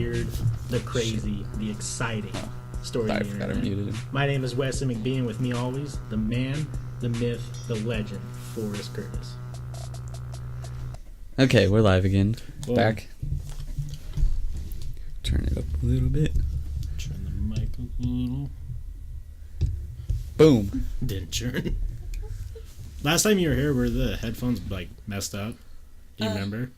weird, the crazy, the exciting story. I forgot I muted him. My name is Wesley McBean. With me always, the man, the myth, the legend, Forrest Curtis. Okay, we're live again. Whoa. Back. Turn it up a little bit. Turn the mic up a little. Boom. Didn't turn. Last time you were here, were the headphones like messed up? Do you remember?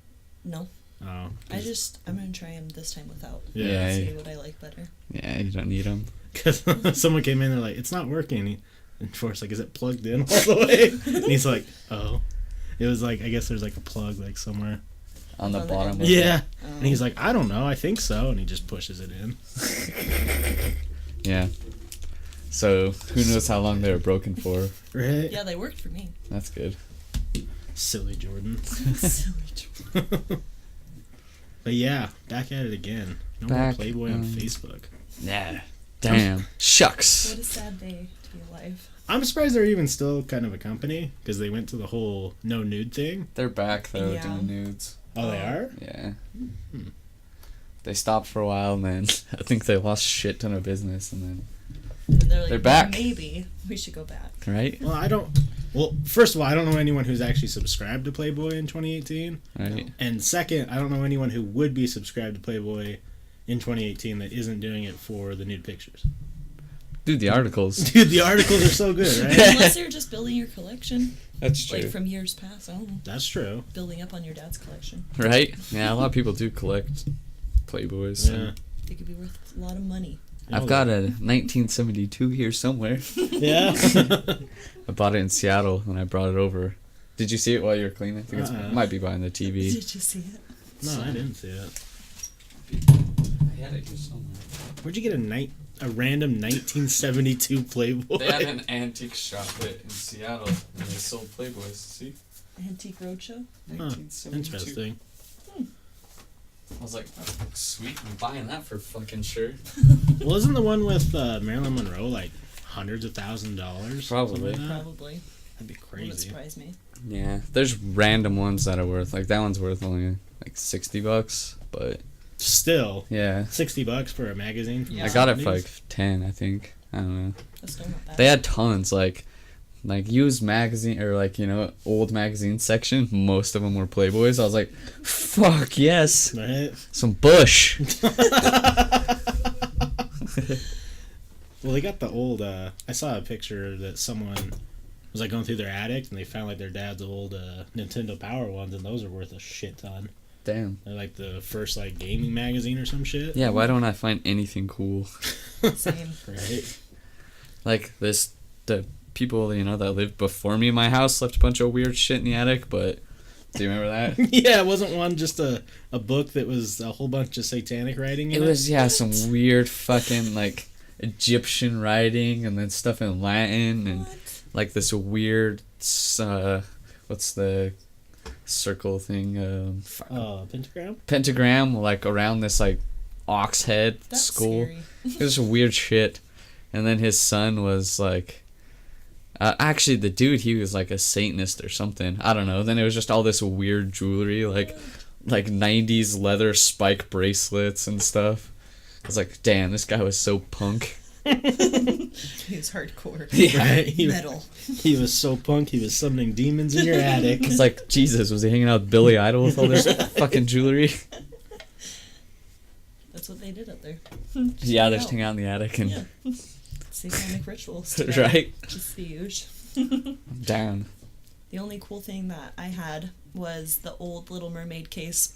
No. Oh. I'm gonna try them this time without. Yeah. See what I like better. Yeah, you don't need them. Because someone came in, they're like, it's not working. And Forrest's like, is it plugged in all the way? And he's like, oh. It was like, I guess there's like a plug like somewhere. On the On the bottom end. of Yeah. Oh. And he's like, I don't know, I think so. And he just pushes it in. Yeah. So, who knows how long they were broken for. Right? Yeah, they worked for me. That's good. Silly Jordan. Silly. But yeah, back at it again. No more Back Playboy on Facebook. Yeah. Damn. Shucks. What a sad day to be alive. I'm surprised they're even still kind of a company, because they went to the whole no nude thing. They're back, though, Yeah. doing nudes. Oh, they are? Yeah. They stopped for a while, and then I think they lost shit ton of business, and then... And they're like, They're back. Maybe we should go back. Right? Well, first of all, I don't know anyone who's actually subscribed to Playboy in 2018. Right. And second, I don't know anyone who would be subscribed to Playboy in 2018 that isn't doing it for the nude pictures. Dude, the articles. Dude, the articles are so good, right? Unless you're just building your collection. That's true. Like from years past. I don't know. That's true. Building up on your dad's collection. Right? Yeah, a lot of people do collect Playboys. So. Yeah. They could be worth a lot of money. I've got a 1972 here somewhere. Yeah? I bought it in Seattle when I brought it over. Did you see it while you were cleaning? I think it might be behind the TV. Did you see it? No, I didn't see it. I had it here somewhere. Where'd you get a random 1972 Playboy? They had an antique shop in Seattle and they sold Playboys. See? Antique Roadshow? 1972. Interesting. I was like, oh, sweet, I'm buying that for fucking sure. Well, isn't the one with Marilyn Monroe like hundreds of $1,000s? Probably. Something like that? Probably. That'd be Wouldn't crazy. surprise me. Yeah, there's random ones that are worth, like that one's worth only like $60, but Still, yeah. $60 for a magazine. From Yeah. I got it for like 10, I think. I don't know. That's still not bad. They had tons, like used magazine or old magazine section. Most of them were Playboys. I was like, fuck yes, Right? some Bush. Well, they got the old. I saw a picture that someone was like going through their attic and they found like their dad's old Nintendo Power ones, and those are worth a shit ton. Damn. They're like the first like gaming magazine or some shit. Yeah, why don't I find anything cool? Same. Right. Like the people that lived before me in my house left a bunch of weird shit in the attic, but do you remember that? Yeah, it wasn't one just a book that was a whole bunch of satanic writing in It it? was, yeah, some weird fucking like Egyptian writing and then stuff in Latin and like this weird what's the circle thing, pentagram? pentagram like around this like ox head That's skull. scary. It was weird shit. And then his son was like actually the dude, he was like a Satanist or something. I don't know. Then it was just all this weird jewelry like 90s leather spike bracelets and stuff. I was like, damn, this guy was so punk. He was hardcore. Yeah. Right? Metal. He was so punk, he was summoning demons in your attic. It's like, Jesus, was he hanging out with Billy Idol with all this fucking jewelry? That's what they did up there. Yeah, they just hang out in the attic and... Yeah. Satanic rituals. Right? Just the huge. I'm down. The only cool thing that I had was the old Little Mermaid case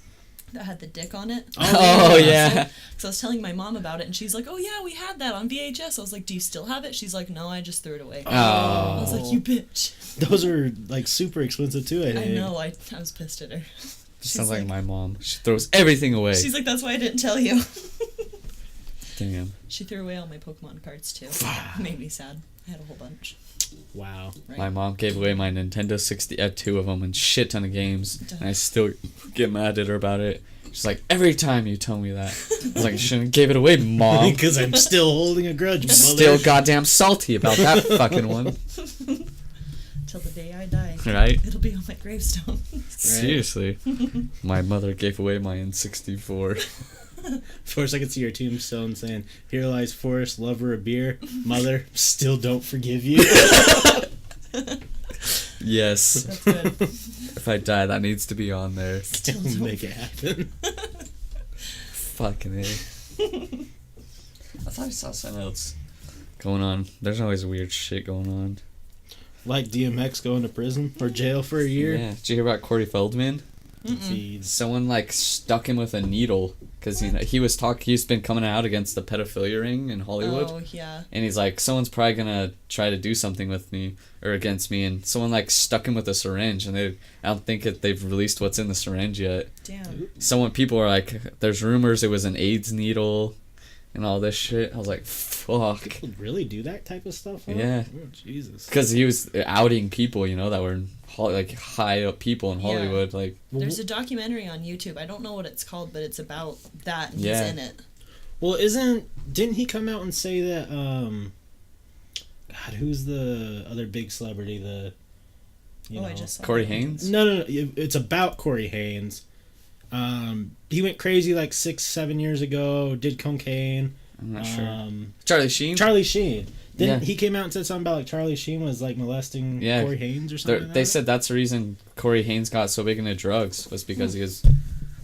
that had the dick on it. Oh, yeah. So I was telling my mom about it, and she's like, "Oh yeah, we had that on VHS." I was like, "Do you still have it?" She's like, "No, I just threw it away." Oh. I was like, "You bitch." Those are like super expensive too, I think. I know. I was pissed at her. Sounds like my mom. She throws everything away. She's like, "That's why I didn't tell you." Damn. She threw away all my Pokemon cards too. It made me sad. I had a whole bunch. Wow. Right? My mom gave away my Nintendo 60. I had 2 of them and shit ton of games. And I still get mad at her about it. She's like, every time you tell me that. I was like, you shouldn't have gave it away, Mom. Because I'm still holding a grudge, mother. Still goddamn salty about that fucking one. Till the day I die. Right? It'll be on my gravestone. Seriously. My mother gave away my N64. Of course, I could see your tombstone saying, "Here lies Forrest, lover of beer. Mother, still don't forgive you." Yes. That's good. If I die, that needs to be on there. Still don't Make it happen. Fucking A. I thought I saw something else going on. There's always weird shit going on. Like DMX going to prison or jail for a year. Yeah. Did you hear about Corey Feldman? Feeds. Someone like stuck him with a needle because he's been coming out against the pedophilia ring in Hollywood. Oh, yeah. And he's like, someone's probably gonna try to do something with me or against me, and someone like stuck him with a syringe, and I don't think they've released what's in the syringe yet. Damn. People are like, there's rumors it was an AIDS needle, and all this shit. I was like, fuck. People really do that type of stuff? Huh? Yeah. Oh, Jesus. Because he was outing people, that were like high up people in Hollywood. Like, There's a documentary on YouTube. I don't know what it's called, but it's about that, and he's in it. Well, didn't he come out and say that, God, who's the other big celebrity, I just saw Corey that. Haines? No, it's about Corey Haines. He went crazy like 6-7 years ago, did cocaine. I'm not sure. Charlie Sheen? Charlie Sheen. He came out and said something about like Charlie Sheen was like molesting Corey Haines or something like that? They said that's the reason Corey Haines got so big into drugs, was because he was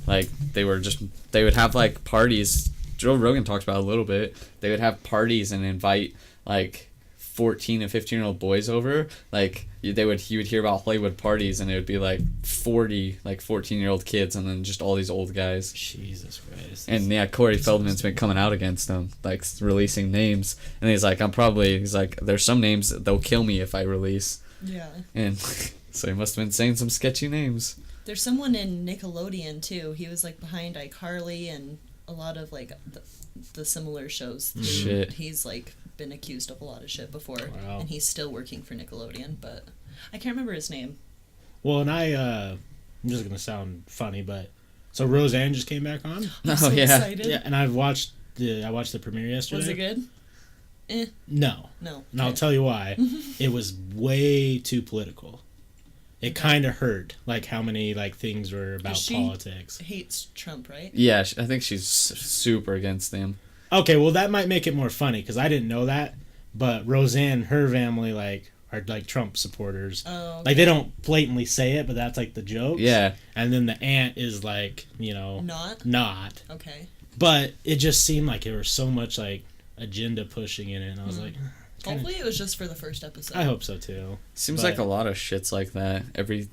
like, they would have like parties. Joe Rogan talked about it a little bit. They would have parties and invite like 14 and 15-year-old boys over. Like he would hear about Hollywood parties, and it would be like 40 like 14-year-old kids, and then just all these old guys. Jesus Christ. And yeah, Corey Feldman's been coming out against them, like releasing names, and he's like, there's some names that they'll kill me if I release. Yeah. And so he must have been saying some sketchy names. There's someone in Nickelodeon too. He was like behind iCarly and a lot of like the similar shows. Shit. He's like been accused of a lot of shit before. Wow. And he's still working for Nickelodeon, but I can't remember his name. Well, and I'm just gonna sound funny, but so Roseanne just came back on. I'm so excited. Yeah, and I watched the premiere yesterday. Was it good? No. No. And I'll tell you why. It was way too political. It kind of hurt, like how many like things were about politics. Hates Trump, right? Yeah, I think she's super against him. Okay, well that might make it more funny because I didn't know that. But Roseanne, her family, like are like Trump supporters. Oh, okay. Like they don't blatantly say it, but that's like the joke. Yeah. And then the aunt is like, not. Okay. But it just seemed like there was so much like agenda pushing in it, and I was like, hopefully it was just for the first episode. I hope so too. Seems like a lot of shit's like that. Every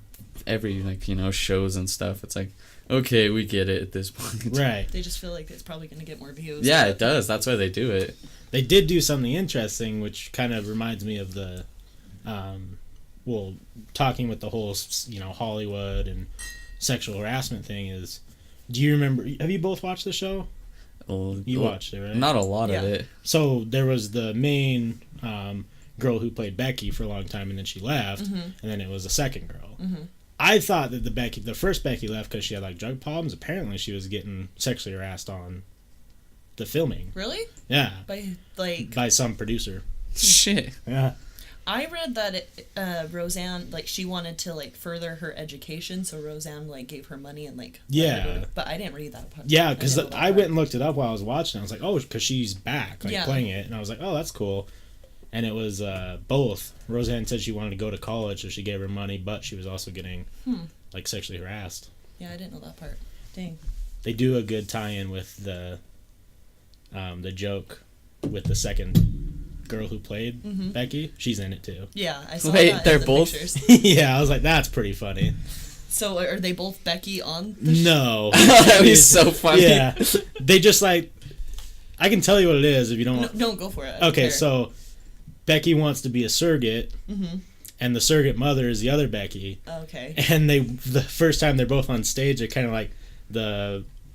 like, shows and stuff. It's like, okay, we get it at this point. Right. They just feel like it's probably going to get more views. Yeah, it does. That's why they do it. They did do something interesting, which kind of reminds me of the, talking with the whole, Hollywood and sexual harassment thing is, do you remember, have you both watched the show? You watched it, right? Not a lot of it. So there was the main girl who played Becky for a long time, and then she left, and then it was a second girl. I thought that the first Becky left because she had like drug problems. Apparently, she was getting sexually harassed on the filming. Really? Yeah. By some producer. Shit. Yeah. I read that Roseanne, like, she wanted to like further her education, so Roseanne like gave her money and like. But I didn't read that part. Yeah, because I went and looked it up while I was watching. I was like, oh, because she's back, playing it, and I was like, oh, that's cool. And it was both. Roseanne said she wanted to go to college, so she gave her money, but she was also getting like sexually harassed. Yeah, I didn't know that part. Dang. They do a good tie-in with the joke with the second girl who played Becky. She's in it too. Yeah, I saw Wait, that they're in the both? pictures. Yeah, I was like, that's pretty funny. So are they both Becky on the No. That was so funny. Yeah. They just like, I can tell you what it is if you don't want. No, go for it. Okay, so Becky wants to be a surrogate, and the surrogate mother is the other Becky. Okay. And the first time they're both on stage, they're kind of like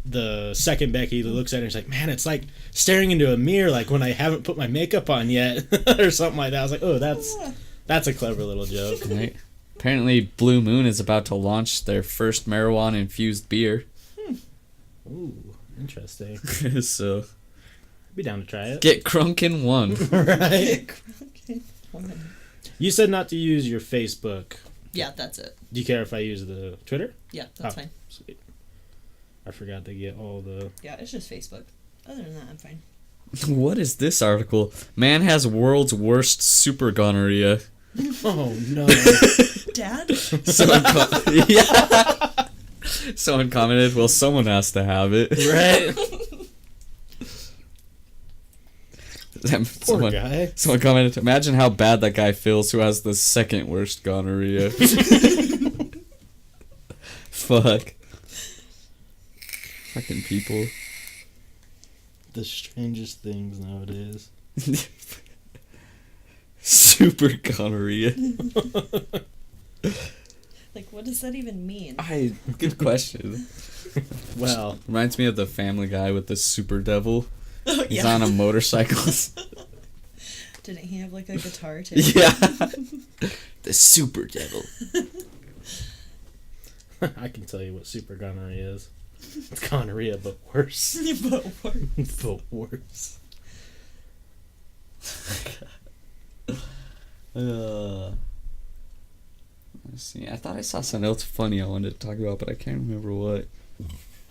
the second Becky that looks at her and is like, man, it's like staring into a mirror, like when I haven't put my makeup on yet, or something like that. I was like, oh, that's a clever little joke. Right. Apparently, Blue Moon is about to launch their first marijuana-infused beer. Ooh, interesting. So, I'd be down to try it. get crunk in one. Right. You said not to use your Facebook. Yeah, that's it. Do you care if I use the Twitter? Yeah, that's fine. Sweet. I forgot to get all the... Yeah, it's just Facebook. Other than that, I'm fine. What is this article? Man has world's worst super gonorrhea. Oh, no. Dad? Yeah. Someone commented, well, someone has to have it. Right? Poor guy. Someone commented, imagine how bad that guy feels who has the second worst gonorrhea. Fuck. Fucking people. The strangest things nowadays. Super gonorrhea. Like, what does that even mean? Good question. Well, reminds me of the Family Guy with the super devil. Oh, He's on a motorcycle. Didn't he have like a guitar too? Yeah. The super devil. I can tell you what super gonorrhea is. It's gonorrhea, but worse. But worse. But worse. Let's see. I thought I saw something else funny I wanted to talk about, but I can't remember what.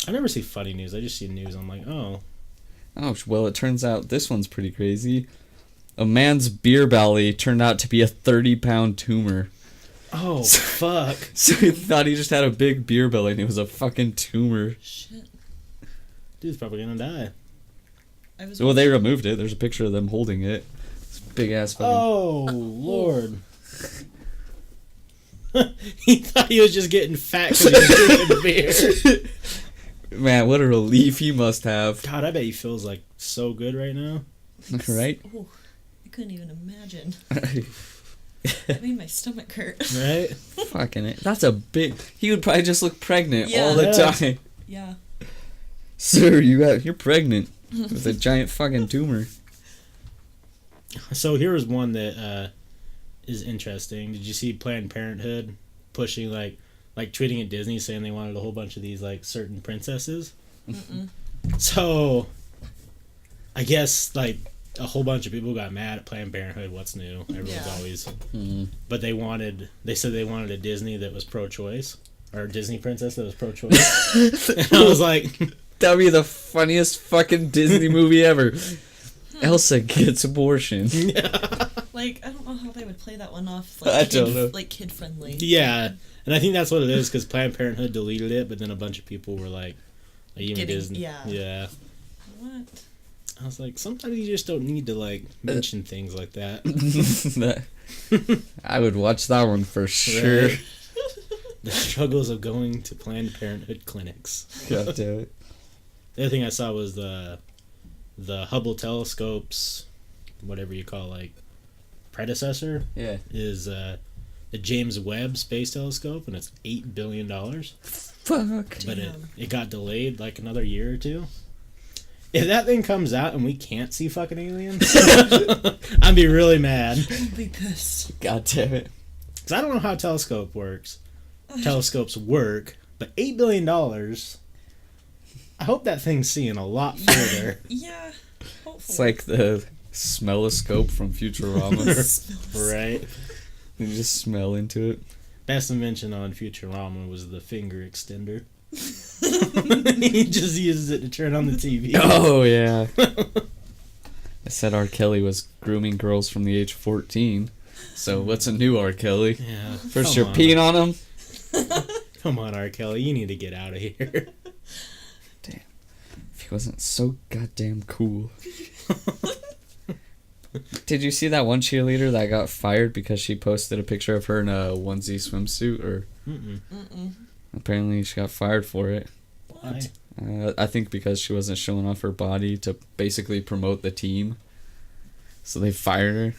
I never see funny news. I just see news. I'm like, oh. Oh, well, it turns out this one's pretty crazy. A man's beer belly turned out to be a 30-pound tumor. Oh, fuck. So he thought he just had a big beer belly, and it was a fucking tumor. Shit. Dude's probably gonna die. Well, they removed it. There's a picture of them holding it. It's big ass fucking... Oh, Lord. He thought he was just getting fat because he was drinking beer. Man, what a relief he must have. God, I bet he feels like so good right now. Right? Oh, I couldn't even imagine. That made my stomach hurt. Right? Fucking it. That's a big... He would probably just look pregnant Yeah. all the Yeah. time. Yeah. Sir, you're pregnant with a giant fucking tumor. So here was one that is interesting. Did you see Planned Parenthood pushing like tweeting at Disney saying they wanted a whole bunch of these like certain princesses? Mm-mm. So I guess like a whole bunch of people got mad at Planned Parenthood. What's new? Everyone's always. But they said they wanted a Disney that was pro-choice, or a Disney princess that was pro-choice. And I was like, that would be the funniest fucking Disney movie ever. Elsa gets abortion. Like, I don't know how they would play that one off. I don't know. Like kid friendly. yeah, and I think that's what it is because Planned Parenthood deleted it, but then a bunch of people were like even Disney. Yeah. What? I was like, sometimes you just don't need to like mention things like that. I would watch that one for sure. Right. The struggles of going to Planned Parenthood clinics. God damn it. The other thing I saw was the Hubble telescope's, whatever you call like predecessor. Yeah. Is the James Webb Space Telescope, and it's $8 billion. Fuck. But it got delayed like another year or two. If that thing comes out and we can't see fucking aliens, I'd be really mad. I'd be pissed. God damn it. Because I don't know how telescopes work, but $8 billion, I hope that thing's seeing a lot further. Yeah, hopefully. It's like the smelloscope from Futurama. Right? You just smell into it. Best invention on Futurama was the finger extender. He just uses it to turn on the TV. Oh, yeah. I said R. Kelly was grooming girls from the age of 14. So what's a new R. Kelly? Yeah. First you're peeing on them. Come on, R. Kelly. You need to get out of here. Damn. If he wasn't so goddamn cool. Did you see that one cheerleader that got fired because she posted a picture of her in a onesie swimsuit? Or apparently she got fired for it. Why? I think because she wasn't showing off her body to basically promote the team. So they fired her.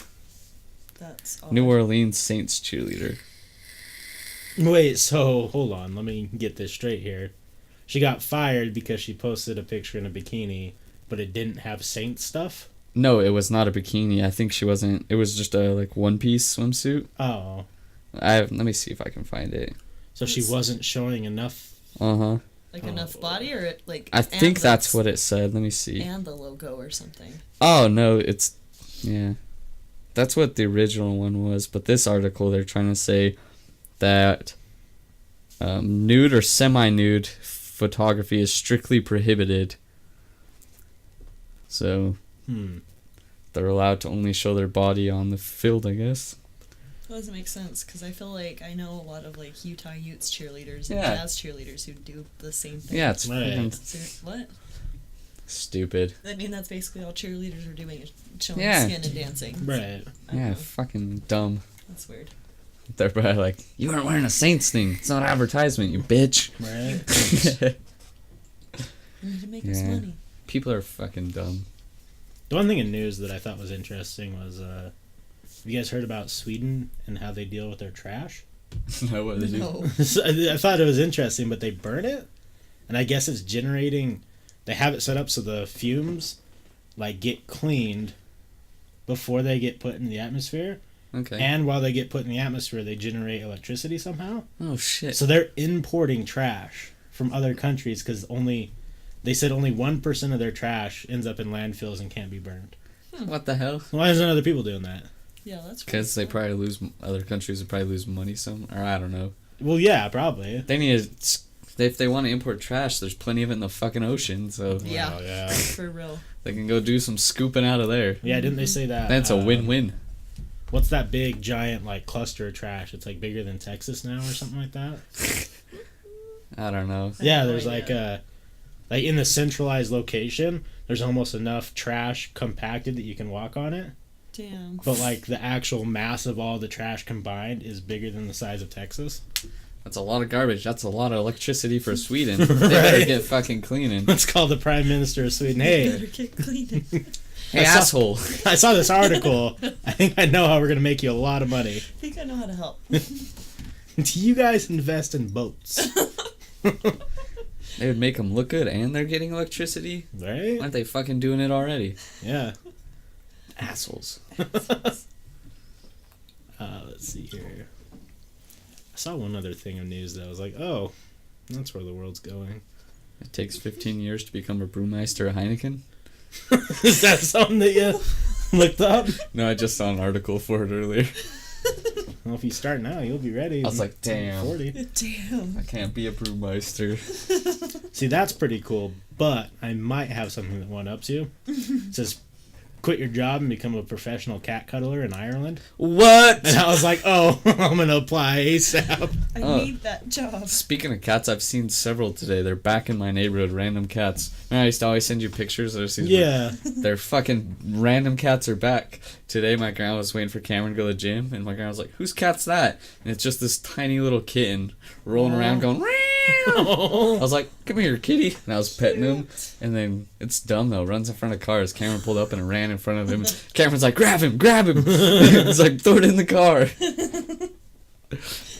That's odd. New Orleans Saints cheerleader. Wait, so hold on. Let me get this straight here. She got fired because she posted a picture in a bikini, but it didn't have Saint stuff? No, it was not a bikini. I think she wasn't. It was just a like one-piece swimsuit. Oh. Let me see if I can find it. So she wasn't showing enough? Uh-huh. Like enough body, or like? I think that's what it said. Let me see. And the logo or something. Oh no, it's yeah. That's what the original one was. But this article, they're trying to say that nude or semi-nude photography is strictly prohibited. So they're allowed to only show their body on the field, I guess. That doesn't make sense, because I feel like I know a lot of like Utah Utes cheerleaders and Jazz cheerleaders who do the same thing. Yeah, it's what? Stupid. I mean, that's basically all cheerleaders are doing, is showing skin and dancing. Right. Yeah, fucking dumb. That's weird. They're probably like, you aren't wearing a Saints thing. It's not advertisement, you bitch. Right. You need to make us money. People are fucking dumb. The one thing in news that I thought was interesting was, have you guys heard about Sweden and how they deal with their trash? No, what they do? No. I thought it was interesting, but they burn it, and I guess it's generating. They have it set up so the fumes, like, get cleaned before they get put in the atmosphere. Okay. And while they get put in the atmosphere, they generate electricity somehow. Oh shit. So they're importing trash from other countries because they said only 1% of their trash ends up in landfills and can't be burned. What the hell? Why isn't other people doing that? Yeah, that's Because they probably lose, other countries would probably lose money some, or I don't know. Well, yeah, probably. They need to, if they want to import trash, there's plenty of it in the fucking ocean, so yeah, Wow, yeah. for real. they can go do some scooping out of there. Yeah, didn't they say that? That's a win-win. What's that big, giant, like, cluster of trash? It's, like, bigger than Texas now or something like that? I don't know. Yeah, there's, like, in the centralized location, there's almost enough trash compacted that you can walk on it. Damn. But, like, the actual mass of all the trash combined is bigger than the size of Texas. That's a lot of garbage. That's a lot of electricity for Sweden. They better get fucking cleaning. Let's call the Prime Minister of Sweden. Hey, Better get cleaning. Hey, asshole. I saw this article. I think I know how we're going to make you a lot of money. I think I know how to help. Do you guys invest in boats? They would make them look good, and they're getting electricity? Right? Aren't they fucking doing it already? Yeah. Assholes. Let's see here. I saw one other thing of news that I was like, oh, that's where the world's going. It takes 15 years to become a brewmeister at Heineken? Is that something that you looked up? No, I just saw an article for it earlier. Well, if you start now, you'll be ready. I was like, damn. 40. Damn. I can't be a brewmeister. See, that's pretty cool, but I might have something that one-ups you. It says, quit your job and become a professional cat cuddler in Ireland. What? And I was like, oh, I'm going to apply ASAP. I need that job. Speaking of cats, I've seen several today. They're back in my neighborhood, random cats. And I used to always send you pictures. Yeah. They're fucking random cats are back. Today my grandma was waiting for Cameron to go to the gym, and my grandma was like, whose cat's that? And it's just this tiny little kitten rolling around going, Meow. I was like, come here, kitty. And I was petting him. And then, it's dumb though, runs in front of cars. Cameron pulled up and ran in front of him. Cameron's like, grab him. It's like, throw it in the car.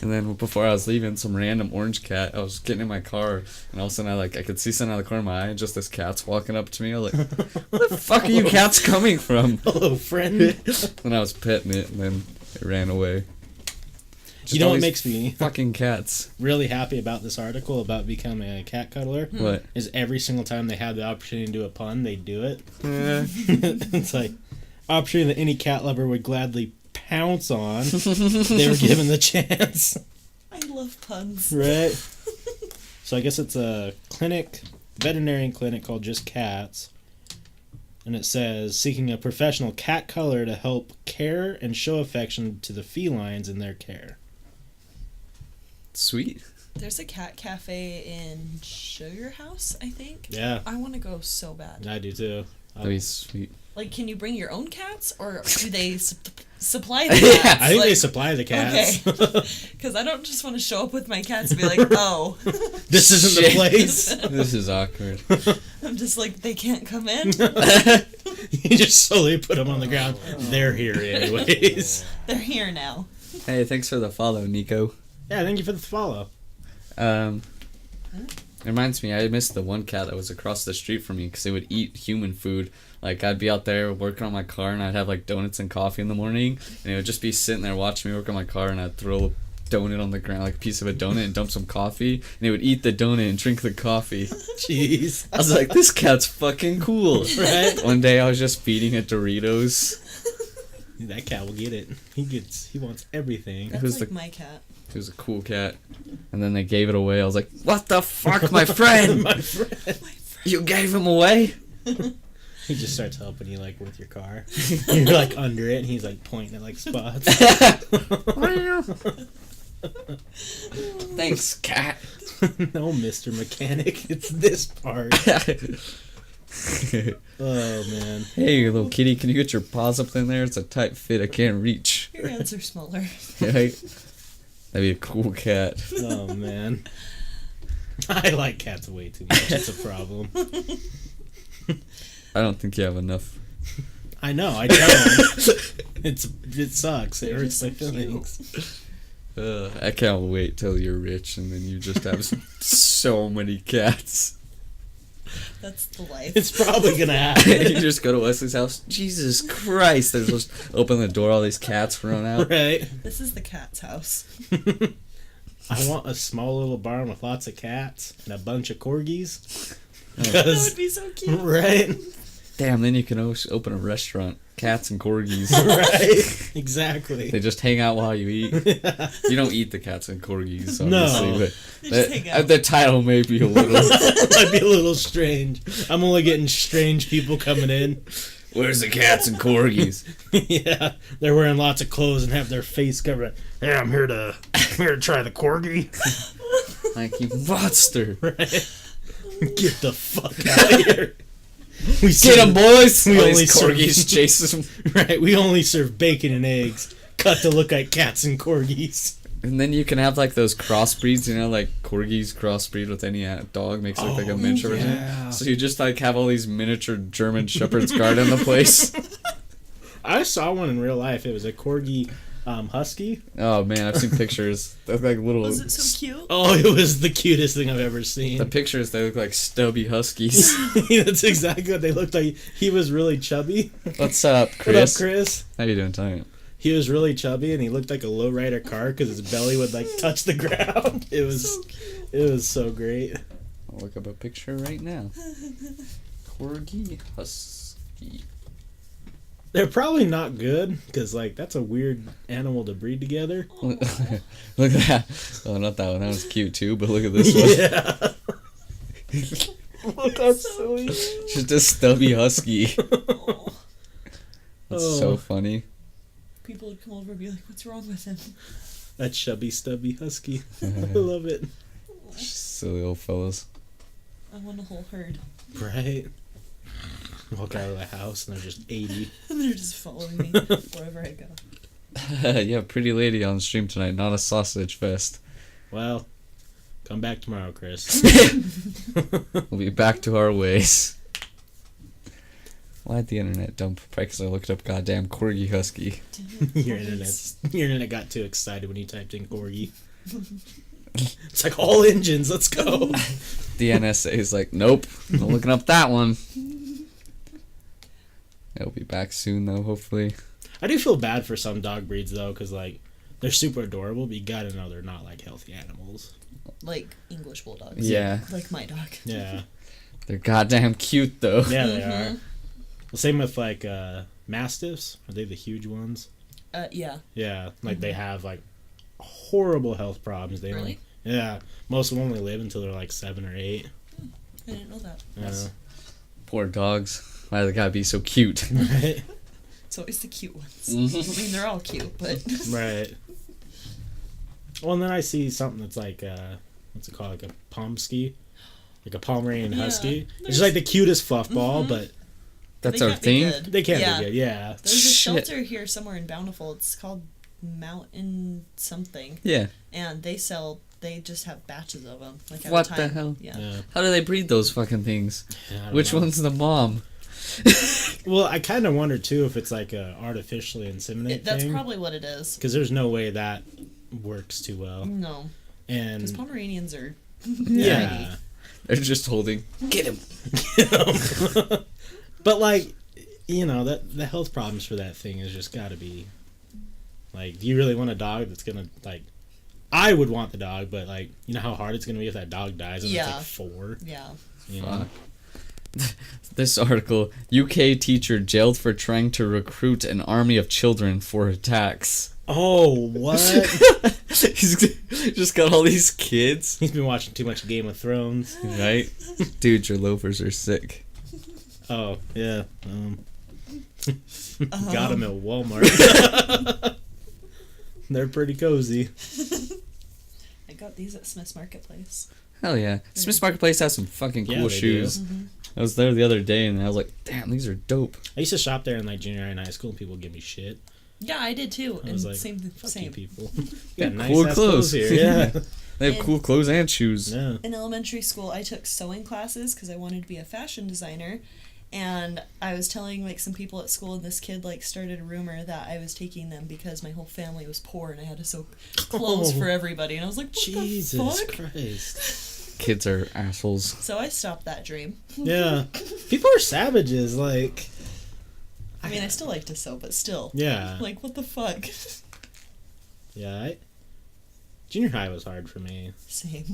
And then before I was leaving, some random orange cat, I was getting in my car, and all of a sudden I could see something out of the corner of my eye, and just this cat's walking up to me. I was like, where the fuck are you cats coming from? Hello, friend. And I was petting it, and then it ran away. Just You know all what these makes me fucking cats. really happy about this article about becoming a cat cuddler? What? Is every single time they have the opportunity to do a pun, they do it. Eh. It's like, opportunity that any cat lover would gladly pounce on. They were given the chance. I love puns. Right? So I guess it's a veterinarian clinic called Just Cats. And it says, seeking a professional cat cuddler to help care and show affection to the felines in their care. Sweet. There's a cat cafe in Sugar House, I think. Yeah. I want to go so bad. I do too. That'd be sweet. Like, can you bring your own cats, or do they supply the Yeah, cats? I think like, they supply the cats. Okay. Because I don't just want to show up with my cats and be like, oh. This isn't the Shit. place. This is awkward. I'm just like, they can't come in? You just slowly put them on the ground. They're here anyways. They're here now. Hey, thanks for the follow, Nico. Yeah, thank you for the follow. It reminds me, I missed the one cat that was across the street from me because they would eat human food. Like, I'd be out there working on my car, and I'd have, like, donuts and coffee in the morning, and it would just be sitting there watching me work on my car, and I'd throw a donut on the ground, like a piece of a donut, and dump some coffee, and it would eat the donut and drink the coffee. Jeez. I was like, this cat's fucking cool. Right? One day I was just feeding it Doritos. That cat will get it. He wants everything. That's like my cat. It was a cool cat. And then they gave it away. I was like, what the fuck, my friend? My friend. You gave him away? He just starts helping you, like, with your car. You're, like, under it, and he's, like, pointing at, like, spots. Thanks, cat. No, Mr. Mechanic. It's this part. Oh, man. Hey, little kitty, can you get your paws up in there? It's a tight fit. I can't reach. Your hands are smaller. Right? That'd be a cool cat. Oh, man. I like cats way too much. It's a problem. I don't think you have enough. I know. I don't. It sucks. It hurts my feelings. I can't wait till you're rich and then you just have so many cats. That's the life. It's probably gonna happen. You just go to Wesley's house. Jesus Christ! There's just open the door, all these cats run out. Right. This is the cat's house. I want a small little barn with lots of cats and a bunch of corgis. That would be so cute. Right. Damn, then you can open a restaurant. Cats and corgis. Right. Exactly. They just hang out while you eat. You don't eat the cats and corgis, obviously. No. But They just hang out. the title may be a little... Might be a little strange. I'm only getting strange people coming in. Where's the cats and corgis? Yeah, they're wearing lots of clothes and have their face covered. Hey, I'm here to try the corgi. Like, you monster. Right. Get the fuck out of here. Get them, boys! We All only these serve- corgis chase them. Right, we only serve bacon and eggs, cut to look like cats and corgis. And then you can have, like, those crossbreeds, you know, like corgis crossbreed with any dog, makes it look like a miniature version. yeah. So you just, like, have all these miniature German Shepherds guarding the place. I saw one in real life. It was a corgi husky. Oh, man, I've seen pictures. They're like little... Was it so cute? Oh, it was the cutest thing I've ever seen. The pictures, they look like stubby huskies. That's exactly what they looked like. He was really chubby. What's up, What Chris? up, Chris? How you doing tonight? He was really chubby, and he looked like a lowrider car because his belly would like touch the ground. It was, So cute. it was so great. I'll look up a picture right now. Corgi husky. They're probably not good because like that's a weird animal to breed together. Look at that. Oh, not that one. That was cute too, but look at this one. Yeah. Look how silly. Just a stubby husky. Oh. That's Oh. so funny. People would come over and be like, what's wrong with him? That chubby, stubby husky. I love it. Silly old fellas. I want a whole herd. Right. Walk out of the house and there's just 80. And they're just following me wherever I go. Yeah, pretty lady on stream tonight, not a sausage fest. Well, come back tomorrow, Chris. We'll be back to our ways. Why'd the internet dump? Probably because I looked up goddamn corgi husky. Your internet got too excited when you typed in corgi. It's like all engines. Let's go. The NSA is like, nope, not looking up that one. It'll be back soon though, hopefully. I do feel bad for some dog breeds though, because like they're super adorable, but you gotta know they're not like healthy animals. Like English bulldogs. Yeah. Like my dog. Yeah. They're goddamn cute though. Yeah, they are. Well, same with like mastiffs. Are they the huge ones? Yeah. Yeah, like they have like horrible health problems. They Really? yeah, most of them only live until they're like 7 or 8. I didn't know that. Yeah. Poor dogs. Why they gotta be so cute? Right. It's always the cute ones. Mhm. I mean, they're all cute, but... Right. Well, and then I see something that's like what's it called, like a Pomsky, like a Pomeranian Yeah, Husky. It's there's- just like the cutest fluff ball, but That's They our can't be thing? good. they can Yeah. be good. Yeah. There's a Shit. shelter here somewhere in Bountiful. It's called Mountain something. Yeah. And they just have batches of them. Like at What a time. the hell? Yeah. Yeah. How do they breed those fucking things? I don't Which know. one's the mom? Well, I kind of wonder too if it's like a artificially inseminate That's thing. probably what it is. Because there's no way that works too well. No. Because And Pomeranians are... yeah. They're just holding. Get him. But like, you know, that the health problems for that thing is just got to be like, do you really want a dog that's gonna like? I would want the dog, but like, you know how hard it's gonna be if that dog dies and Yeah. it's like 4. Yeah. You know? This article, UK teacher jailed for trying to recruit an army of children for attacks. Oh, what? He's just got all these kids. He's been watching too much Game of Thrones. Right? Dude, your loafers are sick. Oh, yeah. Got him at Walmart. They're pretty cozy. I got these at Smith's Marketplace. Hell yeah. Smith's Marketplace has some fucking cool shoes. Mm-hmm. I was there the other day and I was like, damn, these are dope. I used to shop there in like junior high and high school and people would give me shit. Yeah, I did too. I was and like, same. fuck you people. Yeah, Got cool nice clothes here. Yeah. They have cool clothes and shoes. Yeah. In elementary school, I took sewing classes because I wanted to be a fashion designer. And I was telling like some people at school, and this kid like started a rumor that I was taking them because my whole family was poor and I had to sew clothes for everybody. And I was like, what Jesus the fuck? Christ. Kids are assholes. So I stopped that dream. Yeah. People are savages. Like, I mean, I still like to sew, but still. yeah. Like, what the fuck? Yeah. Junior high was hard for me. Same.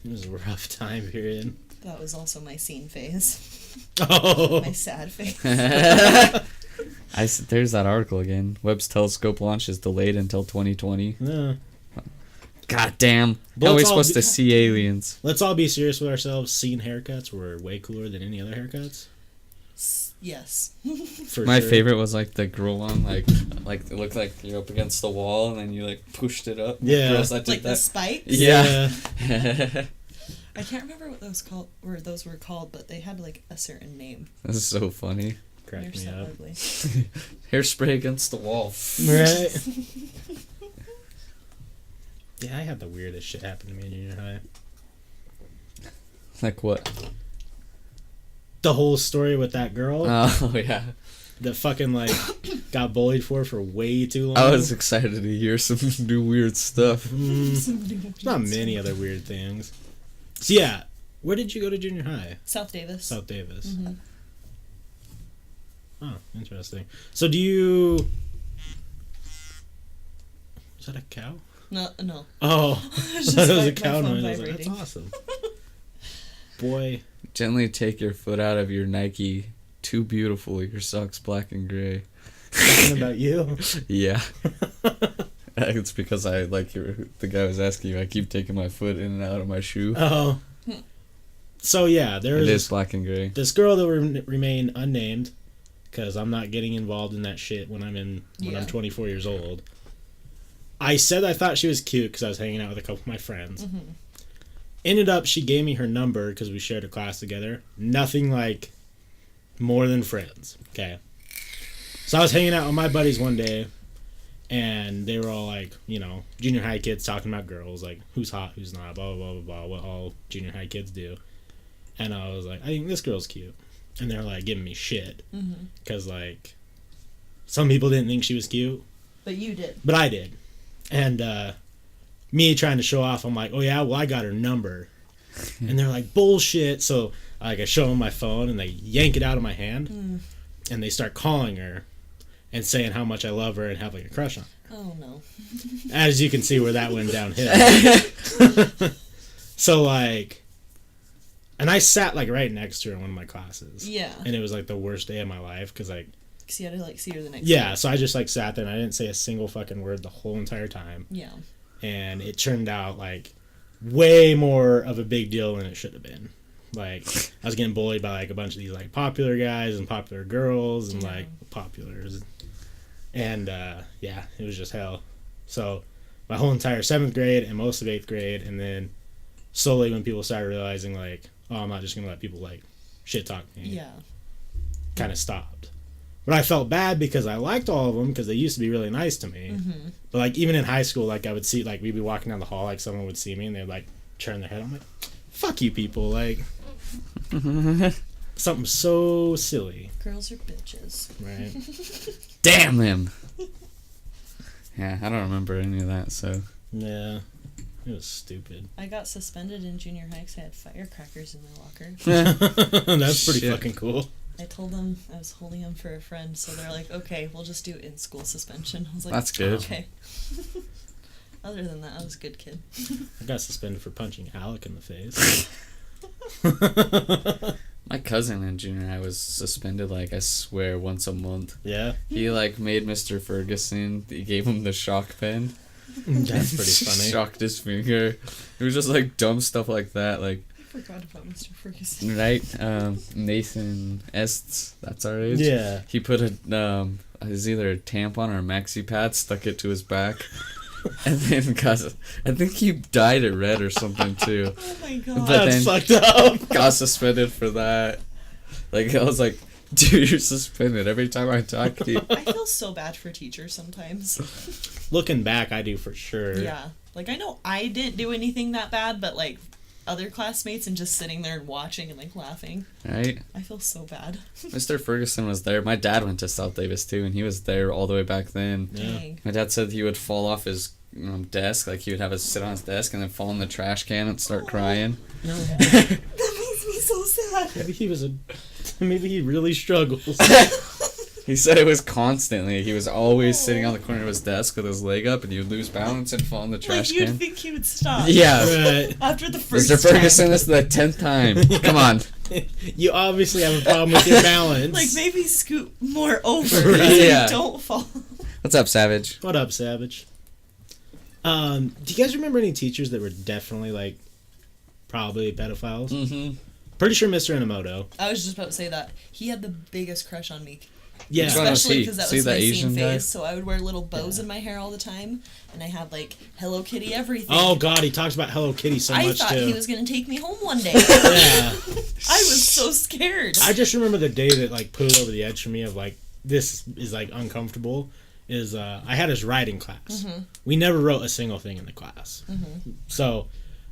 It was a rough time period. That was also my scene phase. Oh. My sad phase. There's that article again. Webb's telescope launch is delayed until 2020. Yeah. God damn. But How are we let's all supposed be- to see aliens? Let's all be serious with ourselves. Scene haircuts were way cooler than any other haircuts. Yes. For My sure. favorite was like the girl one, like it looked like you're up against the wall and then you like pushed it up. Yeah. Girls that did Like the that. spikes? Yeah. I can't remember what those were called, but they had like a certain name. That's so funny. Crack They're me so up. ugly. Hairspray against the wall. Right. Yeah, I had the weirdest shit happen to me in junior high. Like what? The whole story with that girl Oh yeah. that fucking like got bullied for way too long. I was excited to hear some new weird stuff. There's not many other weird things. So yeah, where did you go to junior high? South Davis. South Davis. Mm-hmm. Oh, interesting. So do you... Is that a cow? No. Oh, It's I thought just it was a my cow phone noise. I was like, that's vibrating. awesome. Boy. Gently take your foot out of your Nike. Too beautiful. Your socks black and gray. Talking about you. Yeah. It's because I like the guy was asking you. I keep taking my foot in and out of my shoe. Oh. So yeah, there It was is black and gray. this girl that will remain unnamed because I'm not getting involved in that shit when I'm 24 years old. I said I thought she was cute because I was hanging out with a couple of my friends. Mm-hmm. Ended up she gave me her number because we shared a class together. Nothing like more than friends. Okay. So I was hanging out with my buddies one day, and they were all like, you know, junior high kids talking about girls, like who's hot, who's not, blah, blah, blah, blah, what all junior high kids do. And I was like, I think this girl's cute. And they're like giving me shit. Because, like, some people didn't think she was cute. But you did. But I did. And me trying to show off, I'm like, oh yeah, well I got her number. And they're like, bullshit. So like I show them my phone and they yank it out of my hand. And they start calling her and saying how much I love her and have like a crush on her. Oh no. As you can see where that went downhill. So like, and I sat like right next to her in one of my classes. Yeah. And it was like the worst day of my life because like, Because you had to like see her the next yeah, day. so I just like sat there and I didn't say a single fucking word the whole entire time. Yeah. And it turned out like way more of a big deal than it should have been. Like I was getting bullied by like a bunch of these like popular guys and popular girls and like populars. And yeah, it was just hell. So my whole entire 7th grade and most of 8th grade, and then slowly when people started realizing like, oh, I'm not just gonna let people like shit talk me. Yeah. Kind of stopped. But I felt bad because I liked all of them because they used to be really nice to me. Mm-hmm. But like even in high school, like I would see like we'd be walking down the hall, like someone would see me and they'd like turn their head. I'm like, fuck you people, like something so silly, Girls are bitches. right? Damn them. Yeah, I don't remember any of that. So Yeah, it was stupid. I got suspended in junior high because I had firecrackers in my locker. That's pretty Shit. fucking cool. I told them I was holding them for a friend, so they're like, okay, we'll just do in-school suspension. I was like, That's good. Okay. Other than that, I was a good kid. I got suspended for punching Alec in the face. My cousin in junior high was suspended, like, I swear, once a month. Yeah. He, like, made Mr. Ferguson, he gave him the shock pen. That's pretty funny. Shocked his finger. It was just, like, dumb stuff like that, like... I forgot about Mr. Ferguson. Right? Nathan Estes, that's our age. Yeah. He put it was either a tampon or a maxi pad, stuck it to his back. And then I think he dyed it red or something too. Oh my god. But That's then fucked up. got suspended for that. Like, I was like, dude, you're suspended every time I talk to you. I feel so bad for teachers sometimes. Looking back, I do for sure. Yeah. Like, I know I didn't do anything that bad, but, like, other classmates and just sitting there and watching and, like, laughing. Right? I feel so bad. Mr. Ferguson was there. My dad went to South Davis too, and he was there all the way back then. Yeah. Dang. My dad said he would fall off his desk, like he would have us sit on his desk and then fall in the trash can and start crying. That makes me so sad. Maybe he really struggles. He said it was constantly. He was always sitting on the corner of his desk with his leg up, and he would lose balance and fall in the Like, trash you'd can. think he would stop. Yeah. Right. After the first Mr. Ferguson, time. this is the 10th time. Come on. You obviously have a problem with your balance. Like, maybe scoot more over Right. so Yeah. you don't fall. What's up, Savage? What up, Savage? Do you guys remember any teachers that were definitely, like, probably pedophiles? Mm-hmm. Pretty sure Mr. Inamoto. I was just about to say that. He had the biggest crush on me. Yeah. Which one was Especially he? because that See was the my Asian scene guy? phase, so I would wear little bows in my hair all the time, and I had, like, Hello Kitty everything. Oh, God, he talks about Hello Kitty so I much, thought too. he was going to take me home one day. Yeah. I was so scared. I just remember the day that, like, put it over the edge for me of, like, this is, like, uncomfortable, is I had his writing class. Mm-hmm. We never wrote a single thing in the class. Mm-hmm. So,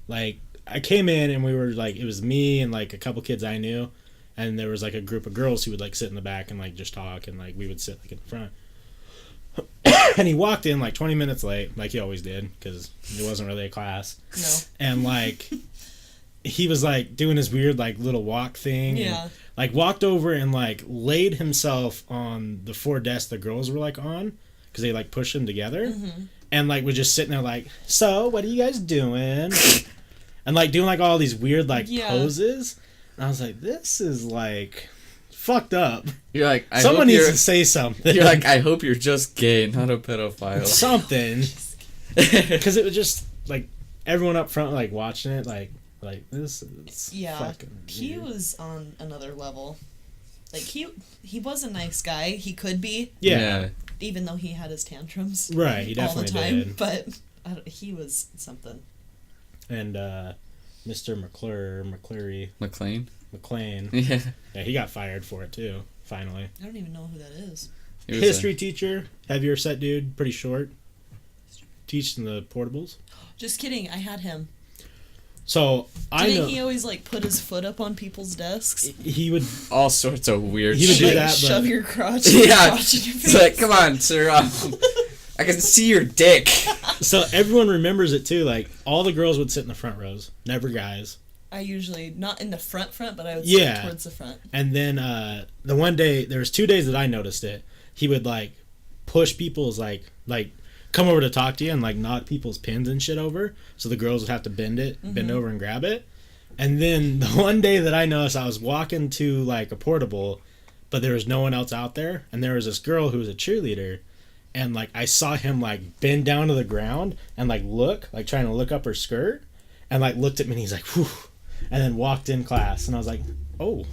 like, I came in and we were, like, it was me and, like, a couple kids I knew, and there was, like, a group of girls who would, like, sit in the back and, like, just talk, and, like, we would sit, like, in the front. And he walked in, like, 20 minutes late, like he always did, because it wasn't really a class. No. And, like, he was, like, doing his weird, like, little walk thing. Yeah. And, like, walked over and, like, laid himself on the 4 desks the girls were, like, on, because they, like, pushed them together. Mm-hmm. And, like, was just sitting there, like, so, what are you guys doing? And, like, doing, like, all these weird, like, Yeah. poses. And I was like, this is, like, fucked up. You're like, Someone needs to say something. You're like, I hope you're just gay, not a pedophile. Something. Because it was just, like, everyone up front, like, watching it, like this is fucking he weird. was on another level. Like, he was a nice guy. He could be, Yeah. even though he had his tantrums Right, he all the definitely time. did. But he was something. And, Mr. McClean. Yeah. Yeah, he got fired for it, too, finally. I don't even know who that is. He was History teacher, heavier set dude, pretty short. Teaching the portables. Just kidding. I had him. So, I know. Didn't he always, like, put his foot up on people's desks? He would. all sorts of weird He would shit. do Like, that, shove but- your crotch, Yeah. crotch in your face. It's like, come on, sir. I can see your dick. So, everyone remembers it, too. Like, all the girls would sit in the front rows, never guys. I usually, not in the front, but I would Yeah. sit towards the front. And then the one day, there was 2 days that I noticed it. He would like push people's like come over to talk to you and like knock people's pins and shit over. So the girls would have to bend over and grab it. And then the one day that I noticed, I was walking to like a portable, but there was no one else out there. And there was this girl who was a cheerleader. And like I saw him like bend down to the ground and like look, like trying to look up her skirt. And like looked at me and he's like, whew. And then walked in class, and I was like, "Oh,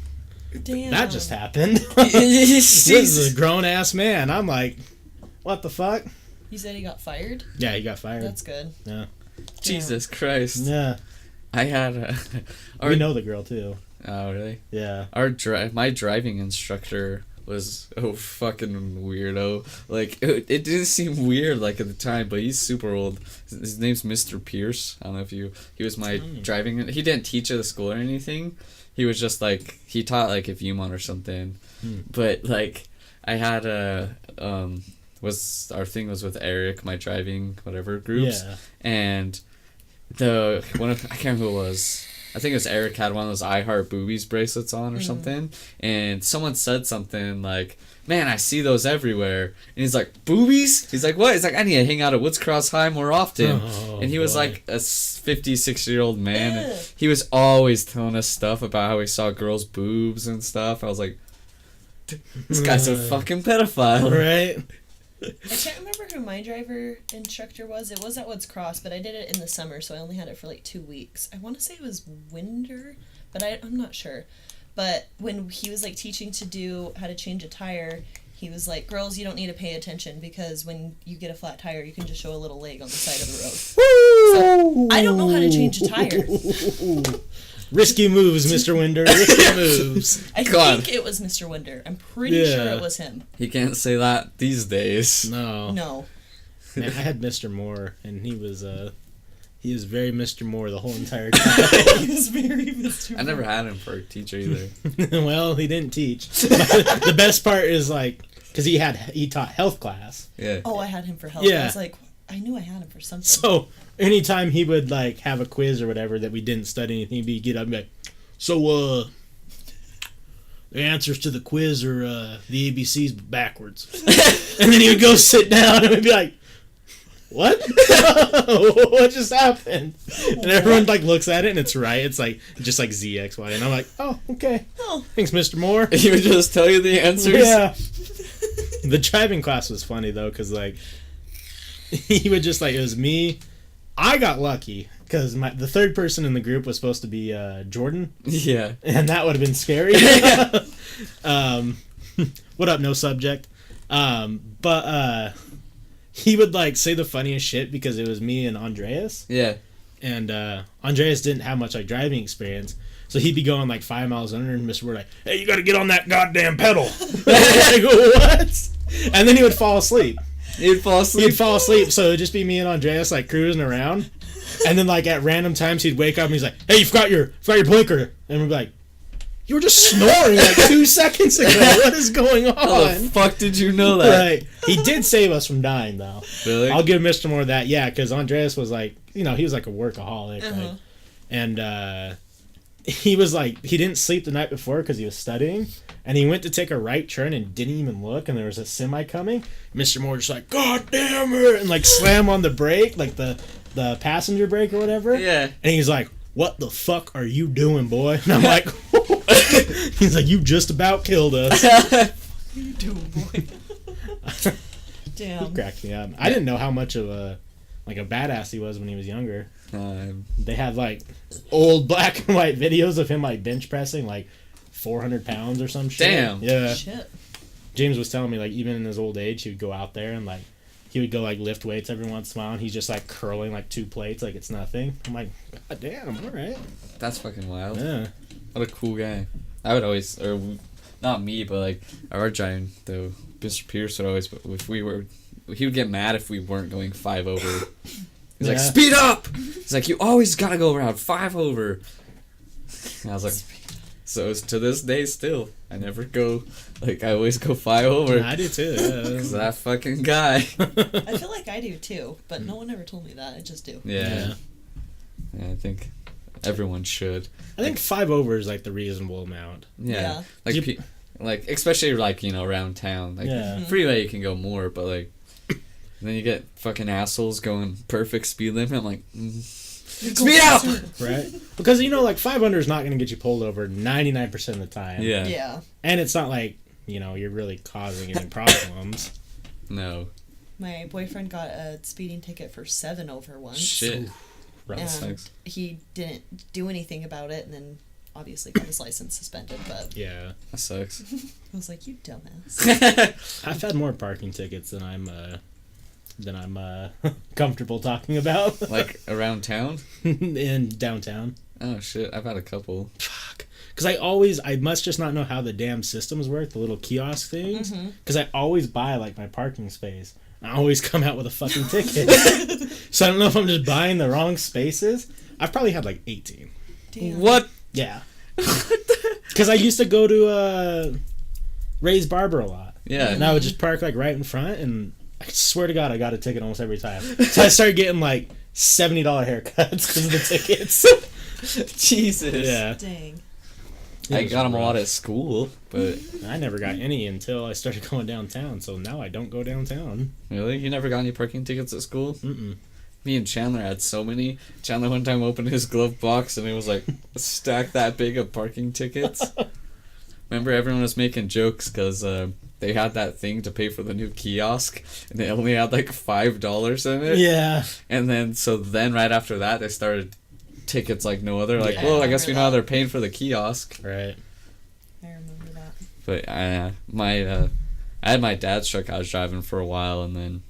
Damn. that just happened." This is a grown ass man. I'm like, "What the fuck?" You said he got fired? Yeah, he got fired. That's good. Yeah, Jesus Christ. yeah. I had We know the girl too. Oh, really? Yeah. My driving instructor was a fucking weirdo. Like, it didn't seem weird, like, at the time, but he's super old. His name's Mr. Pierce. I don't know if he was my driving... He didn't teach at the school or anything. He was just, like, he taught, like, if UMON or something. But, like, I had our thing was with Eric, my driving, whatever, groups. Yeah. And I can't remember who it was. I think it was Eric had one of those I Heart Boobies bracelets on or something, and someone said something like, man, I see those everywhere. And he's like, boobies? He's like, what? He's like, I need to hang out at Woods Cross High more often. And he was like a 50, 60-year-old man. And he was always telling us stuff about how he saw girls' boobs and stuff. I was like, this guy's a fucking pedophile. Right? I can't remember who my driver instructor was. It was at Woods Cross, but I did it in the summer, so I only had it for like 2 weeks. I want to say it was Winder, but I'm not sure. But when he was like teaching to do how to change a tire, he was like, girls, you don't need to pay attention because when you get a flat tire, you can just show a little leg on the side of the road. So, I don't know how to change a tire. Risky moves, Mr. Winder. Risky moves. I think it was Mr. Winder. I'm pretty sure it was him. He can't say that these days. No. Man, I had Mr. Moore, and he was very Mr. Moore the whole entire time. He was very Mr. Moore. I never had him for a teacher either. Well, he didn't teach. The best part is like, because he taught health class. Yeah. Oh, I had him for health. Yeah. I was like, I knew I had him for something. So anytime he would like have a quiz or whatever that we didn't study anything, he'd get up and be like, so the answers to the quiz are the ABCs backwards. And then he would go sit down and we'd be like, what? What just happened? And everyone like looks at it and it's right. It's like just like ZXY. And I'm like, oh, okay. Oh. Thanks, Mr. Moore. He would just tell you the answers? Yeah. The driving class was funny though, because like he would just like, it was me. I got lucky because the third person in the group was supposed to be Jordan. Yeah. And that would have been scary. What up, no subject? But he would like say the funniest shit because it was me and Andreas. Yeah. And Andreas didn't have much like driving experience. So he'd be going like 5 miles under and Mr. Word like, hey, you got to get on that goddamn pedal. I go, what? And then he would fall asleep. He'd fall asleep. So it'd just be me and Andreas like cruising around. And then like at random times he'd wake up and he's like, hey, you forgot your blinker. And we'd be like, you were just snoring like 2 seconds ago. What is going on? How the fuck did you know that? Right. He did save us from dying though. Really? I'll give Mr. Moore that. Yeah, because Andreas was like, he was like a workaholic. Like, and he was like, he didn't sleep the night before because he was studying. And he went to take a right turn and didn't even look, and there was a semi coming. Mr. Moore just like, God damn it! And like slam on the brake, like the passenger brake or whatever. Yeah. And he's like, what the fuck are you doing, boy? And I'm like, he's like, you just about killed us. What are you doing, boy? Damn. He cracked me up. I didn't know how much of a badass he was when he was younger. They had like old black and white videos of him like bench pressing like 400 pounds or some shit. Damn. Yeah. Shit. James was telling me like even in his old age he would go out there and like he would go like lift weights every once in a while and he's just like curling like 2 plates like it's nothing. I'm like, God damn, all right. That's fucking wild. Yeah. What a cool guy. I would always, or not me, but like our giant though, Mr. Pierce would always, he would get mad if we weren't going 5 over. He's like, speed up! He's like, you always gotta go around 5 over. And I was like, so it's to this day still. I never go, like, I always go 5 over. Yeah, I do too, yeah. Because that fucking guy. I feel like I do too, but no one ever told me that. I just do. Yeah, I think everyone should. I think 5 over is like the reasonable amount. Yeah. Like, especially like, around town. Like, freeway you can go more, but like, and then you get fucking assholes going perfect speed limit. I'm like, speed up! Right? Because, like 5 under is not going to get you pulled over 99% of the time. Yeah. Yeah. And it's not like, you're really causing any problems. No. My boyfriend got a speeding ticket for 7 over once. Shit. And he didn't do anything about it, and then obviously got his license suspended, but... Yeah. That sucks. I was like, you dumbass. I've had more parking tickets than I'm comfortable talking about. Like around town? In downtown. Oh shit, I've had a couple. Fuck. Because I must just not know how the damn systems work, the little kiosk things. Because I always buy like my parking space. I always come out with a fucking ticket. So I don't know if I'm just buying the wrong spaces. I've probably had like 18. Damn. What? Yeah. Because I used to go to Ray's Barber a lot. Yeah. And I would just park like right in front, and I swear to God I got a ticket almost every time. So I started getting like $70 haircuts because of the tickets. Jesus. Yeah. Dang. I It got them was a lot rough. at school, but I never got any until I started going downtown, so now I don't go downtown. really, you never got any parking tickets at school? Mm-mm. Me and Chandler had so many. Chandler one time opened his glove box and it was like a stack that big of parking tickets. Remember, everyone was making jokes because they had that thing to pay for the new kiosk, and they only had like $5 in it. Yeah. And then right after that, they started tickets like no other. Like, Yeah. well, I I guess we remember know how that. they're paying for the kiosk. Right. I remember that. But I had my dad's truck I was driving for a while, and then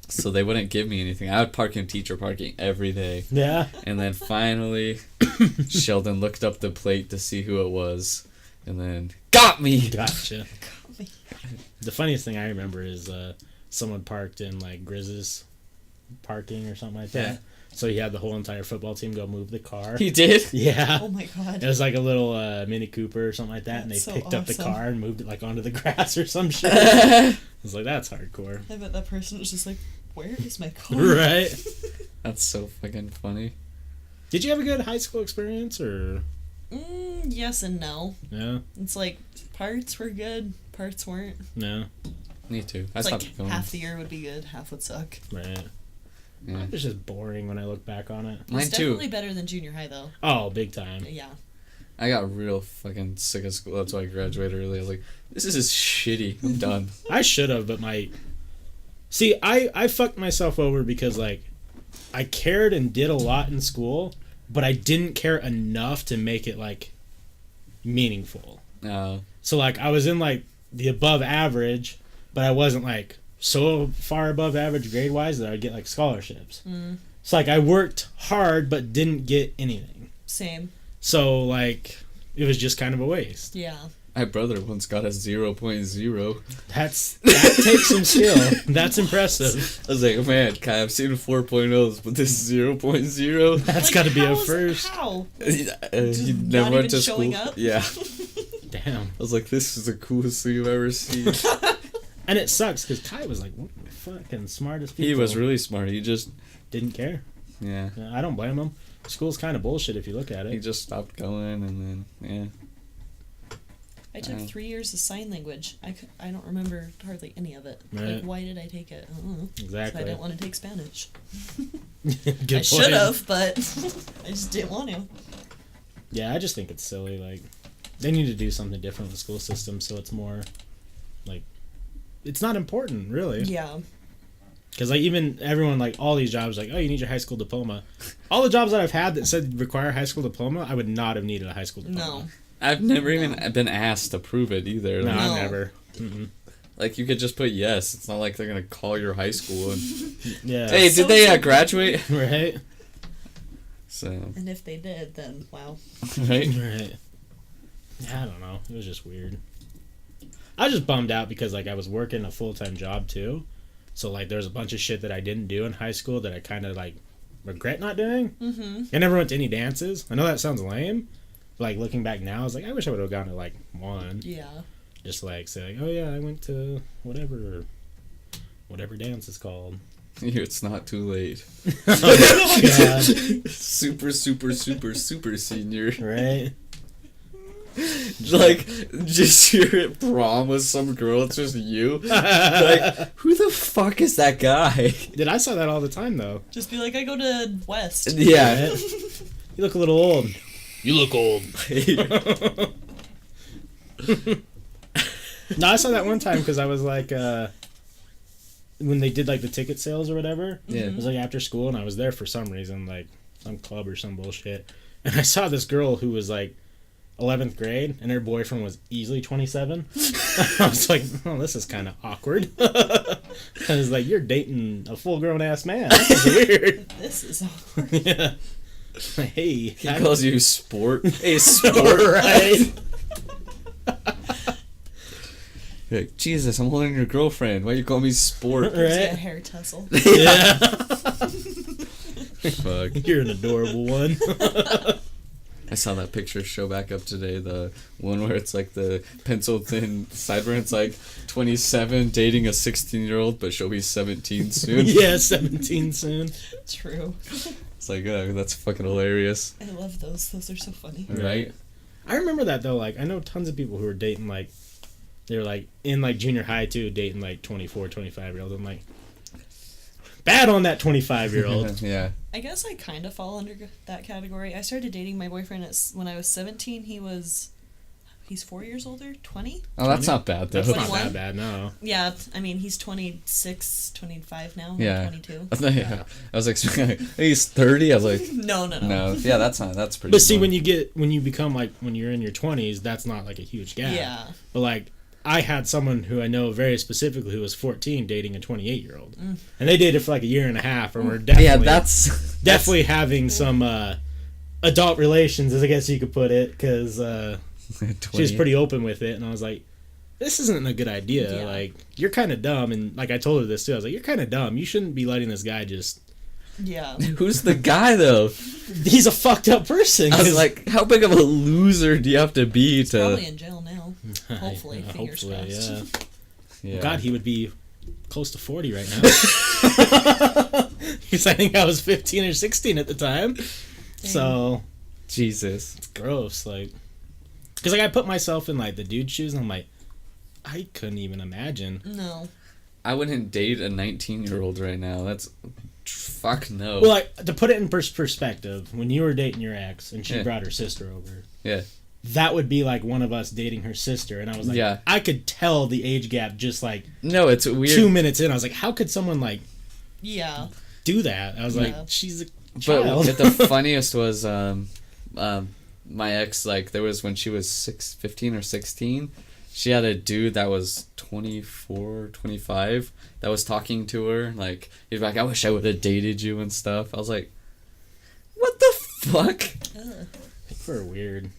so they wouldn't give me anything. I would park in teacher parking every day. Yeah. And then finally, Sheldon looked up the plate to see who it was, and then got me. Gotcha. The funniest thing I remember is someone parked in like Grizz's parking or something like that. Yeah. So he had the whole entire football team go move the car. He did. Yeah. Oh my god. It was like a little Mini Cooper or something like that, and they That's so picked up the awesome. car and moved it like onto the grass or some shit. I was like, that's hardcore. I bet that person was just like, where is my car? Right. That's so fucking funny. Did you have a good high school experience or Yes and no. no? It's like parts were good, parts weren't. No. Me too. I It's stopped like going. half the year would be good, half would suck. Right. Yeah. It was just boring when I look back on it. Mine It's too. definitely better than junior high though. Oh, big time. Yeah. I got real fucking sick of school. That's why I graduated early. I was like, this is shitty. I'm done. I should have, but I fucked myself over because like I cared and did a lot in school, but I didn't care enough to make it like meaningful. So like I was in like the above average, but I wasn't like so far above average grade wise that I would get like scholarships. So like I worked hard but didn't get anything. Same. So like it was just kind of a waste. Yeah. My brother once got a 0.0. That takes some skill. That's impressive. I was like, man, Kai, I've seen 4.0s, but this 0.0? That's Like, got to be how a is- first. How? You not never went even to showing school? up? Yeah. Damn. I was like, this is the coolest thing I've ever seen. And it sucks because Kai was like one of the fucking smartest people. He was really smart. He just, didn't care. yeah. I don't blame him. School's kind of bullshit if you look at He it. just stopped going, and then, yeah. I took 3 years of sign language. I don't remember hardly any of it. Right. Like, why did I take it? I don't know. Exactly. I didn't want to take Spanish. Good I point. should have, but I just didn't want to. Yeah, I just think it's silly. Like, they need to do something different with the school system so it's more, like, it's not important, really. Yeah. Because, like, even everyone, like, all these jobs, like, oh, you need your high school diploma. All the jobs that I've had that said require a high school diploma, I would not have needed a high school diploma. No. I've never even been asked to prove it either. No, Like, I No. never. Mm-mm. like, you could just put yes. It's not like they're going to call your high school and, Yeah. hey, So did they simple. graduate? Right? So, And if they did, then wow. right? Right. Yeah, I don't know. It was just weird. I was just bummed out because, like, I was working a full-time job, too. So, like, there's a bunch of shit that I didn't do in high school that I kind of, like, regret not doing. Mm-hmm. I never went to any dances. I know that sounds lame. But, like, looking back now, I was like, I wish I would have gone to, like, one. Yeah. Just, like, say, like, oh, yeah, I went to whatever dance is called. It's not too late. Oh, God. Super, super, super, super senior. Right? Like, just you're at prom with some girl, it's just you. Like, who the fuck is that guy? Dude, I saw that all the time, though. Just be like, I go to West. Yeah. Right? You look a little old. You look old. No, I saw that one time because I was like, when they did like the ticket sales or whatever. Yeah. It was like after school, and I was there for some reason, like some club or some bullshit. And I saw this girl who was like 11th grade, and her boyfriend was easily 27. I was like, oh, this is kind of awkward. I was like, you're dating a full grown ass man. This is weird. This is awkward. Yeah. Like, hey, He calls you sport. Hey, sport. right? You're like, Jesus, I'm holding your girlfriend. Why you call me sport? Gives you a Right? hair tussle. Yeah. Fuck. You're an adorable one. I saw that picture show back up today. The one where it's like the pencil thin sideburn. It's like 27 dating a 16-year-old, but she'll be 17 soon. Yeah, 17 soon. True. It's like, oh, that's fucking hilarious. I love those. Those are so funny. Right? I remember that though. Like, I know tons of people who were dating like, they were like in like junior high too, dating like 24, 25-year-olds. I'm like, bad on that 25-year-old. Yeah. I guess I kind of fall under that category. I started dating my boyfriend when I was 17. He's 4 years older, 20? Oh, that's not bad, though. That's not 21? that bad, no. Yeah, I mean, he's 26, 25 now. Yeah. I'm 22. Yeah. I was expecting, he's 30. I was like, No. no. Yeah, that's pretty But see, low. when you become like, when you're in your 20s, that's not like a huge gap. Yeah. But like, I had someone who I know very specifically who was 14 dating a 28-year-old. And they dated for like a year and a half, and were definitely, Yeah, that's definitely having some adult relations, as I guess you could put it, because she was pretty open with it, and I was like, this isn't a good idea. Yeah. Like, you're kind of dumb, and like I told her this too. I was like, you're kind of dumb. You shouldn't be letting this guy just... Yeah. Who's the guy, though? He's a fucked up person. I was like, how big of a loser do you have to be He's to... probably in jail now. Hopefully, fingers hopefully, crossed. yeah. Yeah. God, he would be close to 40 right now. Because I think I was 15 or 16 at the time. So, Jesus. it's gross. Like, because like I put myself in like the dude's shoes, and I'm like, I couldn't even imagine. No. I wouldn't date a 19-year-old right now. That's... Fuck no. Well, like, to put it in perspective, when you were dating your ex and she Yeah. brought her sister over, Yeah. that would be like one of us dating her sister, and I was like, Yeah. I could tell the age gap just like No, it's weird. 2 minutes in. I was like, how could someone like Yeah. do that? I was Yeah. like, she's a But child. the funniest was my ex, like, there was when she was 15 or 16, she had a dude that was 24, 25 that was talking to her. Like, he's like, I wish I would have dated you and stuff. I was like, what the fuck? Ugh. We're weird.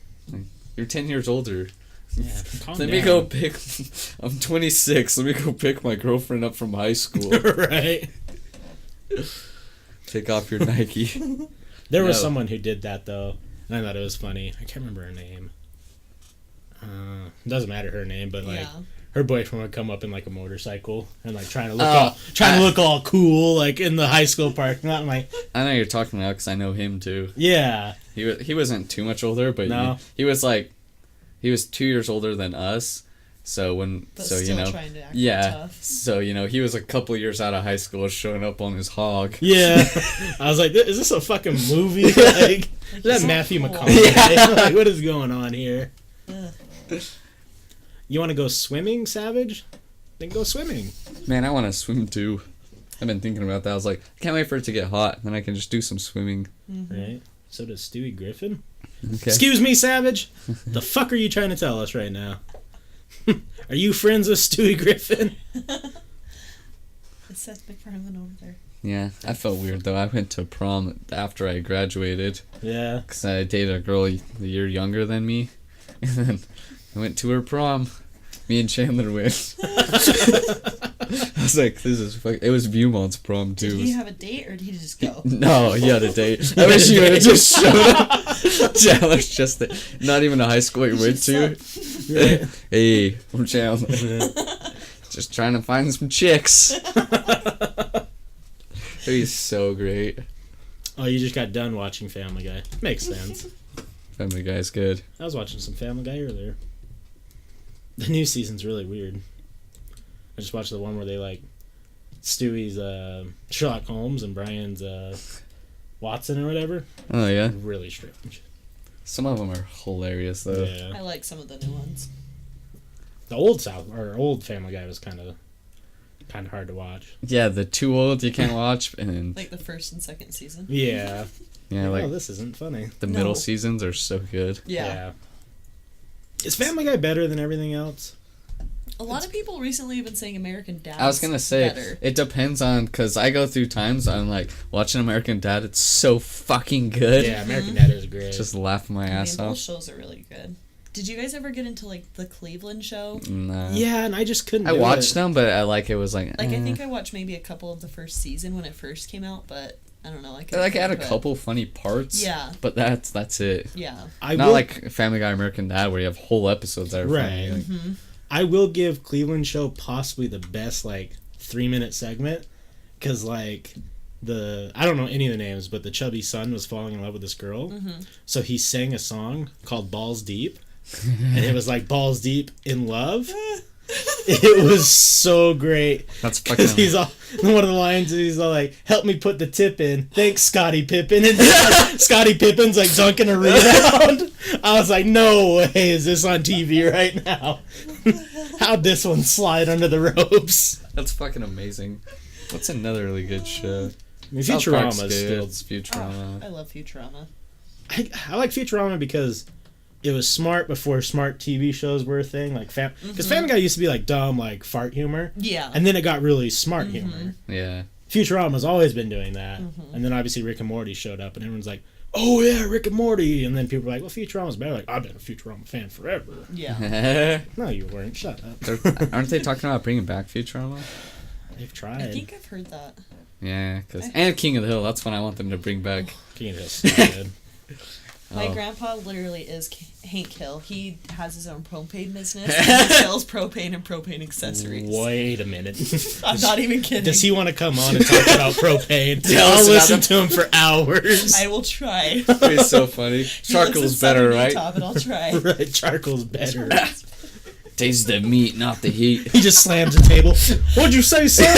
You're 10 years older. Yeah, calm Let down. me go pick. I'm 26. Let me go pick my girlfriend up from high school. Right. Take off your Nike. There was No. someone who did that though, and I thought it was funny. I can't remember her name. Doesn't matter her name, but like Yeah. her boyfriend would come up in like a motorcycle and like trying to look Oh, to look all cool like in the high school parking lot. I'm like, I know you're talking about because I know him too. yeah, He wasn't too much older, but No. he was 2 years older than us. So But so still you know, trying to act yeah. tough. So you know, he was a couple years out of high school, showing up on his hog. yeah. I was like, is this a fucking movie? Like, is that Matthew Oh. McConaughey? Like, what is going on here? Ugh. You want to go swimming, Savage? Then go swimming. Man, I want to swim too. I've been thinking about that. I was like, I can't wait for it to get hot, then I can just do some swimming. Right. So does Stewie Griffin. Okay. Excuse me, Savage. The fuck are you trying to tell us right now? Are you friends with Stewie Griffin? It's Seth MacFarlane over there. Yeah, I felt weird though. I went to prom after I graduated Yeah. because I dated a girl a year younger than me, and then I went to her prom. Me and Chandler went. I was like, "This is fuck." It was Viewmont's prom too. Did he have a date or did he just go? No, he had a date. I wish he would have just showed up. Chandler's just not even a high school he went to. Hey, I'm Chandler. Just trying to find some chicks. He's so great. Oh, you just got done watching Family Guy. Makes sense. Family Guy's good. I was watching some Family Guy earlier. The new season's really weird. I just watched the one where they like Stewie's Sherlock Holmes and Brian's Watson or whatever. Oh yeah. Really strange. Some of them are hilarious though. Yeah. I like some of the new ones. The old old Family Guy was kind of hard to watch. Yeah, the too old you can't watch, and Like the first and second season. Yeah. yeah, Oh, like this isn't funny. the No. middle seasons are so good. Yeah. Is Family Guy better than everything else? A lot of people recently have been saying American Dad. I was gonna say better. it depends on because I go through times I'm like watching American Dad. It's so fucking good. Yeah, American Dad is great. Just laugh my ass both off. shows are really good. Did you guys ever get into like the Cleveland show? Nah. yeah, and I just couldn't. I do watched it. them, but I like it was like. Like I think I watched maybe a couple of the first season when it first came out, but I don't know. I Like it had a couldn't. couple funny parts. Yeah. But that's it. Yeah. I Not will, like Family Guy, American Dad, where you have whole episodes that are funny. Right. Like, I will give Cleveland show possibly the best like 3-minute segment, because like I don't know any of the names, but the chubby son was falling in love with this girl. So he sang a song called Balls Deep. And it was like Balls Deep in Love. It was so great. That's fucking. He's all, one of the lines is he's all like, "Help me put the tip in. Thanks, Scottie Pippen." And like, Scottie Pippen's like dunking a rebound. I was like, no way is this on TV right now. How'd this one slide under the ropes? That's fucking amazing. What's another really good show? I mean, Futurama's still... It's Futurama. I love Futurama. I like Futurama because it was smart before smart TV shows were a thing. Like, because Family Guy used to be like dumb, like fart humor. Yeah. And then it got really smart humor. Yeah. Futurama's always been doing that. And then obviously Rick and Morty showed up, and everyone's like, "Oh yeah, Rick and Morty." And then people were like, "Well, Futurama's better." Like, I've been a Futurama fan forever. Yeah. No, you weren't. Shut up. Aren't they talking about bringing back Futurama? They've tried. I think I've heard that. Yeah, and King of the Hill. That's what I want them to bring back. King of the Hill's so good. My grandpa literally is Hank Hill. He has his own propane business. And he sells propane and propane accessories. Wait a minute. I'm not even kidding. Does he want to come on and talk about propane? Tell I'll us listen about to him for hours. I will try. It's so funny. Charcoal's better, right? Top, and I'll try. Right, charcoal's better. Taste the meat, not the heat. He just slams the table. What'd you say, son?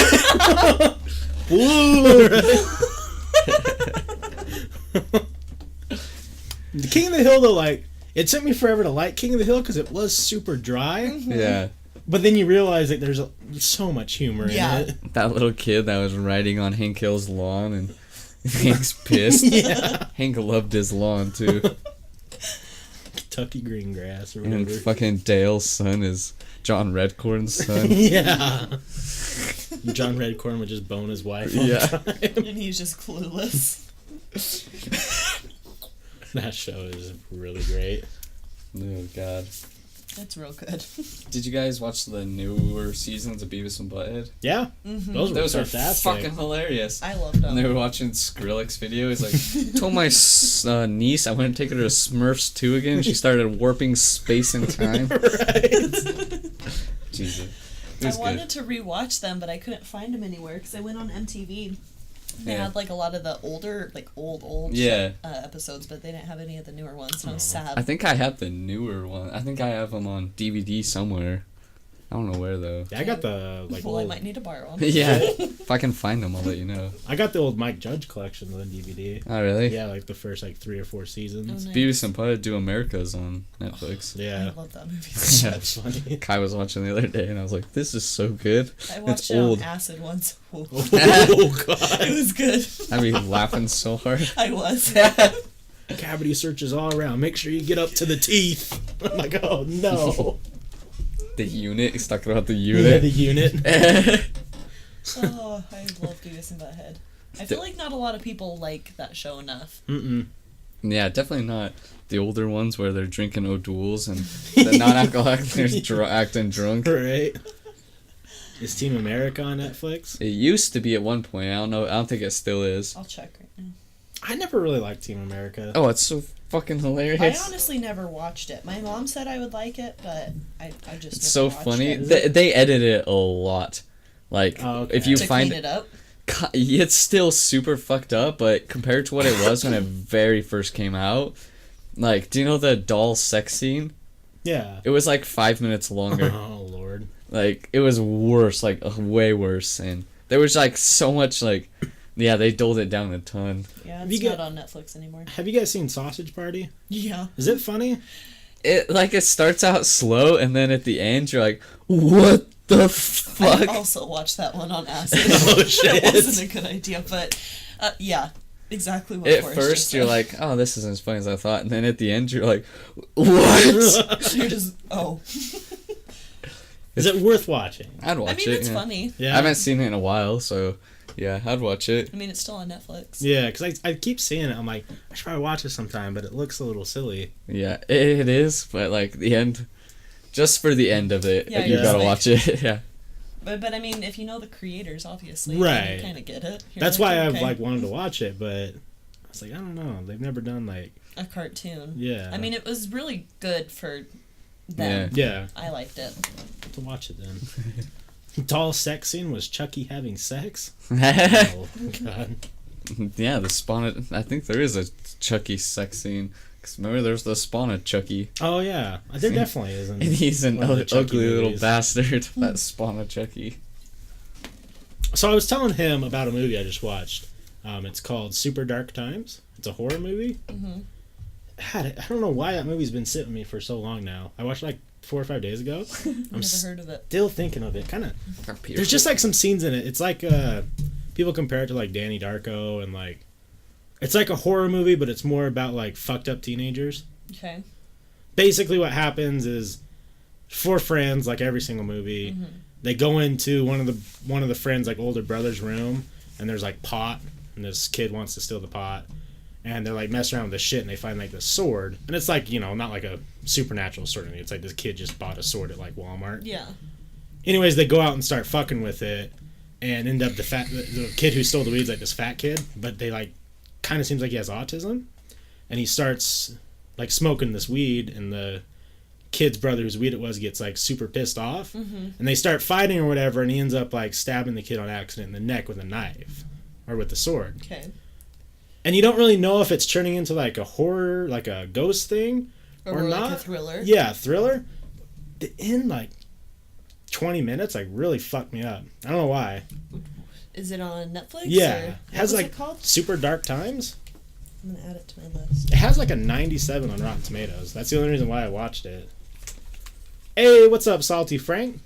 The King of the Hill, though, like, it took me forever to like King of the Hill because it was super dry. Yeah. But then you realize that there's so much humor in it. That little kid that was riding on Hank Hill's lawn and Hank's pissed. Yeah. Hank loved his lawn, too. Kentucky green grass or whatever. And fucking Dale's son is John Redcorn's son. Yeah. John Redcorn would just bone his wife all the time. And he's just clueless. That show is really great. Oh, God. It's real good. Did you guys watch the newer seasons of Beavis and Butthead? Yeah. Those were are fantastic. fucking hilarious. I loved them. And they were watching Skrillex video. He's like, told my niece I went to take her to Smurfs 2 again. She started warping space and time. Right. Jesus. I wanted to rewatch them, but I couldn't find them anywhere because I went on MTV. They had like a lot of the older, like old episodes, but they didn't have any of the newer ones, and I was sad. I think I have the newer one. I think I have them on DVD somewhere. I don't know where though. Yeah, I got the I might need to borrow them. Yeah, if I can find them, I'll let you know. I got the old Mike Judge collection on DVD. Oh really? Yeah, like the first 3 or 4 seasons. Oh, nice. Beavis and Butthead Do America's on Netflix. Yeah, I love that movie. Yeah, that's funny. Kai was watching the other day, and I was like, "This is so good." I watched it's it old. on acid once. Oh God, It was good. I'd be laughing so hard. I was. Cavity searches all around. Make sure you get up to the teeth. I'm like, oh no. The unit. He's talking about the Yeah, unit. the unit. Oh, I love Beavis and Butthead. I feel like not a lot of people like that show enough. Yeah, definitely not the older ones where they're drinking O'Doul's and the non-alcoholic they're acting drunk. Right. Is Team America on Netflix? It used to be at one point. I don't know. I don't think it still is. I'll check right now. I never really liked Team America. Oh, it's so fucking hilarious. I honestly never watched it. My mom said I would like it, but I just It's never so watched funny. it. They edit it a lot. Like, if you to find clean it up. it's still super fucked up, but compared to what it was when it very first came out, like, do you know the doll sex scene? Yeah. It was like 5 minutes longer. Oh Lord. Like, it was worse, like way worse, and there was like so much like, yeah, they doled it down a ton. Yeah, it's not on Netflix anymore. Have you guys seen Sausage Party? Yeah. Is it funny? It starts out slow, and then at the end you're like, what the fuck? I also watched that one on acid. Oh shit. It wasn't a good idea, but yeah, exactly what At Forrest first just you're said. like, oh, this isn't as funny as I thought, and then at the end you're like, what? You're just Is it worth watching? I'd watch I mean, it. it's yeah. funny. Yeah. I haven't seen it in a while, so yeah, I'd watch it. I mean, it's still on Netflix. Yeah, because I keep seeing it. I'm like, I should probably watch it sometime, but it looks a little silly. Yeah, it is, but like the end, just for the end of it, Yeah, you yeah. gotta Like- watch it. Yeah. But I mean, if you know the creators, obviously, Right. you kind of get it. You're That's like, why I've okay, wanted to watch it, but I was like, I don't know. They've never done a cartoon. Yeah. I mean, it was really good for them. Yeah. I liked it. To watch it then. Doll sex scene was Chucky having sex. Yeah. Oh God. Yeah, the Spawn. I think there is a Chucky sex scene. 'Cause remember, there's the Spawn of Chucky. Oh yeah, there definitely is. And he's an one of the Chucky ugly little movies. bastard. That Spawn of Chucky. So I was telling him about a movie I just watched. It's called Super Dark Times. It's a horror movie. Mm-hmm. I don't know why that movie's been sitting with me for so long now. I watched it like 4 or 5 days ago. I'm Never heard of it. still thinking of it. Kind of. There's just like some scenes in it. It's like people compare it to like Danny Darko and like it's like a horror movie, but it's more about like fucked up teenagers. Okay. Basically, what happens is 4 friends, like every single movie, they go into one of the friends' like older brother's room, and there's like pot, and this kid wants to steal the pot. And they're like messing around with the shit, and they find like this sword, and it's like, you know, not like a supernatural sword or anything. It's like this kid just bought a sword at like Walmart. Yeah. Anyways, they go out and start fucking with it, and end up the kid who stole the weed's like this fat kid, but they like kind of seems like he has autism, and he starts like smoking this weed, and the kid's brother whose weed it was gets like super pissed off, and they start fighting or whatever, and he ends up like stabbing the kid on accident in the neck with a knife or with the sword. Okay. And you don't really know if it's turning into like a horror, like a ghost thing, or like not. a thriller. Yeah, thriller. The end, like 20 minutes, like really fucked me up. I don't know why. Is it on Netflix? Yeah, Or it has what was like it called? Super Dark Times. I'm gonna add it to my list. It has like a 97 on Rotten Tomatoes. That's the only reason why I watched it. Hey, what's up, Salty Frank?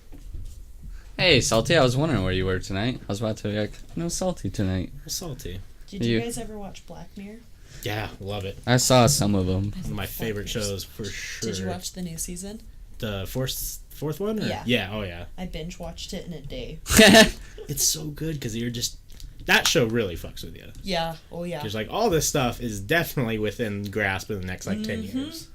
Hey, Salty, I was wondering where you were tonight. I was about to be like, no Salty tonight. Salty. Did you guys ever watch Black Mirror? Yeah, love it. I saw some of them. One of my favorite shows for sure. Did you watch the new season? The fourth one? Or? Yeah. Yeah, oh yeah. I binge watched it in a day. It's so good because you're just... That show really fucks with you. Yeah. Oh yeah. Because like all this stuff is definitely within grasp in the next like 10 years.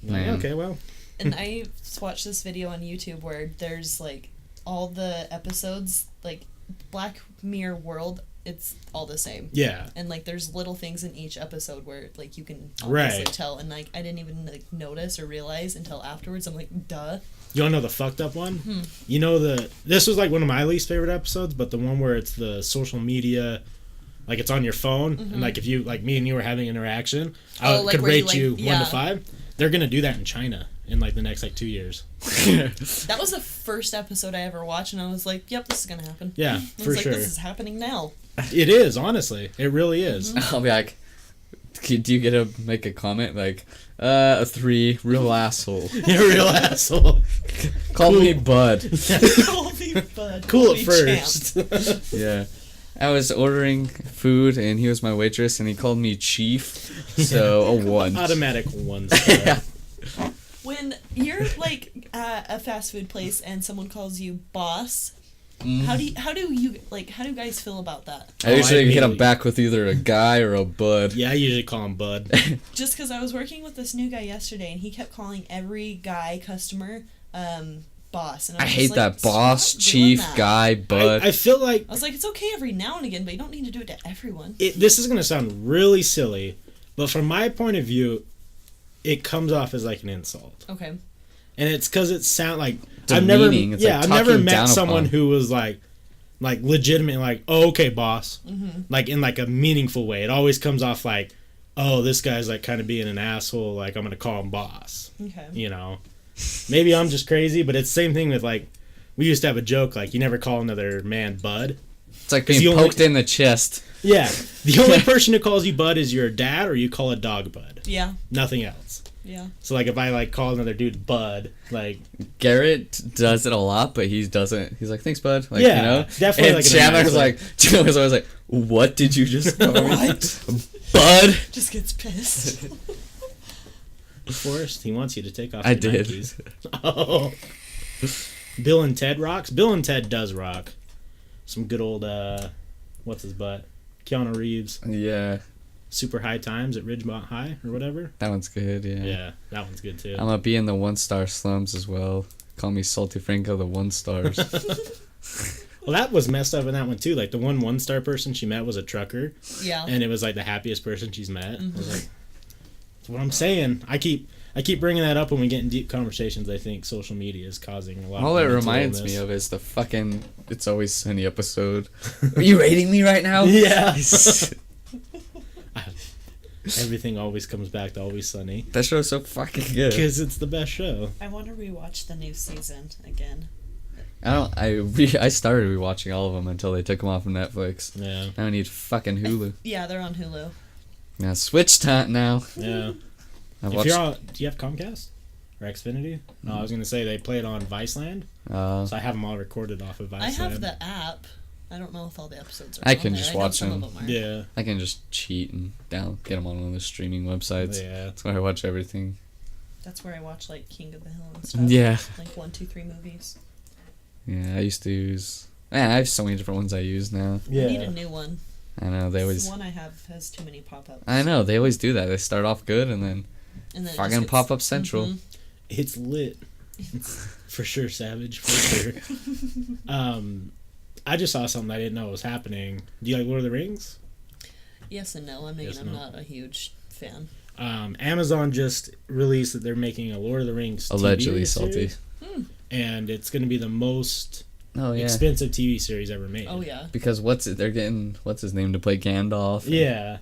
Like, Man. okay, well. And I watched this video on YouTube where there's like all the episodes, like Black Mirror World, it's all the same. Yeah. And like there's little things in each episode where like you can obviously Right. tell, and like I didn't even like notice or realize until afterwards. I'm like, duh. You wanna know the fucked up one? You know this was like one of my least favorite episodes, but the one where it's the social media, like it's on your phone, and like if you like me and you were having an interaction, I like could where rate you, you like, 1 yeah. to 5. They're gonna do that in China in like the next like 2 years. That was the first episode I ever watched, and I was like, yep, this is gonna happen. Yeah, I for was like, sure. this is happening now. It is, honestly. It really is. I'll be like, do you get to make a comment like, a 3, real asshole. You're a real asshole. Call me Bud. Call me bud. Cool Call at me first. champ. Yeah. I was ordering food and he was my waitress and he called me Chief, so a 1. Automatic 1 star. When you're like at a fast food place and someone calls you boss, how do you guys feel about that? I usually hit him immediately- back with either a guy or a bud. Yeah, I usually call him Bud. Just because I was working with this new guy yesterday and he kept calling every guy customer boss, and I was hate like, that "Stop boss, doing chief, that." guy, bud. I feel like I was like, it's okay every now and again, but you don't need to do it to everyone. this is going to sound really silly, but from my point of view, it comes off as like an insult. Okay. And it's because it sound like Demeaning. It's like I've never talking met down someone upon. who was like legitimate, like, oh, okay, boss, like in like a meaningful way. It always comes off like, oh, this guy's like kind of being an asshole. Like I'm gonna call him boss. Okay. You know, maybe I'm just crazy, but it's the same thing with like we used to have a joke like you never call another man bud. It's like 'Cause being you only- poked in the chest. Yeah, the only person who calls you bud is your dad, or you call a dog bud. Yeah. Nothing else. Yeah. So like if I like call another dude bud, like Garrett does it a lot, but he doesn't. He's like, thanks, bud. Like, Yeah, you know? definitely And like in a Chandler's nice way. always like, what did you just call me? What? Bud? Just gets pissed. Forrest, he wants you to take off I your did. Nikes. Oh. Bill and Ted rocks. Bill and Ted does rock. Some good old what's his butt? Keanu Reeves. Yeah, Super High Times at Ridgemont High or whatever. that one's good, yeah. Yeah, that one's good too. I'm gonna be in the 1-star slums as well. Call me Salty Franco the 1-stars. Well, that was messed up in that one too. Like the 1-star person she met was a trucker, Yeah. and it was like the happiest person she's met. I was like, that's what I'm saying. I keep bringing that up when we get in deep conversations. I think social media is causing a lot. All of it mental reminds illness. me of is the fucking It's Always Sunny episode. Are you rating me right now? Yeah. Everything always comes back to Always Sunny. That show's so fucking good. Because it's the best show. I want to rewatch the new season again. I started rewatching all of them until they took them off of Netflix. Yeah. Now I need fucking Hulu. Yeah, they're on Hulu. Now switch time now. Yeah. I Do you have Comcast? Or Xfinity? No, I was going to say they play it on Viceland. So I have them all recorded off of Viceland. I have the app. I don't know if all the episodes are I on can there. just I know watch some them. of are. Yeah. I can just cheat and get them on one of the streaming websites. Yeah. That's where I watch everything. That's where I watch like King of the Hill and stuff. Yeah. Like 1, 2, 3 movies. Yeah, I used to use... Man, I have so many different ones I use now. Yeah. I need a new one. I know, they always... The one I have has too many pop-ups. I know, they always do that. They start off good and then And then fucking pop-up central. Mm-hmm. It's lit. For sure, Savage. For sure. I just saw something I didn't know was happening. Do you like Lord of the Rings? Yes and no. I mean, Yes, I'm no. not a huge fan. Amazon just released that they're making a Lord of the Rings Allegedly TV salty. series, and it's going to be the most Oh, yeah. expensive TV series ever made. Oh, yeah. Because they're getting, what's his name to play Gandalf? Yeah.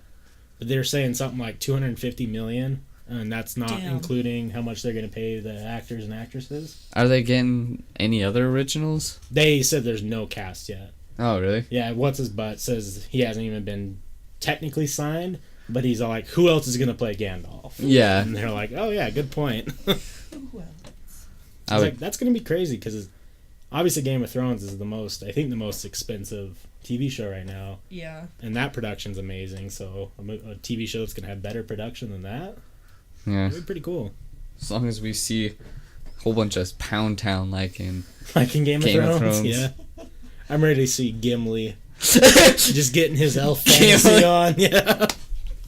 But they're saying something like $250 million, and that's not Damn. including how much they're going to pay the actors and actresses. Are they getting any other originals? They said there's no cast yet. Oh, really? Yeah, what's his butt says he hasn't even been technically signed, but he's all like, who else is going to play Gandalf? Yeah. And they're like, oh, yeah, good point. Well, I was like, that's going to be crazy because obviously Game of Thrones is the most expensive TV show right now. yeah. And that production's amazing. So a TV show that's going to have better production than that, Yeah. it'd be pretty cool. As long as we see a whole bunch of Pound Town like in... Like in Game of Thrones. Yeah. I'm ready to see Gimli just getting his elf fantasy on. Yeah.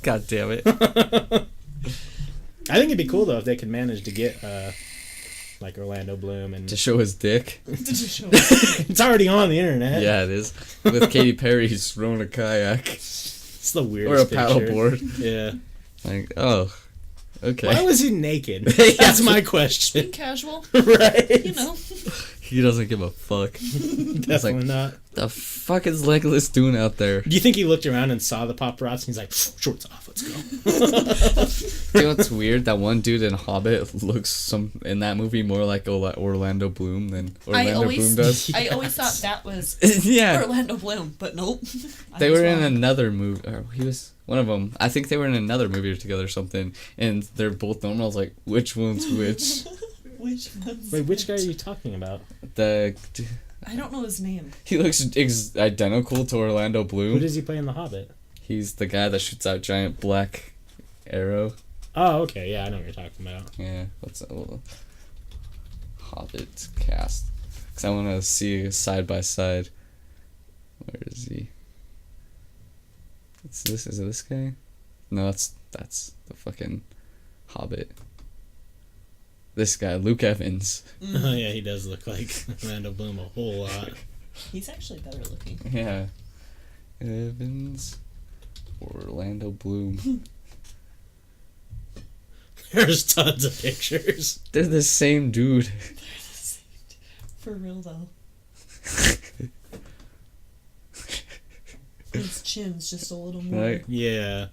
God damn it. I think it'd be cool though if they could manage to get like Orlando Bloom and To show his dick. it's already on the internet. Yeah, it is. With Katy Perry's rowing a kayak. It's the Or a weirdest picture. paddleboard. Yeah. Like, oh. Okay. Why was he naked? That's my question. Casual. Right. You know. He doesn't give a fuck. Definitely not. The fuck is Legolas doing out there? Do you think he looked around and saw the paparazzi and he's like, shorts off, let's go. You know what's weird? That one dude in Hobbit looks in that movie more like Orlando Bloom than Orlando Bloom does. I always thought that was Yeah. Orlando Bloom, but nope. They were in another movie. Or he was one of them. I think they were in another movie together or something. And they're both normal. I was like, which one's which? Which one's Wait, which guy are you talking about? I don't know his name. He looks identical to Orlando Who Bloom. does he play in The Hobbit? He's the guy that shoots out giant black arrow. Oh, okay, yeah, I know what you're talking about. Yeah, what's that little Hobbit cast? Because I want to see side by side. Where is he? Is it this guy? No, that's the fucking Hobbit. This guy, Luke Evans. Oh, yeah, he does look like Orlando Bloom a whole lot. He's actually better looking. Yeah. Evans. Orlando Bloom. There's tons of pictures. They're the same dude. For real though. His chin's just a little more. Right? Yeah.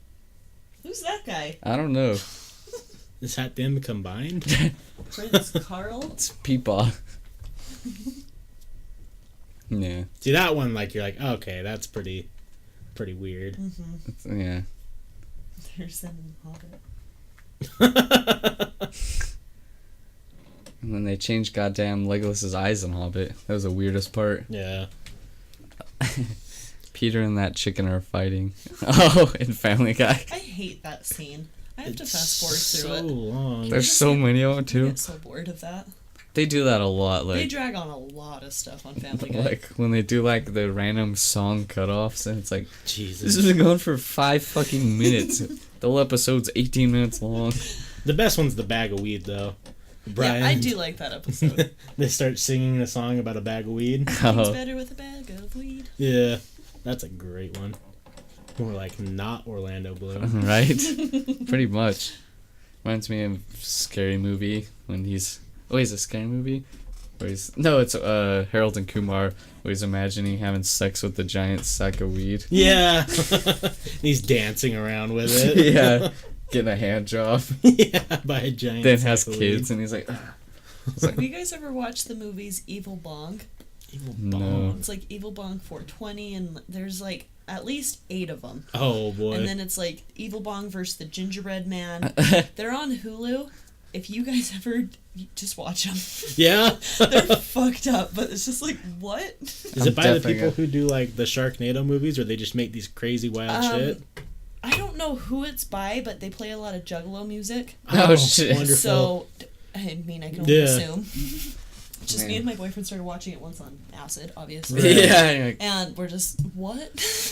Who's that guy? I don't know. Is that them combined? Prince Carl? It's Peepaw. Yeah. See, that one, like, you're like, okay, that's pretty weird. Mm-hmm. Yeah. There's them in Hobbit. And then they changed goddamn Legolas's eyes in Hobbit. That was the weirdest part. Yeah. Peter and that chicken are fighting. Oh, in Family Guy. I hate that scene. I have to It's fast forward through so it. long. There's so many of them I too. get so bored of that. They do that a lot, They like drag on a lot of stuff on Family Guy. like when they do like the random song cutoffs, and it's like this Jesus. has been going for 5 fucking minutes. The whole episode's 18 minutes long. The best one's the bag of weed, though. Brian, Yeah, I do like that episode. They start singing a song about a bag of weed. It's Oh, better with a bag of weed. Yeah, that's a great one. More like not Orlando Bloom. right? Pretty much. Reminds me of Scary Movie when he's. Oh, he's a Scary Movie? Where it's Harold and Kumar, where he's imagining having sex with the giant sack of weed. Yeah. He's dancing around with it. Yeah. Getting a hand job. Yeah, by a giant Then sack has of kids, weed. and he's like... Have you guys ever watched the movies Evil Bong? Evil No. Bong. It's like Evil Bong 420, and there's like at least 8 of them. Oh, boy. And then it's like Evil Bong versus the Gingerbread Man. They're on Hulu. If you guys ever just watch them, Yeah? they're fucked up. But it's just like, what? Is it by the people who do, like, the Sharknado movies, or they just make these crazy wild shit? I don't know who it's by, but they play a lot of Juggalo music. Oh, shit. Wonderful. So, I mean, I can only Yeah. assume. Just me Man. and my boyfriend started watching it once on acid, obviously. Right. Yeah. You're like, And we're just, what?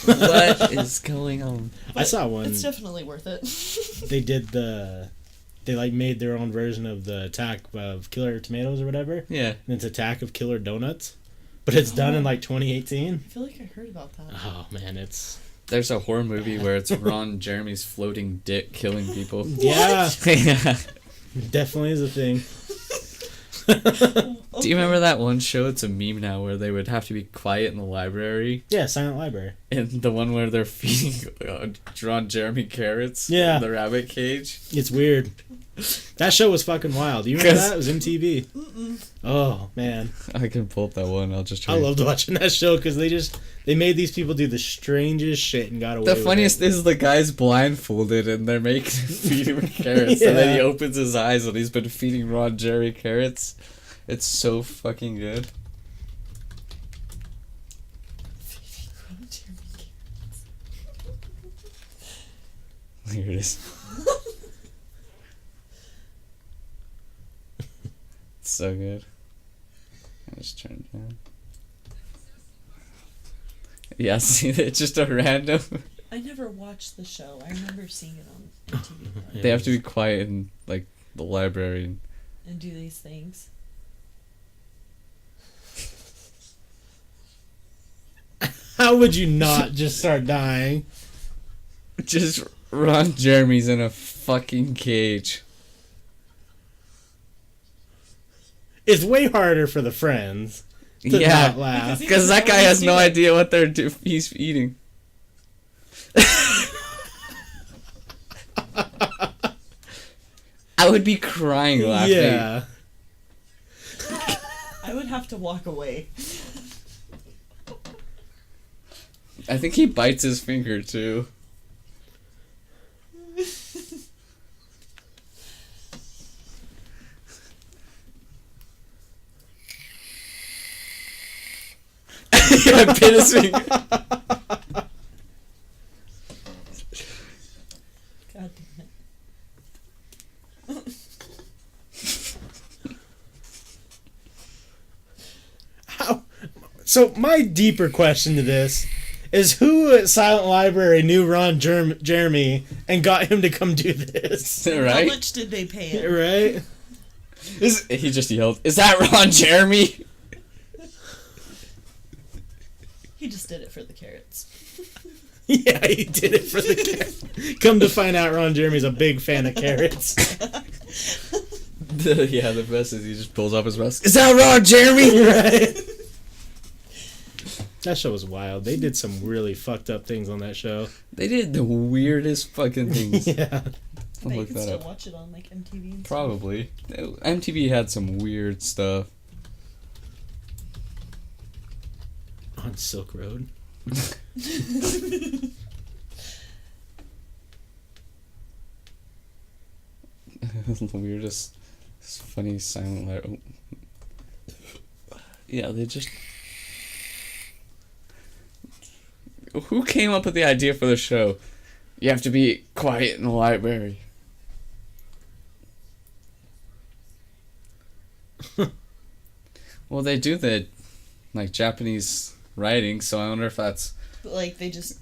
what is going on? I saw one. It's definitely worth it. They did they like made their own version of the Attack of Killer Tomatoes or whatever. Yeah. And it's Attack of Killer Donuts. But it's done in like 2018. I feel like I heard about that. Oh man, it's There's a horror movie where it's Ron Jeremy's floating dick killing people. yeah, Yeah. definitely is a thing. Do you remember that one show? It's a meme now where they would have to be quiet in the library. Yeah, Silent Library. And the one where they're feeding Ron Jeremy carrots. Yeah. In the rabbit cage. It's weird. That show was fucking wild. Do you remember 'Cause- that? It was MTV. Mm-mm. Oh man, I can pull up that one. I'll just try. I loved watching that show because they made these people do the strangest shit and got away. The with funniest it. is the guy's blindfolded and they're making feeding him carrots, and then he Yeah. opens his eyes and he's been feeding Ron Jerry carrots. It's so fucking good. Here it is. It's so good. I just turned it down. Yeah, see, it's just a random. I never watched the show. I remember seeing it on TV though, They have to be quiet in like the library. and do these things. How would you not just start dying? Just Ron Jeremy's in a fucking cage. It's way harder for the friends to Yeah, not laugh. because that guy has no idea what he's eating. I would be crying laughing. Yeah. I would have to walk away. I think he bites his finger too. Yeah, bit his finger. God damn it. How? So my deeper question to this is who at Silent Library knew Ron Jeremy and got him to come do this? How Right? much did they pay him? Right? He just yelled, "Is that Ron Jeremy?" He just did it for the carrots. Yeah, he did it for the carrots. Come to find out, Ron Jeremy's a big fan of carrots. Yeah, the best is he just pulls off his mask. Is that Ron Jeremy? Right? That show was wild. They did some really fucked up things on that show. They did the weirdest fucking things. Yeah. I'll I bet you look can that still up. watch it on like MTV and stuff. Probably. MTV had some weird stuff. On Silk Road. The weirdest, funny silent light. Oh. Yeah, they just. Who came up with the idea for the show? You have to be quiet in the library. Well, they do the, like, Japanese writing, so I wonder if that's But like they just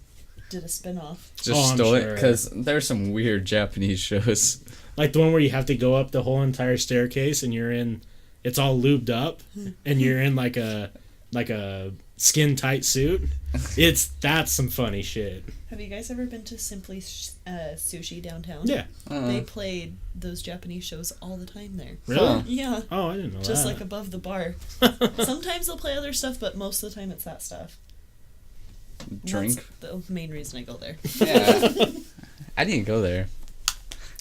did a spin-off. just Oh, I'm stole it, sure. because there's some weird Japanese shows. Like the one where you have to go up the whole entire staircase and you're in, it's all lubed up and you're in like a skin tight suit. That's some funny shit. Have you guys ever been to Simply Sushi downtown? Yeah. They played those Japanese shows all the time there. Really? Huh. Yeah. Oh, I didn't know Just that. like above the bar. Sometimes they'll play other stuff, but most of the time it's that stuff. Drink. That's the main reason I go there. Yeah. I didn't go there.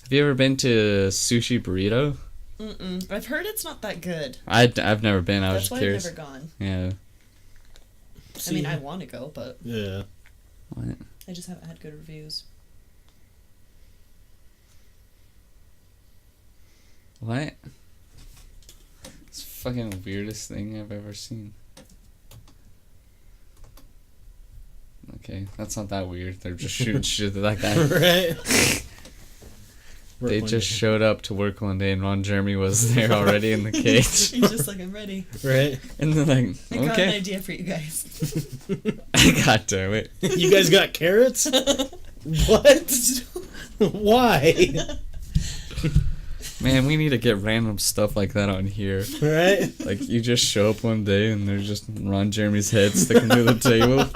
Have you ever been to Sushi Burrito? Mm-mm. I've heard it's not that good. I've never been. I was That's just why curious. I've never gone. Yeah. I mean, I want to go, but Yeah. What? I just haven't had good reviews. What? It's the fucking weirdest thing I've ever seen. Okay, that's not that weird. They're just shooting shit like that. Right? They just showed up to work one day and Ron Jeremy was there already in the cage. He's just like, I'm ready. Right? And they're like, I got an okay. idea for you guys. God damn it. You guys got carrots? What? Why? Man, we need to get random stuff like that on here. Right? Like, you just show up one day and there's just Ron Jeremy's head sticking through the table.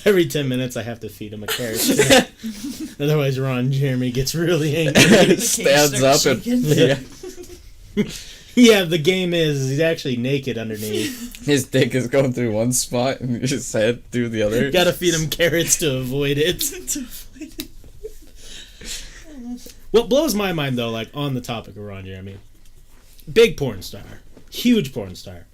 Every 10 minutes I have to feed him a carrot. Otherwise Ron Jeremy gets really angry. Stands up and... Yeah. Yeah, the game is he's actually naked underneath. His dick is going through one spot and his head through the other. Gotta feed him carrots to avoid it. What blows my mind, though, like, on the topic of Ron Jeremy, big porn star, huge porn star.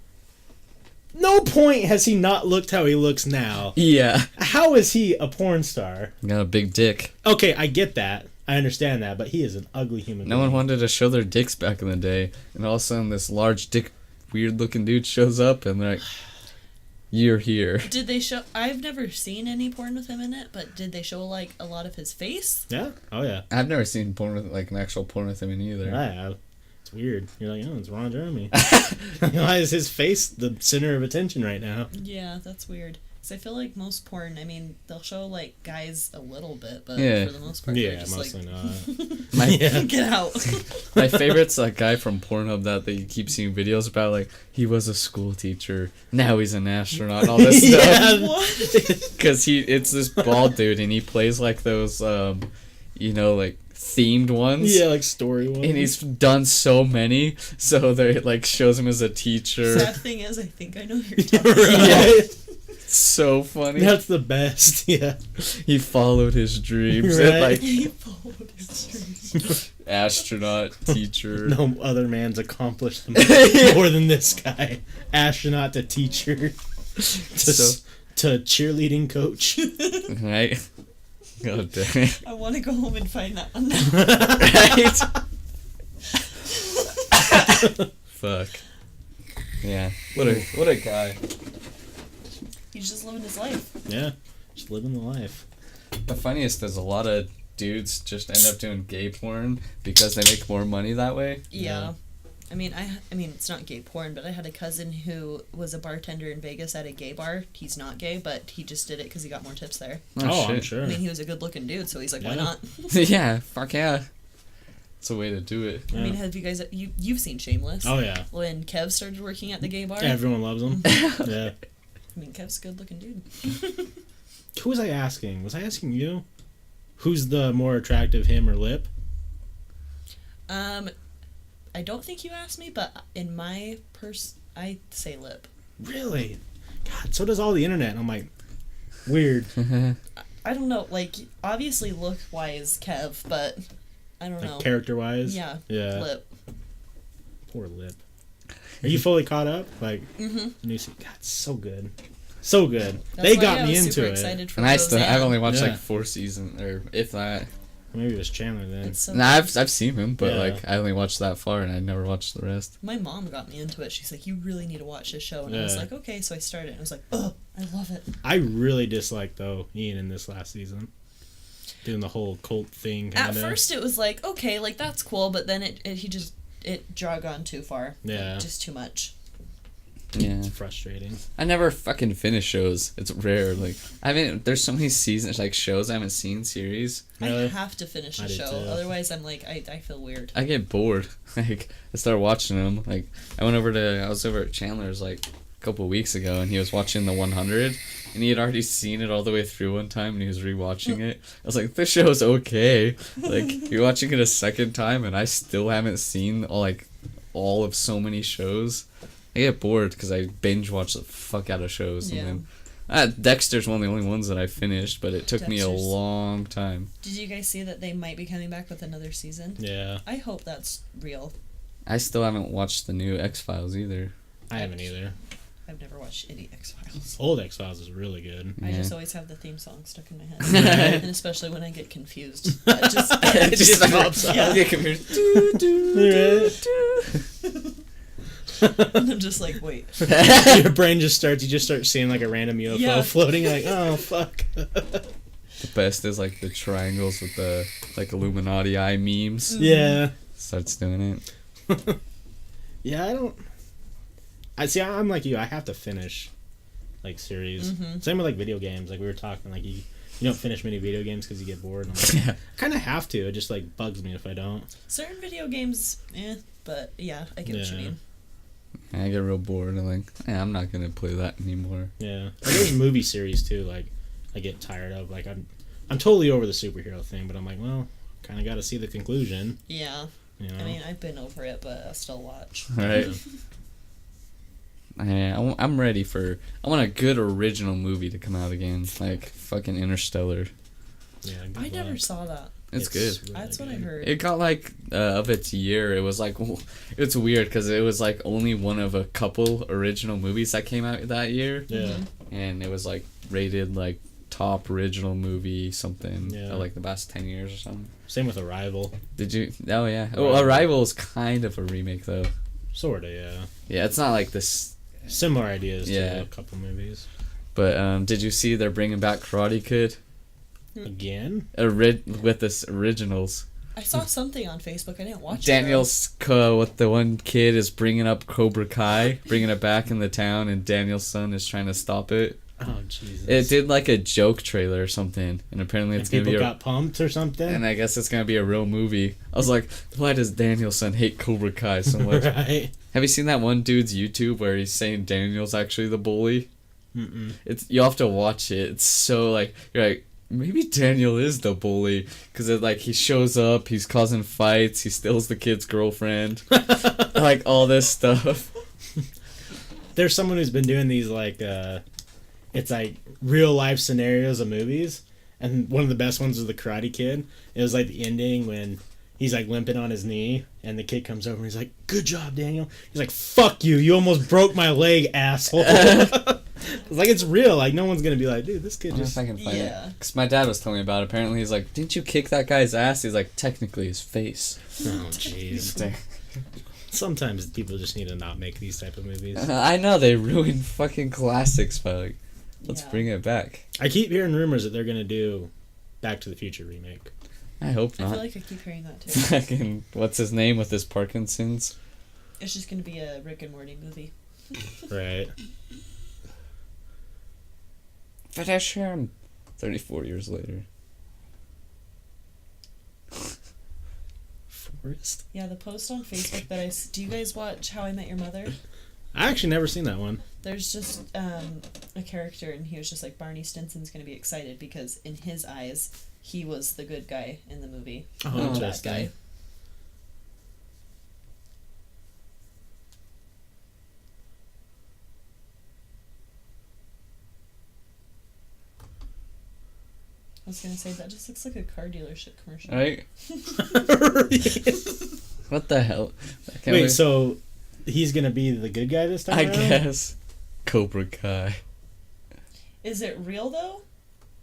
No point has he not looked how he looks now. Yeah. How is he a porn star? Got a big dick. Okay, I get that. I understand that, but he is an ugly human being. No one wanted to show their dicks back in the day, and all of a sudden this large dick, weird looking dude shows up, and they're like, "You're here." Did they show? I've never seen any porn with him in it, but did they show like a lot of his face? Yeah? Oh, yeah. I've never seen porn with like an actual porn with him in either. I have. It's weird. You're like, oh, it's Ron Jeremy. Why is his face the center of attention right now? Yeah, that's weird. Because I feel like most porn, I mean, they'll show like guys a little bit, but Yeah. for the most part, Yeah, they're just mostly like, My Yeah. get out. my favorite's that guy from Pornhub that you keep seeing videos about. Like, he was a school teacher, now he's an astronaut, and all this stuff. Yeah. What? Because it's this bald dude, and he plays like those, like themed ones. Yeah, like story ones. And he's done so many, so they like shows him as a teacher. Sad thing is, I think I know who you're talking about. Right? So funny. That's the best, yeah. He followed his dreams. Right. And, like, He followed his dreams. astronaut, teacher. No other man's accomplished more than this guy. Astronaut to teacher to cheerleading coach. Right? God damn it. I want to go home and find that one. Right? Fuck. Yeah. What a guy. He's just living his life. Yeah, just living the life. The funniest is a lot of dudes just end up doing gay porn because they make more money that way. Yeah. I mean, it's not gay porn, but I had a cousin who was a bartender in Vegas at a gay bar. He's not gay, but he just did it because he got more tips there. Oh, I'm shit. sure. I mean, he was a good-looking dude, so he's like, why Yeah. not? Yeah, fuck yeah. It's a way to do it. I mean, have you guys you've seen Shameless? Oh yeah, When Kev started working at the gay bar. everyone loves him. Yeah. I mean, Kev's a good-looking dude. Who was I asking? Was I asking you? Who's the more attractive, him or Lip? I don't think you asked me, but in my I say Lip. Really? God, so does all the internet. I'm like, weird. I don't know, like, obviously look-wise Kev, but I don't know. Like character-wise. Yeah. Yeah. Lip. Poor Lip. Are you fully caught up? Like, new season. God, so good. So good. That's They why got I me was into super it. excited for And I've Roseanne. only watched Yeah. like 4 seasons, or if that. Maybe it was Chandler then. It's so No, I've seen him, but Yeah. like I only watched that far, and I never watched the rest. My mom got me into it. She's like, you really need to watch this show. And I was Yeah. like, okay. So I started. And I was like, oh, I love it. I really disliked, though, Ian in this last season. Doing the whole cult thing, kind At of. first, it was like, okay, like, that's cool. But then it drug on too far. Yeah. Like, just too much. Yeah. It's frustrating. I never fucking finish shows. It's rare. Like, there's so many seasons, like shows I haven't seen, series. Really? I have to finish I a do show. too. Otherwise, I'm like, I feel weird. I get bored. Like, I start watching them. Like, I was over at Chandler's like a couple weeks ago, and he was watching the 100, and he had already seen it all the way through one time, and he was rewatching it. I was like, this show's okay. Like, you're watching it a second time, and I still haven't seen all of so many shows. I get bored because I binge watch the fuck out of shows. Yeah. And then, Dexter's one of the only ones that I finished, but it took me a long time. Did you guys see that they might be coming back with another season? Yeah. I hope that's real. I still haven't watched the new X-Files either. I haven't either. I've never watched any X-Files. Old X-Files is really good. I Yeah. just always have the theme song stuck in my head. And especially when I get confused. It just pops up. I get confused. Do, do, do. And I'm just like, wait. Your brain just starts, you just start seeing like a random UFO floating, like, oh, fuck. The best is like the triangles with the like Illuminati eye memes. Yeah. Starts doing it. Yeah, I'm like you, I have to finish like series. Mm-hmm. Same with like video games. Like we were talking, like you don't finish many video games because you get bored. And I'm like, Yeah. I kind of have to. It just like bugs me if I don't. Certain video games, but yeah, I get what you mean. I get real bored. I'm like, I'm not gonna play that anymore. Yeah. Like, there's movie series too. Like I get tired of. Like I'm totally over the superhero thing, but I'm like, well, kind of got to see the conclusion. Yeah. You know? I mean, I've been over it, but I still watch. Right. I'm ready for. I want a good original movie to come out again, like fucking Interstellar. Yeah. I never saw that. It's good. really That's what good. I heard. It got like of its year. It was like it's weird because it was like only one of a couple original movies that came out that year. Yeah. And it was like rated like top original movie something. Yeah. Like the past 10 years or something. Same with Arrival. Did you? Oh yeah. Oh, Arrival is kind of a remake though. Sorta, yeah. Yeah, it's not like this. Similar ideas Yeah. to a couple movies. But did you see they're bringing back Karate Kid? Again? With this originals. I saw something on Facebook. I didn't watch Daniel's with the one kid is bringing up Cobra Kai, bringing it back in the town, and Daniel's son is trying to stop it. Oh, Jesus. It did like a joke trailer or something, and apparently it's gonna people be got pumped or something? and I guess it's gonna be a real movie. I was like, why does Daniel's son hate Cobra Kai so much? Right. Have you seen that one dude's YouTube where he's saying Daniel's actually the bully? Mm-mm. You have to watch it. It's so like you're like, maybe Daniel is the bully because like he shows up, he's causing fights, he steals the kid's girlfriend, like all this stuff. There's someone who's been doing these like it's like real life scenarios of movies, and one of the best ones was the Karate Kid. It was like the ending when he's like limping on his knee and the kid comes over and he's like, good job, Daniel. He's like, fuck you, you almost broke my leg, asshole. It's like, it's real. Like, no one's gonna be like, dude, this kid just... I can find Yeah. it. Because my dad was telling me about it. Apparently he's like, didn't you kick that guy's ass? He's like, technically his face. Oh, jeez. Sometimes people just need to not make these type of movies. I know, they ruined fucking classics, but like, let's bring it back. I keep hearing rumors that they're gonna do Back to the Future remake. I hope I not. feel like I keep hearing that too. Fucking, what's his name with his Parkinson's? It's just gonna be a Rick and Morty movie. Right. Finish him. 34 years later. Forrest? Yeah, the post on Facebook that do you guys watch How I Met Your Mother? I actually never seen that one. There's just a character, and he was just like, Barney Stinson's gonna be excited because in his eyes, he was the good guy in the movie. Oh, not the bad interesting. guy. I was gonna say that just looks like a car dealership commercial. Right? What the hell? Wait, so he's gonna be the good guy this time I around? guess. Cobra Kai. Is it real though,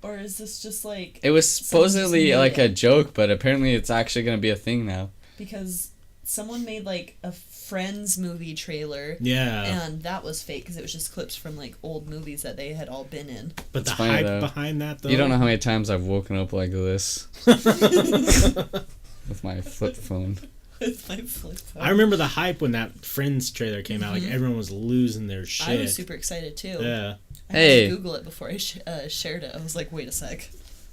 or is this just like? It was someone just supposedly made like it? a joke, but apparently it's actually going to be a thing now. Because someone made like a Friends movie trailer. Yeah. And that was fake because it was just clips from like old movies that they had all been in. But It's the funny, hype though. behind that, though. You don't know how many times I've woken up like this with my flip phone. With my flip phone. I remember the hype when that Friends trailer came out. Like, everyone was losing their shit. I was super excited too. Yeah. I Hey. had to Google it before I shared it. I was like, wait a sec.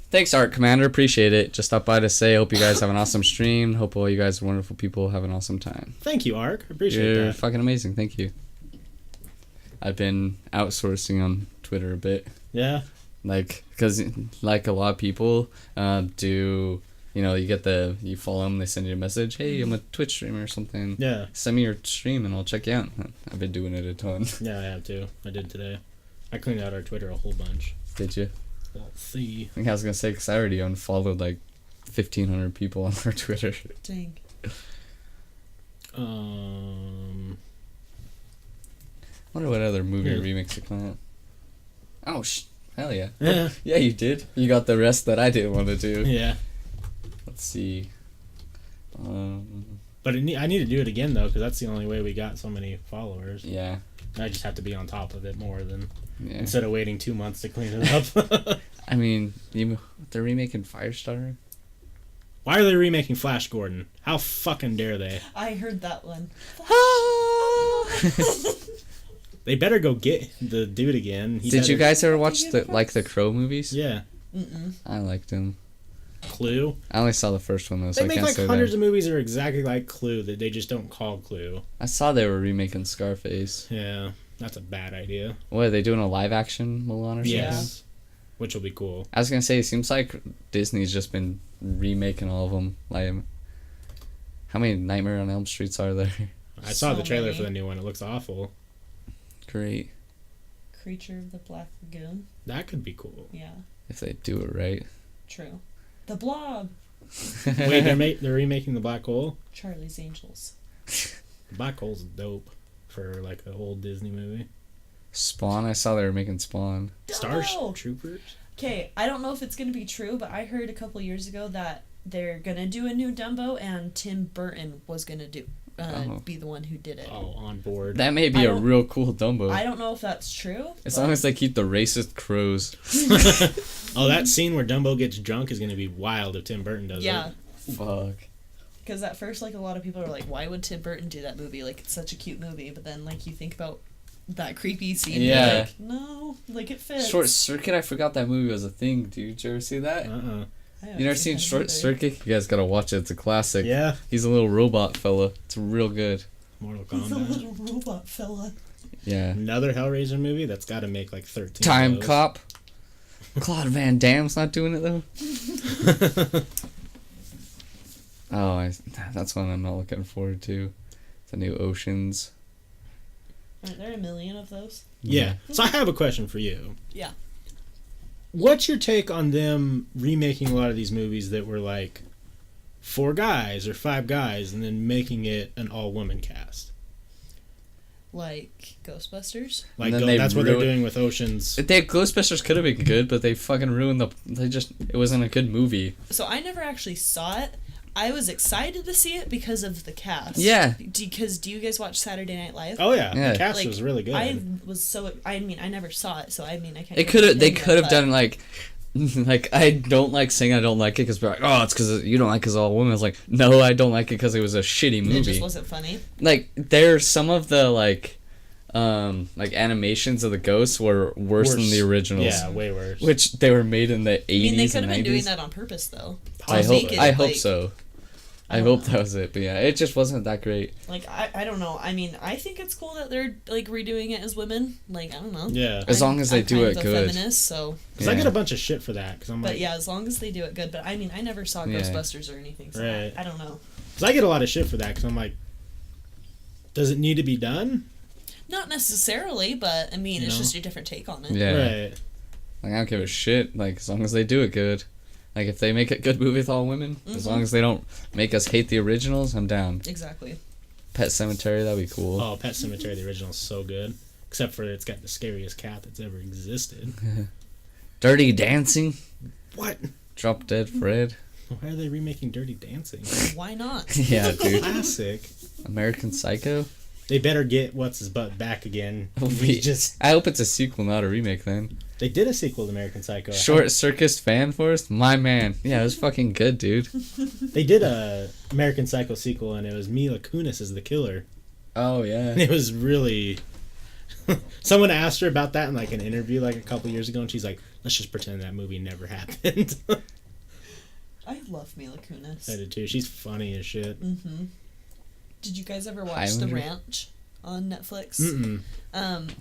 Thanks, Art Commander. Appreciate it. Just stopped by to say, hope you guys have an awesome stream. Hope all you guys are wonderful people have an awesome time. Thank you, Ark. I appreciate You're that. fucking amazing. Thank you. I've been outsourcing on Twitter a bit. Yeah. Like, because like a lot of people do, you know, you follow them, they send you a message, hey, I'm a Twitch streamer or something. Yeah. Send me your stream and I'll check you out. I've been doing it a ton. Yeah, I have too. I did today. I cleaned out our Twitter a whole bunch. Did you? Well, see. I think I was going to say, because I already unfollowed like 1,500 people on our Twitter. Dang. Wonder what other movie Yeah. remakes you plan. Oh, hell yeah. Yeah. Yeah, you did. You got the rest that I didn't want to do. Yeah. Let's see. But I need to do it again, though, because that's the only way we got so many followers. Yeah. I just have to be on top of it more than... Yeah. Instead of waiting 2 months to clean it up. I mean, they're remaking Firestarter. Why are they remaking Flash Gordon? How fucking dare they? I heard that one. They better go get the dude again. Did you guys ever watch the Crow movies? Yeah. Mm-mm. I liked them. Clue? I only saw the first one though, so They I make can't like say hundreds that. of movies that are exactly like Clue that they just don't call Clue. I saw they were remaking Scarface. Yeah. That's a bad idea. What, are they doing a live action Mulan or something? Yes. Which will be cool. I was gonna say, it seems like Disney's just been remaking all of them. Like, how many Nightmare on Elm Streets are there? I saw So the trailer many. for the new one. It looks awful. Great. Creature of the Black Lagoon. That could be cool. Yeah, If they do it right. true. The Blob. Wait, they're remaking the Black Hole? Charlie's Angels. The Black Hole's dope for like an old Disney movie. Spawn, I saw they were making Spawn. Starship Troopers? Okay, I don't know if it's going to be true, but I heard a couple years ago that they're going to do a new Dumbo and Tim Burton was going to be the one who did it. Oh, on board. That may be I a don't- real cool Dumbo. I don't know if that's true. As but- long as they keep the racist crows. Oh, that scene where Dumbo gets drunk is going to be wild if Tim Burton does Yeah, it. Fuck. because at first, like, a lot of people are like, why would Tim Burton do that movie? Like, it's such a cute movie. But then, like, you think about that creepy scene. Yeah. And you're like, no, like, it fits. Short Circuit, I forgot that movie was a thing, dude. Did you ever see that? Uh-uh. I haven't You never seen that Short either. Circuit? You guys gotta watch it. It's a classic. Yeah. He's a little robot fella. It's real good. Mortal He's a Kombat. little robot fella. Yeah. Another Hellraiser movie that's got to make like 13 Time of those. Cop. Claude Van Damme's not doing it though. Oh, that's one I'm not looking forward to. The new Oceans. Aren't there a million of those? Yeah. So I have a question for you. Yeah. What's your take on them remaking a lot of these movies that were like 4 guys or 5 guys and then making it an all-woman cast? Like Ghostbusters? Like And then that's what they're doing with Oceans. Ghostbusters could have been good, but they fucking ruined it wasn't a good movie. So I never actually saw it. I was excited to see it because of the cast. Yeah. Because do you guys watch Saturday Night Live? Oh yeah, Yeah. the cast Like, was really good. I was so. I mean, I never saw it, so I mean, I can't. They could have done like I don't like saying I don't like it because we're like, oh, it's because you don't like because all women. I was like, no, I don't like it because it was a shitty movie. It just wasn't funny. Like there's some of the like animations of the ghosts were worse than the originals. Yeah, way worse. Which they were made in the 80s I mean, they could and have 90s. been doing that on purpose, though. I To hope make it, I hope like- so. I don't hope know. that was it. But yeah, it just wasn't that great. Like, I don't know. I mean, I think it's cool that they're, like, redoing it as women. Like, I don't know. Yeah, As long as they I'm do kind it of good. a feminist, so. because I get a bunch of shit for that. Because I'm But like, yeah, as long as they do it good. But I mean, I never saw Yeah. Ghostbusters or anything, so Right. I don't know. because I get a lot of shit for that. Because I'm like, does it need to be done? Not necessarily, but I mean, it's No. just a different take on it. Yeah. Right. Like I don't give a shit. Like as long as they do it good. Like if they make a good movie with all women, as long as they don't make us hate the originals, I'm down. Exactly. Pet Cemetery, that'd be cool. Oh, Pet Cemetery, the original is so good. Except for it's got the scariest cat that's ever existed. Dirty Dancing, What? Drop Dead Fred. Why are they remaking Dirty Dancing? Why not? Yeah, dude. Classic. American Psycho. They better get what's his butt back again. I hope it's a sequel, not a remake. Then They did a sequel to American Psycho. Short Circus Fan Forest, my man. Yeah, it was fucking good, dude. They did a American Psycho sequel, and it was Mila Kunis as the killer. Oh yeah. And it was really. Someone asked her about that in like an interview like a couple years ago, and she's like, "Let's just pretend that movie never happened." I love Mila Kunis. I did too. She's funny as shit. Mm-hmm. Did you guys ever watch Highlander? The Ranch? on Netflix.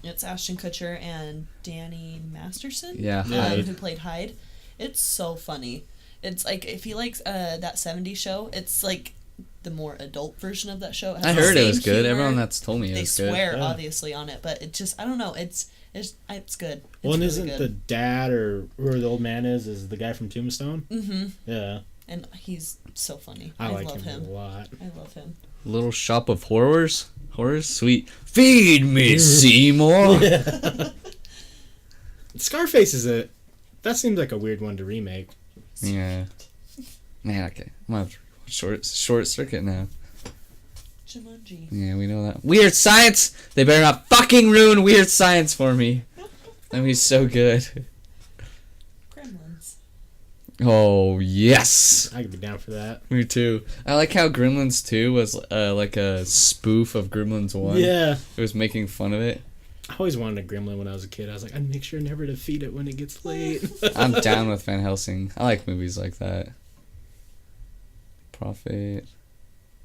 It's Ashton Kutcher and Danny Masterson. Yeah, who played Hyde. It's so funny. It's like, if you like that 70s show, it's like the more adult version of that show. I heard it was good. Humor. Everyone that's told me it was good. They swear obviously on it, but it just, I don't know. It's good. Well, and really isn't good. the dad or whoever the old man is the guy from Tombstone? Mm-hmm. Yeah. And he's so funny. I like love him a lot. I love him. Little Shop of Horrors. Sweet. Feed me, Seymour. Scarface that seems like a weird one to remake. Yeah. Man, okay. I'm gonna have to short circuit now. Jumanji. Yeah, we know that. Weird Science! They better not fucking ruin Weird Science for me. That'd be so good. Gremlins. Oh, yes! I could be down for that. Me too. I like how Gremlins 2 was like a spoof of Gremlins 1. Yeah. It was making fun of it. I always wanted a gremlin when I was a kid. I was like, I'd make sure never to feed it when it gets late. I'm down with Van Helsing. I like movies like that. Prophet.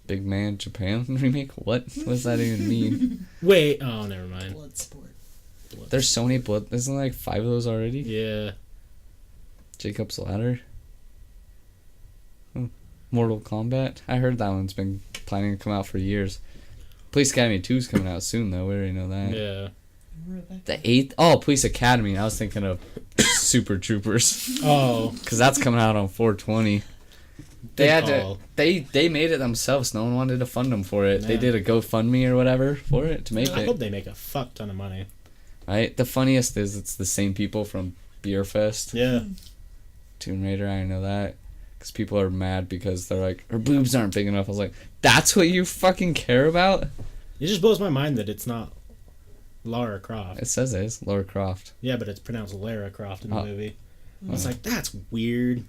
Big Man Japan remake? What does that even mean? Wait. Oh, never mind. Bloodsport. There's so many blood. Isn't there like 5 of those already? Yeah. Jacob's Ladder. Mortal Kombat. I heard that one's been planning to come out for years. Police Academy 2 is coming out soon, though. We already know that. Yeah. The 8th? Oh, Police Academy. I was thinking of Super Troopers. Oh. Because that's coming out on 4/20. They had call. to. They made it themselves. No one wanted to fund them for it. Yeah. They did a GoFundMe or whatever for it to make I it. hope they make a fuck ton of money. Right. The funniest is it's the same people from Beer Fest. Yeah. Tomb Raider. I know that. Because people are mad because they're like, her boobs aren't big enough. I was like, that's what you fucking care about? It just blows my mind that it's not Lara Croft. It says it's Lara Croft. Yeah, but it's pronounced Lara Croft in the Oh. movie. I was like, that's weird.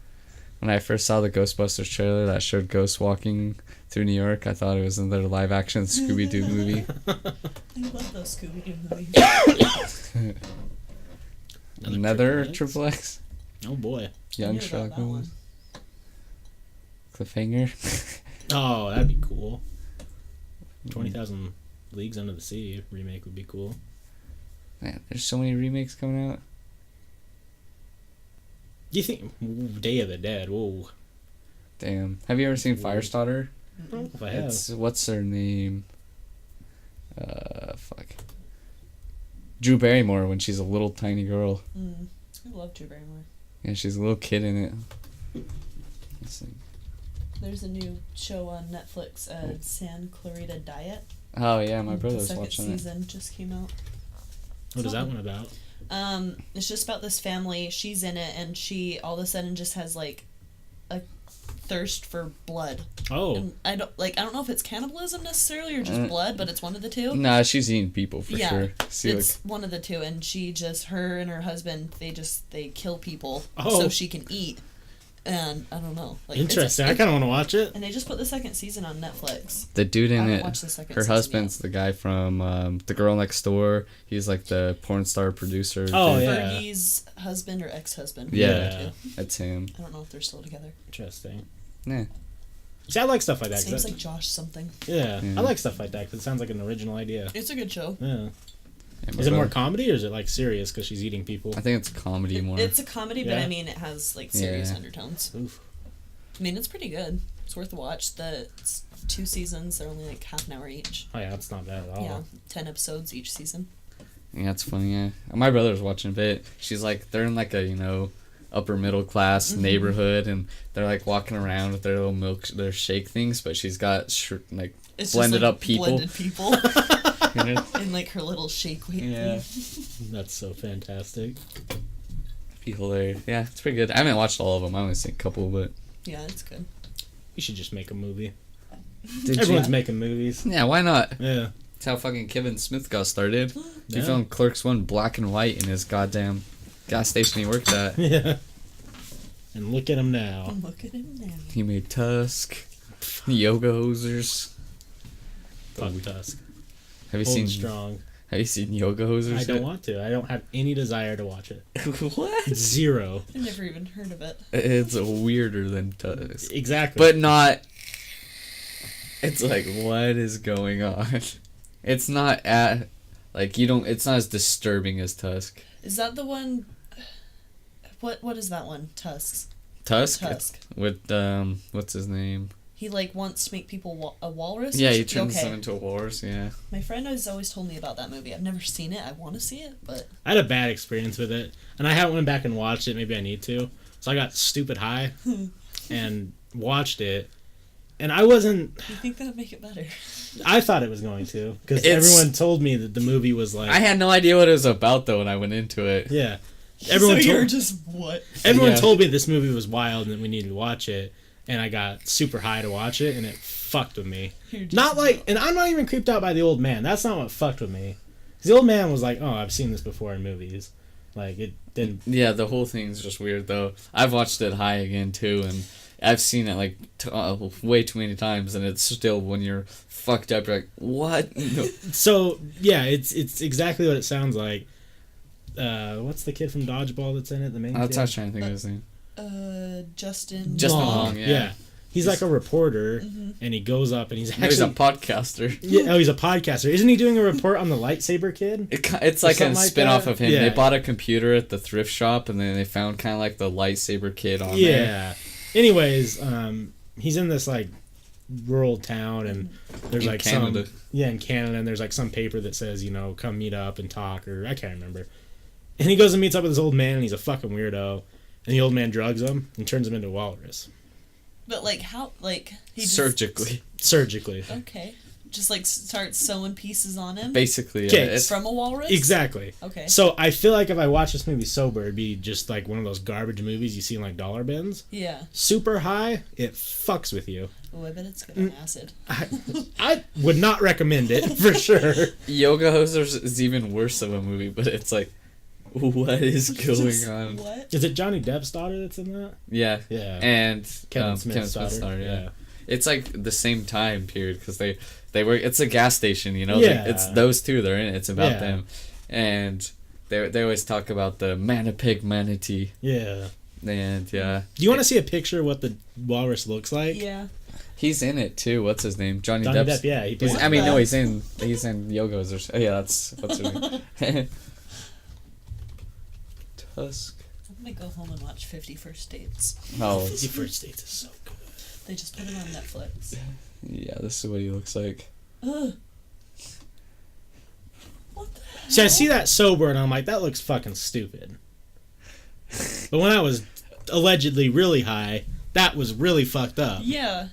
When I first saw the Ghostbusters trailer that showed ghosts walking through New York, I thought it was in their live action Scooby-Doo movie. I love those Scooby-Doo movies. Another Triple Triple X? Oh boy. Young knew about Shark that one. movies. Cliffhanger. Oh, that'd be cool. 20,000 Leagues Under the Sea remake would be cool. Man, there's so many remakes coming out. Do you think Day of the Dead? Whoa. Damn. Have you ever seen Firestarter? I don't know if I have. It's what's her name? Fuck. Drew Barrymore when she's a little tiny girl. I love Drew Barrymore. Yeah, she's a little kid in it. Let's see. There's a new show on Netflix, San Clarita Diet. Oh yeah, my The brother's second watching it. season just came out. What is that one about? It's just about this family. She's in it, and she all of a sudden just has like a thirst for blood. Oh. And I don't know if it's cannibalism necessarily or just blood, but it's one of the two. Nah, she's eating people for Yeah, sure. See, it's one of the two, and her and her husband, they kill people Oh. so she can eat. And I don't know. Like, Interesting. I kind of want to watch it. And they just put the second season on Netflix. the dude I in haven't it, watched the second her season husband's the guy from The Girl Next Door. He's like the porn star producer. Oh, dude. yeah. Fergie's husband or ex-husband. Yeah, that's him. I don't know if they're still together. Interesting. Yeah. See, I like stuff like that. Seems like Josh something. Yeah, Yeah. I like stuff like that because it sounds like an original idea. It's a good show. Yeah. Yeah, my Is it more brother- comedy or is it like serious because she's eating people? I think it's comedy more. It's a comedy, but Yeah. I mean, it has like serious Yeah. undertones. Oof. I mean, it's pretty good. It's worth a watch. It's 2 seasons. They're only like half an hour each. Oh yeah, that's not bad at all. Yeah, 10 episodes each season. Yeah, it's funny. Yeah, my brother's watching a bit. She's like, they're in like a upper middle class neighborhood, and they're like walking around with their little their shake things, but she's got like It's blended just, like, up people. Blended people. You know? In like her little shake weight Yeah. thing. That's so fantastic. People there. Yeah, it's pretty good. I haven't watched all of them. I only seen a couple, but Yeah, it's good. You should just make a movie. Did Everyone's you? making movies. Yeah, why not? Yeah. That's how fucking Kevin Smith got started. He Yeah. filmed Clerks 1 black and white in his goddamn gas station he worked at. Yeah. And look at him now. Look at him now. He made Tusk, Yoga Hosers. Fuck Tusk. Have you Hold seen strong. Have you seen Yoga Hosers? I don't yet? want to. I don't have any desire to watch it. What? Zero. I've never even heard of it. It's weirder than Tusk, Exactly. but not. It's like, what is going on? It's not at like you don't. It's not as disturbing as Tusk. Is that the one? What is that one? Tusk. Tusk with what's his name? He like wants to make people a walrus. Yeah, he turns them into a walrus. Yeah. My friend has always told me about that movie. I've never seen it. I want to see it, but I had a bad experience with it, and I haven't went back and watched it. Maybe I need to. So I got stupid high and watched it, and I wasn't. You think that would make it better? I thought it was going to, because everyone told me that the movie was like. I had no idea what it was about though when I went into it. Yeah. Everyone so you're just what? Everyone told me this movie was wild and that we needed to watch it, and I got super high to watch it, and it fucked with me. Not like, and I'm not even creeped out by the old man. That's not what fucked with me. The old man was like, "Oh, I've seen this before in movies." Like it didn't. Yeah, the whole thing's just weird though. I've watched it high again too, and I've seen it like way too many times, and it's still when you're fucked up, you're like, "What?" No. So yeah, it's exactly what it sounds like. What's the kid from Dodgeball that's in it? The main kid? I was trying to think of his name. Justin Long, yeah. He's like a reporter, and he goes up, and he's a podcaster. Yeah, he's a podcaster. Isn't he doing a report on the lightsaber kid? It's like a spin-off of him. Yeah. They bought a computer at the thrift shop, and then they found kind of like the lightsaber kid on there. Yeah. Anyways, he's in this like rural town, and there's In like Canada. in Canada, and there's like some paper that says, come meet up and talk, or I can't remember. And he goes and meets up with this old man, and he's a fucking weirdo. And the old man drugs him and turns him into a walrus. But like how? Like he just, Surgically. Okay. Just like starts sewing pieces on him. Basically, yeah. Okay. It's From a walrus. Exactly. Okay. So I feel like if I watch this movie sober, it'd be just like one of those garbage movies you see in like dollar bins. Yeah. Super high, it fucks with you. Oh, I bet it's good on acid. I would not recommend it for sure. Yoga Hosers is even worse of a movie, but it's like, what is going on? What? Is it Johnny Depp's daughter that's in that? Yeah. Yeah. And Kevin Smith's daughter. yeah. It's like the same time period because they work. It's a gas station, Yeah. It's those two. They're in it. It's about them, and they always talk about the Manapig manatee. Yeah. And yeah. Do you want to see a picture of what the walrus looks like? Yeah. He's in it too. What's his name? Johnny Depp. Yeah. He plays. He's in Yoga's or yeah. That's what's her name. Tusk. I'm gonna go home and watch 50 First Dates. Oh, 50 First Dates is so good. They just put it on Netflix. yeah. This is what he looks like. Ugh. What the hell? See, I see that sober, and I'm like, that looks fucking stupid. But when I was allegedly really high, that was really fucked up. Yeah.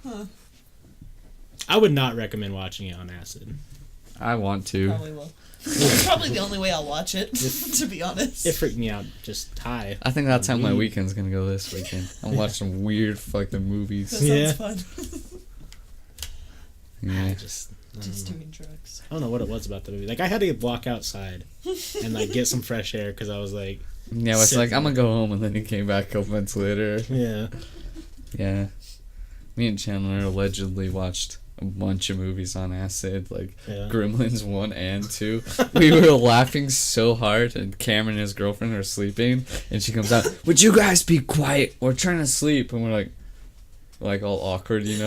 Huh. I would not recommend watching it on acid. I want to. Probably will. It's probably the only way I'll watch it, to be honest. It freaked me out just high. I think that's how my weekend's gonna go this weekend. I'll watch some weird fucking movies. That sounds fun. Yeah. Just doing drugs. I don't know what it was about the movie. Like, I had to walk outside and like get some fresh air because I was like, Yeah, it's like I'm gonna go home, and then he came back a couple months later. yeah. Yeah. Me and Chandler allegedly watched a bunch of movies on acid, like Gremlins 1 and 2. We were laughing so hard, and Cameron and his girlfriend are sleeping, and she comes out, "Would you guys be quiet? We're trying to sleep." And we're like all awkward, like,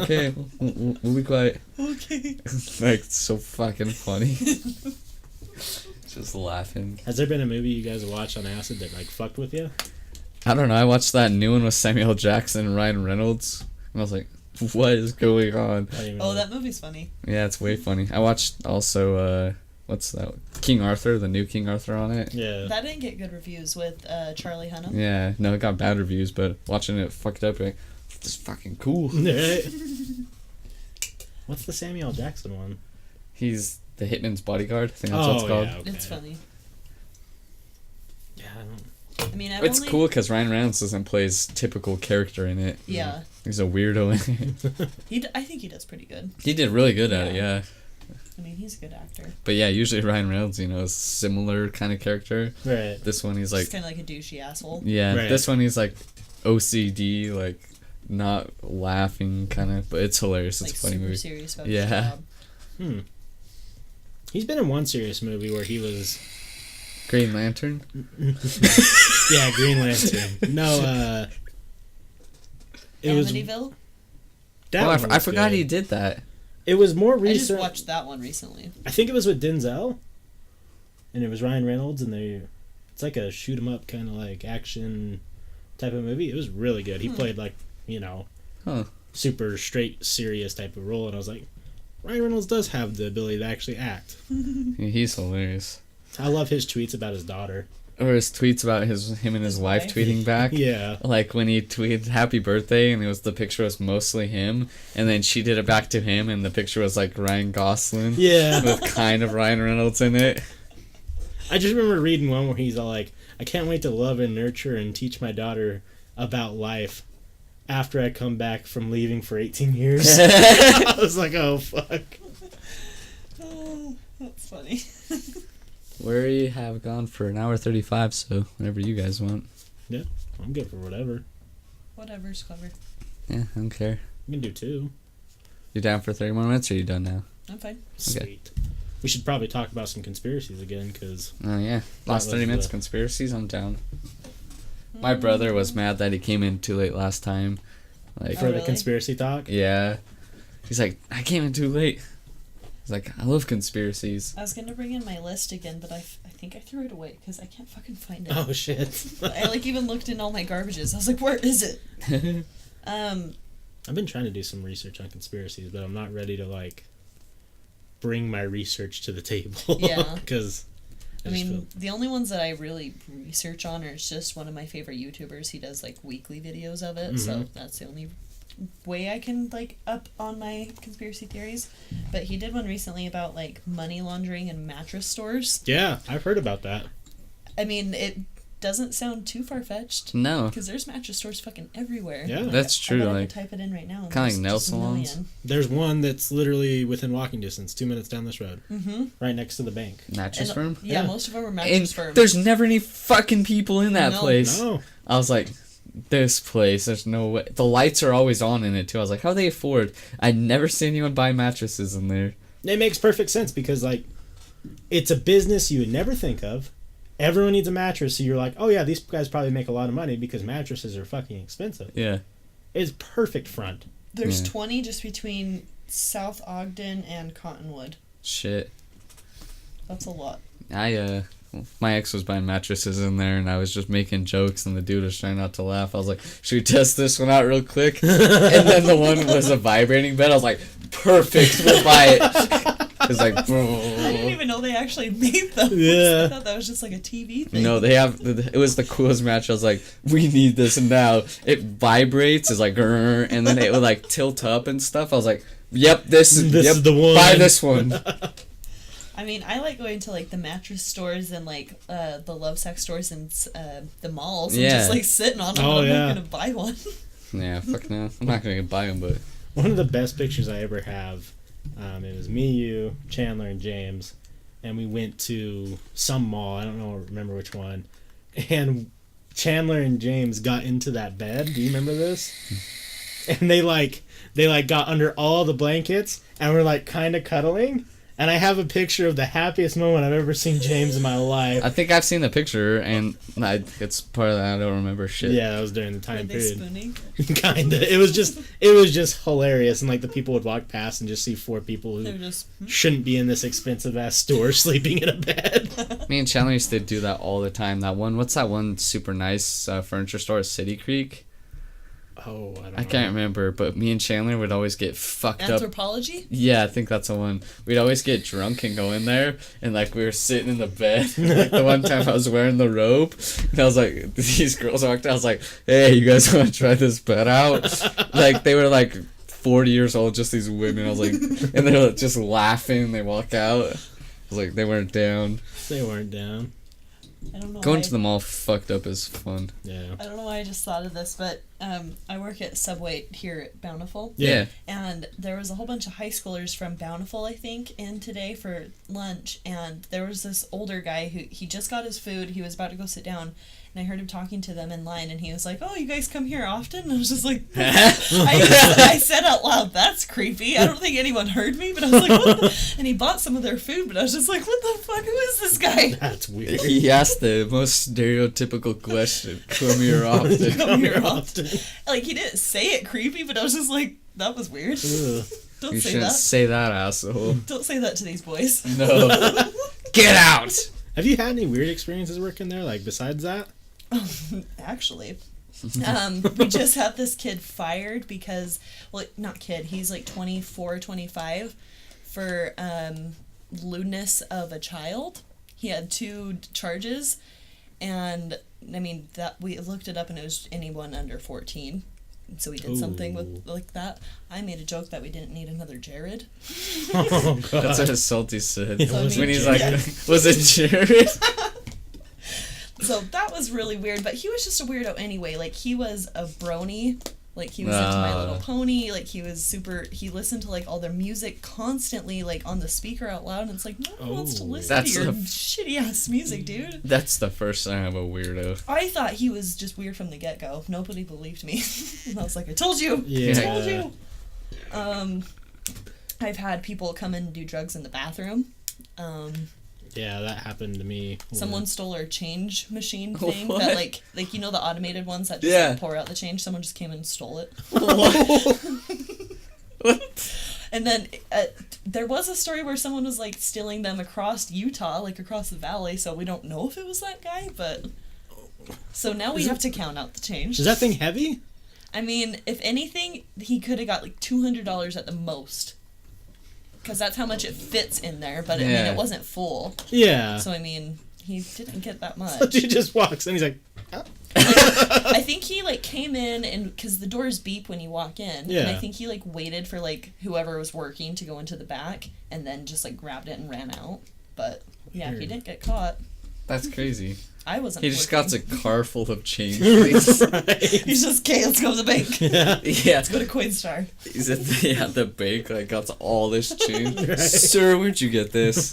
okay, we'll be quiet. Okay. Like, it's so fucking funny. Just laughing. Has there been a movie you guys have watched on acid that like fucked with you? I don't know. I watched that new one with Samuel L. Jackson and Ryan Reynolds, and I was like, what is going on? Oh, that movie's funny. Yeah, it's way funny. I watched also, what's that? King Arthur, the new King Arthur on it. Yeah. That didn't get good reviews with Charlie Hunnam. Yeah, no, it got bad reviews, but watching it fucked up, like, this is fucking cool. Right. What's the Samuel L. Jackson one? He's the Hitman's Bodyguard. I think that's what it's called. Yeah, okay. It's funny. Yeah, I don't... I mean, It's cool because Ryan Reynolds doesn't play his typical character in it. Yeah. He's a weirdo in it. I think he does pretty good. He did really good at it, yeah. I mean, he's a good actor. But yeah, usually Ryan Reynolds, is similar kind of character. Right. This one he's like... He's kind of like a douchey asshole. Yeah, right. This one he's like OCD, like not laughing kind of, but it's hilarious. It's like a funny super movie. serious about his job. He's been in one serious movie where he was... Green Lantern? Yeah, Green Lantern. No, it was... Amityville? That Oh, one I was forgot good. he did that. It was more I just recent. watched that one recently. I think it was with Denzel, and it was Ryan Reynolds, and it's like a shoot 'em up kind of like action type of movie. It was really good. He played like super straight serious type of role, and I was like, Ryan Reynolds does have the ability to actually act. Yeah, he's hilarious. I love his tweets about his daughter. Or his tweets about him and his wife tweeting back. Yeah. Like when he tweeted happy birthday and the picture was mostly him, and then she did it back to him and the picture was like Ryan Gosling. Yeah. With kind of Ryan Reynolds in it. I just remember reading one where he's all like, I can't wait to love and nurture and teach my daughter about life after I come back from leaving for 18 years. I was like, oh, fuck. Oh, that's funny. We have gone for an hour 35, so whatever you guys want. Yeah, I'm good for whatever. Whatever's clever. Yeah, I don't care. We can do 2. You down for 30 more minutes, or are you done now? I'm fine. Sweet. We should probably talk about some conspiracies again, because... Oh, yeah. Last 30 minutes, conspiracies, I'm down. My brother was mad that he came in too late last time. Like for the conspiracy talk? Yeah. He's like, I came in too late. He's like, I love conspiracies. I was going to bring in my list again, but I think I threw it away because I can't fucking find it. Oh, shit. I even looked in all my garbages. I was like, where is it? I've been trying to do some research on conspiracies, but I'm not ready to, bring my research to the table. Yeah. Because... the only ones that I really research on are just one of my favorite YouTubers. He does, weekly videos of it, so that's the only way I can, up on my conspiracy theories. But he did one recently about, money laundering and mattress stores. Yeah, I've heard about that. I mean, it doesn't sound too far-fetched. No. Because there's mattress stores fucking everywhere. Yeah. That's true. I type it in right now. Kind of like nail just salons. There's one that's literally within walking distance, 2 minutes down this road. Mm-hmm. Right next to the bank. Mattress firm? Yeah, most of them are mattress firms. There's never any fucking people in that place. No. I was like, this place, there's no way. The lights are always on in it, too. I was like, how do they afford? I'd never see anyone buy mattresses in there. It makes perfect sense because, it's a business you would never think of. Everyone needs a mattress, so you're like, oh yeah, these guys probably make a lot of money because mattresses are fucking expensive. Yeah. It's perfect front. There's 20 just between South Ogden and Cottonwood. Shit. That's a lot. My ex was buying mattresses in there, and I was just making jokes, and the dude was trying not to laugh. I was like, should we test this one out real quick? And then the one was a vibrating bed. I was like, perfect, we'll buy it. It's like, I didn't even know they actually made those. Yeah. I thought that was just like a TV thing. No, it was the coolest match. I was like, we need this now. It vibrates, it's like, grrr, and then it would tilt up and stuff. I was like, yep, this is the one. Buy this one. I mean, I like going to the mattress stores and the love sex stores and the malls and just sitting on them. I'm not gonna buy one. Yeah, fuck no. I'm not gonna buy them, but one of the best pictures I ever have. It was me, you, Chandler, and James, and we went to some mall. I don't remember which one. And Chandler and James got into that bed. Do you remember this? And they got under all the blankets and were kind of cuddling. And I have a picture of the happiest moment I've ever seen James in my life. I think I've seen the picture, and it's part of that. I don't remember shit. Yeah, that was during the time period. Were they spooning? Kinda. It was just hilarious, and the people would walk past and just see 4 people who shouldn't be in this expensive ass store sleeping in a bed. Me and Chandler used to do that all the time. What's that one super nice furniture store at City Creek? Oh, I can't remember, but me and Chandler would always get fucked up. Anthropology? Yeah, I think that's the one. We'd always get drunk and go in there, and we were sitting in the bed. The one time I was wearing the robe, and I was like, these girls walked out. I was like, hey, you guys want to try this bed out? They were 40 years old, just these women. I was like, and they were just laughing. They walk out. I was like, they weren't down. They weren't down. I don't know. Going to the mall fucked up is fun. Yeah. I don't know why I just thought of this, but I work at Subway here at Bountiful. Yeah. And there was a whole bunch of high schoolers from Bountiful, I think, in today for lunch. And there was this older guy who he just got his food. He was about to go sit down. And I heard him talking to them in line, and he was like, oh, you guys come here often? And I was just like, I said out loud, that's creepy. I don't think anyone heard me, but I was like, what the? And he bought some of their food, but I was just like, what the fuck? Who is this guy? That's weird. He asked the most stereotypical question, come here often. Come here often. He didn't say it creepy, but I was just like, that was weird. Don't You say shouldn't that. say that, asshole. Don't say that to these boys. No. Get out! Have you had any weird experiences working there, like, besides that? Actually. We just had this kid fired because, well, not kid, he's like 24, 25, for lewdness of a child. He had 2 charges, and I mean, that we looked it up and it was anyone under 14. So we did something with like that. I made a joke that we didn't need another Jared. Oh, God. That's what Salty said. Yeah, when he's Jared? like, was it Jared? So that was really weird, but he was just a weirdo anyway. Like, he was a brony. Like, he was into My Little Pony. Like, he listened to, like, all their music constantly, like, on the speaker out loud. And it's like, no one wants to listen to your shitty-ass music, dude. That's the first time of a weirdo. I thought he was just weird from the get-go. Nobody believed me. And I was like, I told you! Yeah. I told you! I've had people come in and do drugs in the bathroom. Yeah, that happened to me. Someone stole our change machine thing. What? That like you know the automated ones that just like, pour out the change. Someone just came in and stole it. And then there was a story where someone was like stealing them across Utah, like across the valley. So we don't know if it was that guy, but so now we have to count out the change. Is that thing heavy? I mean, if anything, he could have got like $200 at the most. Because that's how much it fits in there, but I mean, it wasn't full. Yeah. So, I mean, he didn't get that much. So he just walks and he's like, oh. I think he, like, came in, and because the doors beep when you walk in. Yeah. And I think he, like, waited for, like, whoever was working to go into the back, and then just, like, grabbed it and ran out. But, yeah, Weird. he didn't get caught. That's crazy. I wasn't He just working. got a car full of change. Right. He's just, okay, let's go to the bank. Yeah. Yeah. Let's go to Coinstar. He's at the bank, like, got all this change. Right. Sir, where'd you get this?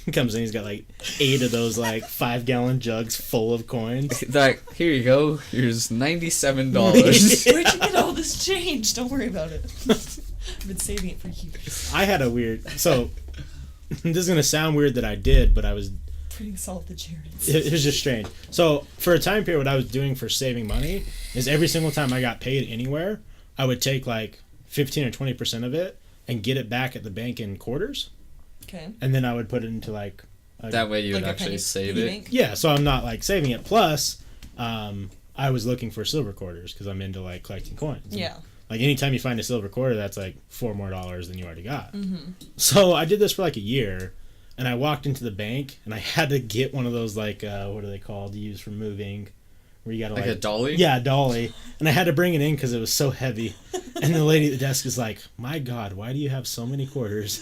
He comes in, he's got like 8 of those like 5-gallon jugs full of coins. Like, here you go. Here's $97. Where'd you get all this change? Don't worry about it. I've been saving it for years. I had a weird. So this is gonna sound weird that I did, but I was. Putting salt the Jareds. It was just strange. So for a time period, what I was doing for saving money is every single time I got paid anywhere, I would take like 15 or 20% of it and get it back at the bank in quarters, Okay. and then I would put it into like. That way you would Like a actually penny- save penny it. bank? Yeah, so I'm not like saving it. Plus, I was looking for silver quarters because I'm into like collecting coins. And, Yeah. like anytime you find a silver quarter, that's like $4 more than you already got. Mm-hmm. So I did this for like a year, and I walked into the bank and I had to get one of those like what are they called? Used for moving, where you gotta Like a dolly? Yeah, a dolly. And I had to bring it in because it was so heavy. And the lady at the desk is like, "My God, why do you have so many quarters?"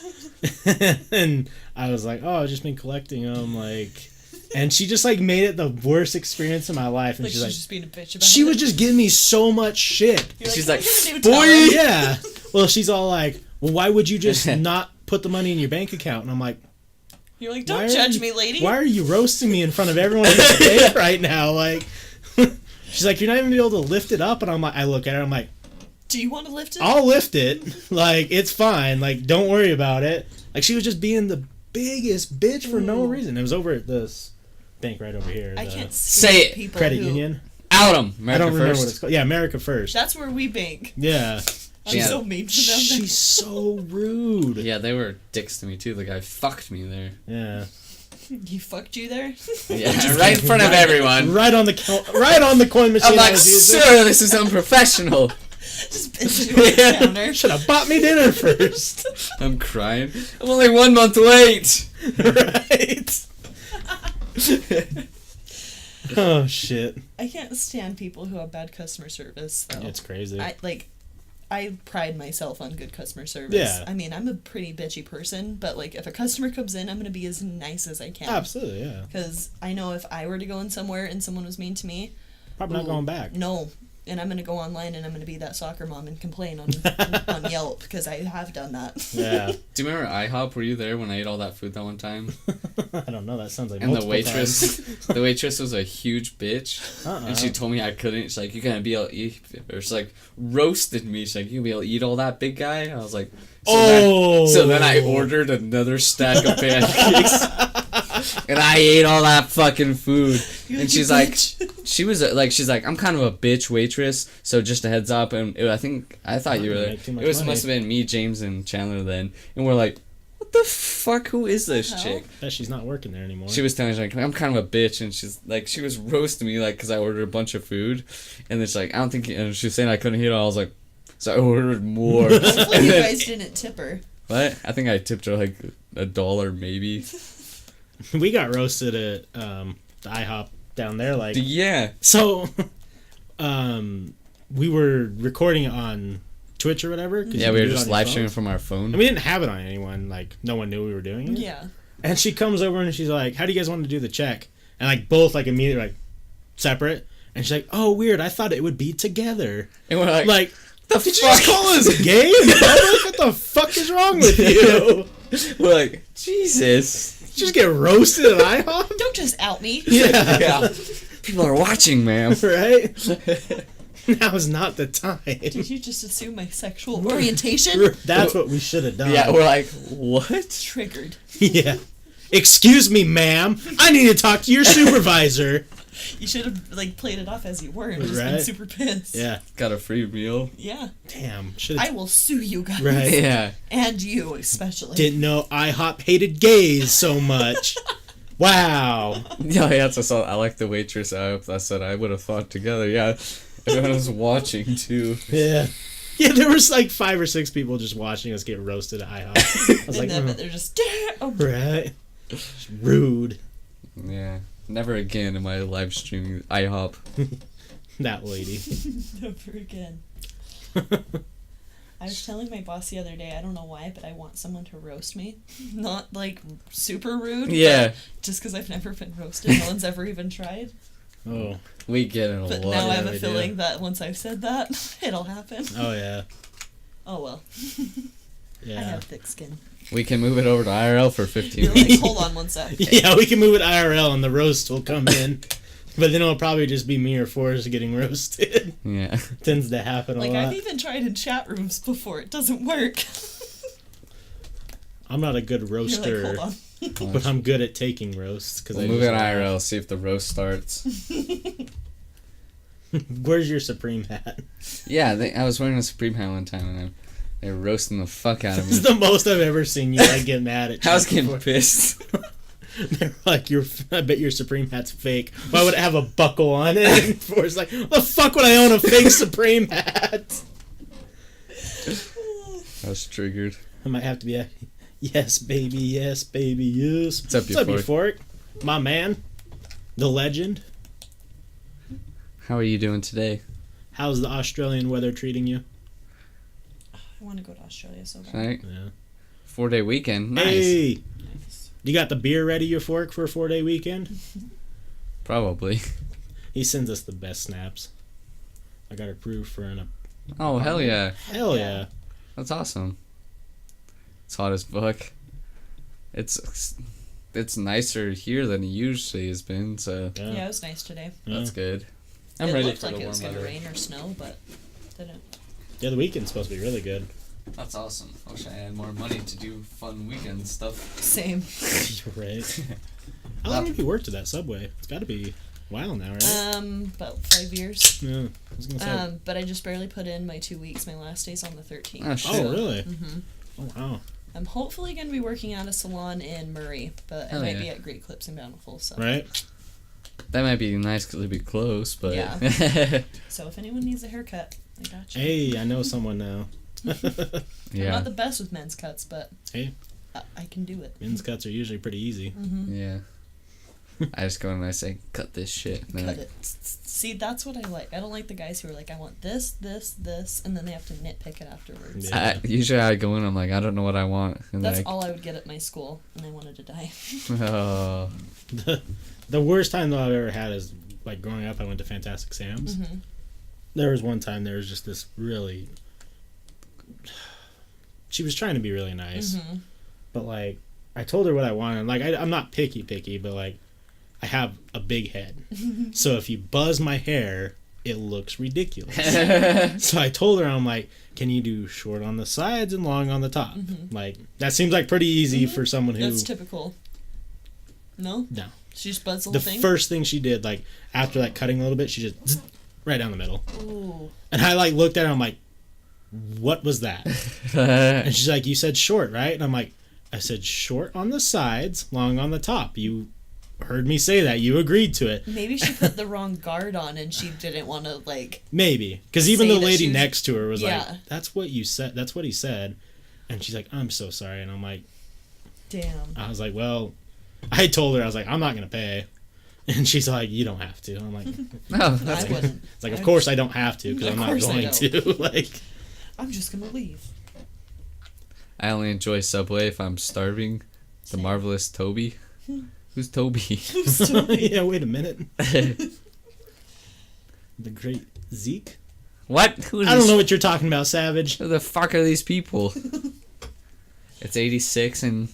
And I was like, "Oh, I've just been collecting them." Like, and she just like made it the worst experience of my life. And Like, she's she's like, just being a bitch about she it. was just giving me so much shit. You're She's "Can I like, get a new "Boy!" towel?" Yeah. Well, she's all like, "Well, why would you just not put the money in your bank account?" And I'm like, You're like, "Why don't are judge you- me, lady. Why are you roasting me in front of everyone at the bank right now?" Like, she's like, "You're not even gonna be able to lift it up." And I'm like, I look at her, I'm like, Do you want to lift it? "I'll lift it. Like, it's fine. Like, don't worry about it." Like, she was just being the biggest bitch for no Ooh. reason. It was over at this bank right over here. I the can't Say stand it. people Credit who- union. Out 'em. I America don't remember first. what it's called. Yeah, America First. That's where we bank. Yeah. I'm Yeah. so mean to them. She's so rude. Yeah, they were dicks to me too. The guy fucked me there. Yeah. He fucked you there? Yeah, right in front of everyone. Right on the coin machine. I'm I like, was using. sir, this is unprofessional. Just bitch you on the counter. Should have bought me dinner first. I'm crying. I'm only 1 month late. Right. Oh shit. I can't stand people who have bad customer service, though. It's crazy. I pride myself on good customer service. Yeah. I mean, I'm a pretty bitchy person, but, like, if a customer comes in, I'm going to be as nice as I can. Absolutely, yeah. Because I know if I were to go in somewhere and someone was mean to me, Probably not going back. no. And I'm going to go online and I'm going to be that soccer mom and complain on Yelp, because I have done that. Yeah. Do you remember IHOP? Were you there when I ate all that food that one time? I don't know. That sounds like And the multiple waitress, times. the waitress was a huge bitch, and she told me I couldn't. She's like, "You can't be able to eat," or she's like, roasted me. She's like, "You gonna be able to eat all that, big guy?" I was like, so then I ordered another stack of pancakes. And I ate all that fucking food. You're And like, she's "You like, bitch." she's like, I'm kind of a bitch waitress, so just a heads up. And I thought you were there. Make too much It was money. must have been me, James, and Chandler then. And we're like, what the fuck? Who is this Hell? chick? Bet she's not working there anymore. She was telling me, like, I'm kind of a bitch, and she's like, she was roasting me, like, because I ordered a bunch of food, and it's like, I don't think, and she was saying I couldn't eat it all. I was like, so I ordered more. Hopefully you guys didn't tip her. What? I think I tipped her like $1 maybe. We got roasted at the IHOP down there. Like, Yeah. so, we were recording it on Twitch or whatever. 'cause Yeah, you we can were do it just on your live phone. streaming from our phone. And we didn't have it on anyone. Like, no one knew we were doing it. Yeah. And she comes over and she's like, "How do you guys want to do the check?" And like both like immediately like separate. And she's like, "Oh, weird. I thought it would be together." And we're like, Like, the did you fuck? just call us gay? What the fuck is wrong with you? We're like, Jesus. Did you just get roasted at IHOP? Don't just out me. Yeah. Yeah. People are watching, ma'am. Right? Now is not the time. Did you just assume my sexual orientation? That's what we should have done. Yeah, we're like, what? Triggered. Yeah. Excuse me, ma'am. I need to talk to your supervisor. You should have like played it off as you were and just been Right. super pissed. Yeah. Got a free meal. Yeah. Damn. Should I will sue you guys. Right. Yeah. And you especially. Didn't know IHOP hated gays so much. Wow. Yeah, yeah, that's I like the waitress. I said I would have thought together. Yeah. Everyone was watching too. Yeah. Yeah, there was like 5 or 6 people just watching us get roasted at IHOP. I was like, and then they're just oh, right. Just rude. Yeah. Never again am I live streaming IHOP. That lady. never again. I was telling my boss the other day, I don't know why, but I want someone to roast me. Not like super rude. Yeah. But just because I've never been roasted. No one's ever even tried. Oh. We get it a But lot. now I have yeah, a we feeling do. that once I've said that, it'll happen. Oh, yeah. Oh well. Yeah. I have thick skin. We can move it over to IRL for 15 You're minutes. like, hold on one sec. Yeah, we can move it IRL and the roast will come in. But then it'll probably just be me or Forrest getting roasted. Yeah. Tends to happen a Like, lot. I've even tried in chat rooms before. It doesn't work. I'm not a good You're roaster, like, hold on. but I'm good at taking roasts. Cause We'll I move just it laugh. IRL, see if the roast starts. Where's your Supreme hat? Yeah, I was wearing a Supreme hat one time and they were roasting the fuck out of This is me. the most I've ever seen you like get mad at. I was Chuck getting before. pissed. They're like, I bet your Supreme hat's fake. Why would it have a buckle on it? And Forrest's like, what the fuck would I own a fake Supreme hat? I was triggered. I might have to be a yes, baby, yes, What's up, you Fork? My man, the legend. How are you doing today? How's the Australian weather treating you? I want to go to Australia so bad. Right? Yeah. 4-day weekend. Nice. Hey, you got the beer ready, you Fork, for a 4-day weekend? Probably. He sends us the best snaps. I got approved for an. Oh, hell yeah. Hell yeah. That's awesome. It's hot as fuck. It's nicer here than it usually has been, so Yeah, it was nice today. that's good. I'm it ready looked for like the it was warm going to weather. rain or snow, but didn't. Yeah, the weekend's supposed to be really good. That's awesome. I wish I had more money to do fun weekend stuff. Same. You're right. How long have you worked at that Subway? It's got to be a while now, right? About 5 years. Yeah, I was gonna say. But I just barely put in my 2 weeks. My last day's on the 13th. Oh, shit. Oh, really? Mm-hmm. Oh, wow. I'm hopefully going to be working at a salon in Murray, but Hell I might yeah. be at Great Clips in Bountiful. So. Right? That might be nice because it'd be close, but... Yeah. So if anyone needs a haircut, I got you. Hey, I know someone now. I'm yeah. not the best with men's cuts, but Hey. I can do it. Men's cuts are usually pretty easy. Mm-hmm. Yeah. I just go in and I say, cut this shit. And they're Cut like, it. See, that's what I like. I don't like the guys who are like, I want this, this, this, and then they have to nitpick it afterwards. Yeah. usually I go in, I'm like, I don't know what I want. And That's like, all I would get at my school, and I wanted to die. oh, The worst time though I've ever had is like growing up. I went to Fantastic Sam's. Mm-hmm. There was one time there was just this really. She was trying to be really nice, Mm-hmm. but like I told her what I wanted. Like I'm not picky, but like I have a big head, so if you buzz my hair, it looks ridiculous. So I told her, I'm like, can you do short on the sides and long on the top? Mhm. Like that seems like pretty easy for someone who. That's typical. No? No. She just buds the The whole thing? first thing she did, like, after, like, cutting a little bit, she just right down the middle. Ooh. And I, like, looked at her, I'm like, what was that? And she's like, you said short, right? And I'm like, I said short on the sides, long on the top. You heard me say that. You agreed to it. Maybe she put the wrong guard on and she didn't want to, like... Maybe. Because even say the that lady she was- next to her was Yeah. like, that's what you said. That's what he said. And she's like, I'm so sorry. And I'm like, Damn. I was like, well, I told her, I was like, I'm not going to pay. And she's like, you don't have to. I'm like, No, that's I good. wouldn't. it's like, of course I don't have to because Of I'm not course I going don't. to. Like, I'm just gonna leave. I only enjoy Subway if I'm starving. The Same. marvelous Toby. Who's Toby? yeah, wait a minute. The great Zeke? What? Who I don't know what you're talking about, Savage. Who the fuck are these people? It's 86 in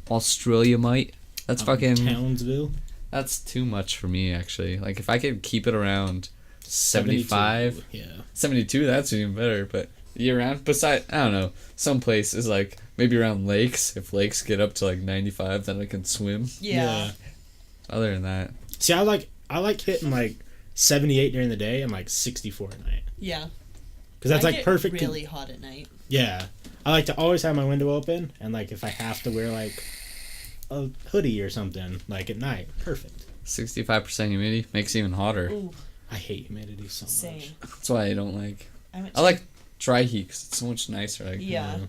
Australia, mate. That's fucking... Townsville. That's too much for me, actually. Like, if I could keep it around 75, 72, yeah. 72, that's even better. But year-round, besides, I don't know, some places, like, maybe around lakes. If lakes get up to, like, 95, then I can swim. Yeah. Other than that. See, I like hitting, like, 78 during the day and, like, 64 at night. Yeah. Because that's, I like, get perfect. really hot at night. Yeah. I like to always have my window open, and, like, if I have to wear, like, a hoodie or something, like, at night, perfect. 65% humidity makes it even hotter. Ooh, I hate humidity so much. same. That's why I don't like... I went I like dry heat because it's so much nicer. Like, Yeah.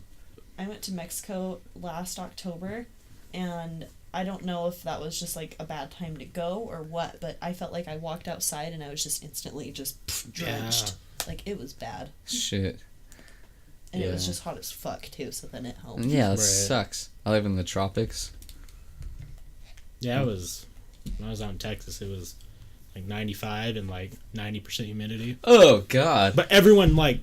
I went to Mexico last October, and I don't know if that was just like a bad time to go or what, but I felt like I walked outside and I was just instantly just drenched. Like, it was bad. Shit. And it was Yeah. just hot as fuck, too, so then it helped. Yeah, that Right. sucks. I live in the tropics. Yeah, it was... When I was out in Texas, it was, like, 95 and, like, 90% humidity. Oh, God. But everyone, like...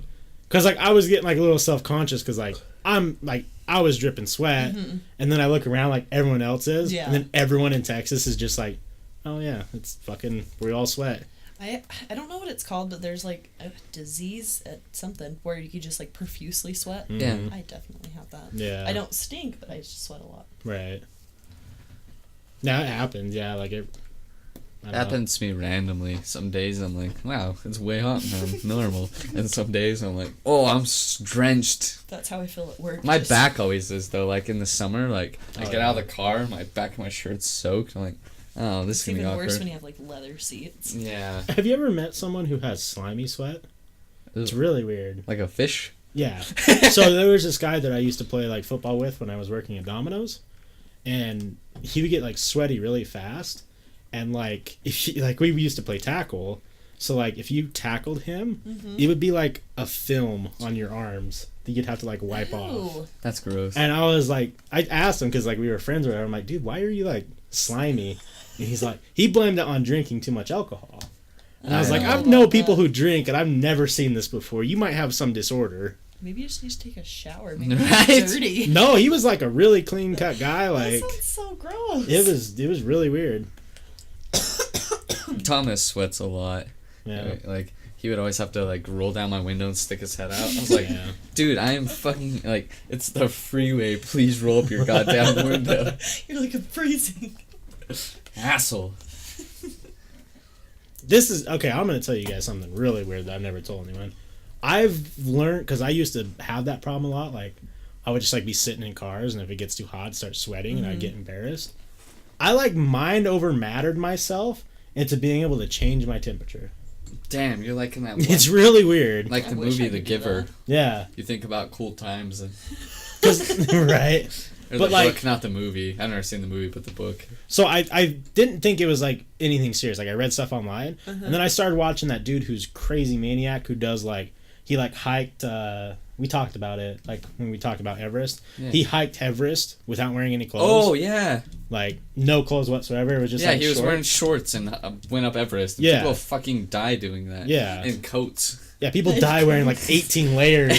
Because, like, I was getting, like, a little self-conscious because, like, I'm, like... I was dripping sweat, and then I look around like everyone else is, Yeah. and then everyone in Texas is just like, oh, yeah, it's fucking... We all sweat. I don't know what it's called, but there's like a disease at something where you just like profusely sweat. Yeah. I definitely have that. Yeah. I don't stink, but I just sweat a lot. Right. Now it happens, yeah, like it... I don't know. Happens to me randomly. Some days I'm like, wow, it's way hot now, normal. And some days I'm like, oh, I'm drenched. That's how I feel at work. My just- back always is, though. Like, in the summer, like, I Oh, get out of yeah. the car, my back of my shirt's soaked. I'm like, oh, this is It's going to be even awkward. worse when you have like leather seats. Yeah. Have you ever met someone who has slimy sweat? It's Ugh. really weird. Like a fish? Yeah. So there was this guy that I used to play like football with when I was working at Domino's, and he would get like sweaty really fast, and like if you, like we used to play tackle, so like if you tackled him, it would be like a film on your arms that you'd have to like wipe off. Ooh. That's gross. And I was like, I asked him because like we were friends or whatever. I'm like, dude, why are you like slimy? And he's like, he blamed it on drinking too much alcohol. And I was like, I know people who drink, and I've never seen this before. You might have some disorder. Maybe you just need to take a shower. Maybe Right? it's dirty. No, he was like a really clean cut guy. Like That sounds so gross. it was really weird. Thomas sweats a lot. Yeah. Like, he would always have to, like, roll down my window and stick his head out. I was like, Yeah. dude, I am fucking, like, it's the freeway. Please roll up your goddamn window. You're like, I'm freezing. Asshole. This is okay. I'm gonna tell you guys something really weird that I've never told anyone. I've learned because I used to have that problem a lot. Like, I would just like be sitting in cars, and if it gets too hot, I'd start sweating, and I'd get embarrassed. I like mind over mattered myself into being able to change my temperature. Damn, you're like in that one. It's really weird. Like I the wish movie I The could do Giver. that. Yeah, You think about cool times. And, 'cause- right. or But, the like- book, not the movie. I've never seen the movie, but the book. So I didn't think it was like anything serious. Like I read stuff online, and then I started watching that dude who's crazy maniac who does like he like hiked. We talked about it like when we talked about Everest. Yeah. He hiked Everest without wearing any clothes. Oh, yeah. Like no clothes whatsoever. It was just Yeah, like he was shorts. wearing shorts and went up Everest. Yeah. People fucking die doing that. Yeah. In coats. Yeah, people die wearing like 18 layers,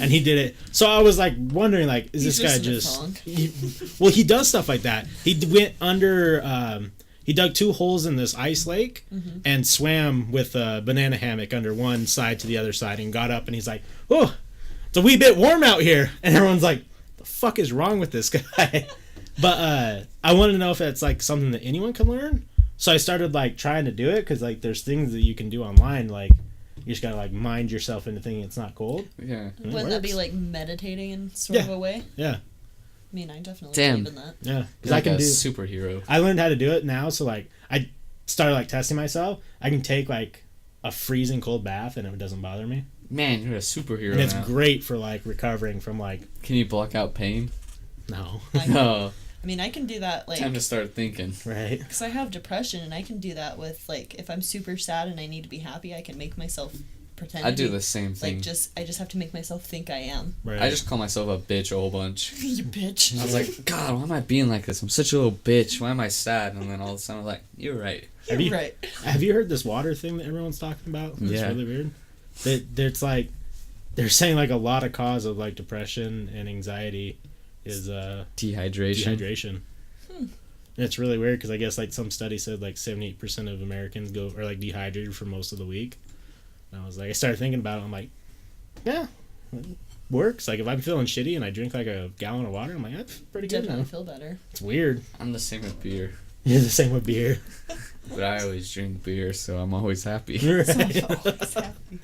and he did it. So I was like wondering, like, is He's this guy just in a just? Well, he does stuff like that. He went under. He dug 2 holes in this ice lake and swam with a banana hammock under one side to the other side, and got up and he's like, "Oh, it's a wee bit warm out here," and everyone's like, "The fuck is wrong with this guy?" But I wanted to know if it's like something that anyone can learn. So I started like trying to do it because like there's things that you can do online. Like you just gotta like mind yourself into thinking it's not cold. Yeah. Wouldn't that be like meditating in sort of a way? Yeah. I mean, I definitely Damn. believe in that. Yeah. Because You're I like can a do. superhero. I learned how to do it now. So like I started like testing myself. I can take like a freezing cold bath and it doesn't bother me. Man, you're a superhero And it's now. great for like recovering from like. Can you block out pain? No. No. I mean, I can do that like Time to start thinking. Right. because I have depression, and I can do that with like if I'm super sad and I need to be happy, I can make myself pretend. I to do be, the same thing. like I just have to make myself think I am. Right. I just call myself a bitch a whole bunch. You bitch. I was like, God, why am I being like this? I'm such a little bitch. Why am I sad? And then all of a sudden I was like, you're right. You're Have you- right. Have you heard this water thing that everyone's talking about? It's Yeah. really weird. It's like they're saying like a lot of cause of like depression and anxiety is Dehydration. dehydration. And it's really weird because I guess like some study said like 78% of Americans are like dehydrated for most of the week. And I started thinking about it. I'm like, yeah, it works. Like if I'm feeling shitty and I drink like a gallon of water, I'm like, that's pretty good Definitely now. feel better. It's weird. I'm the same with beer. Yeah, the same with beer. But I always drink beer, so I'm always happy. Right. Always happy.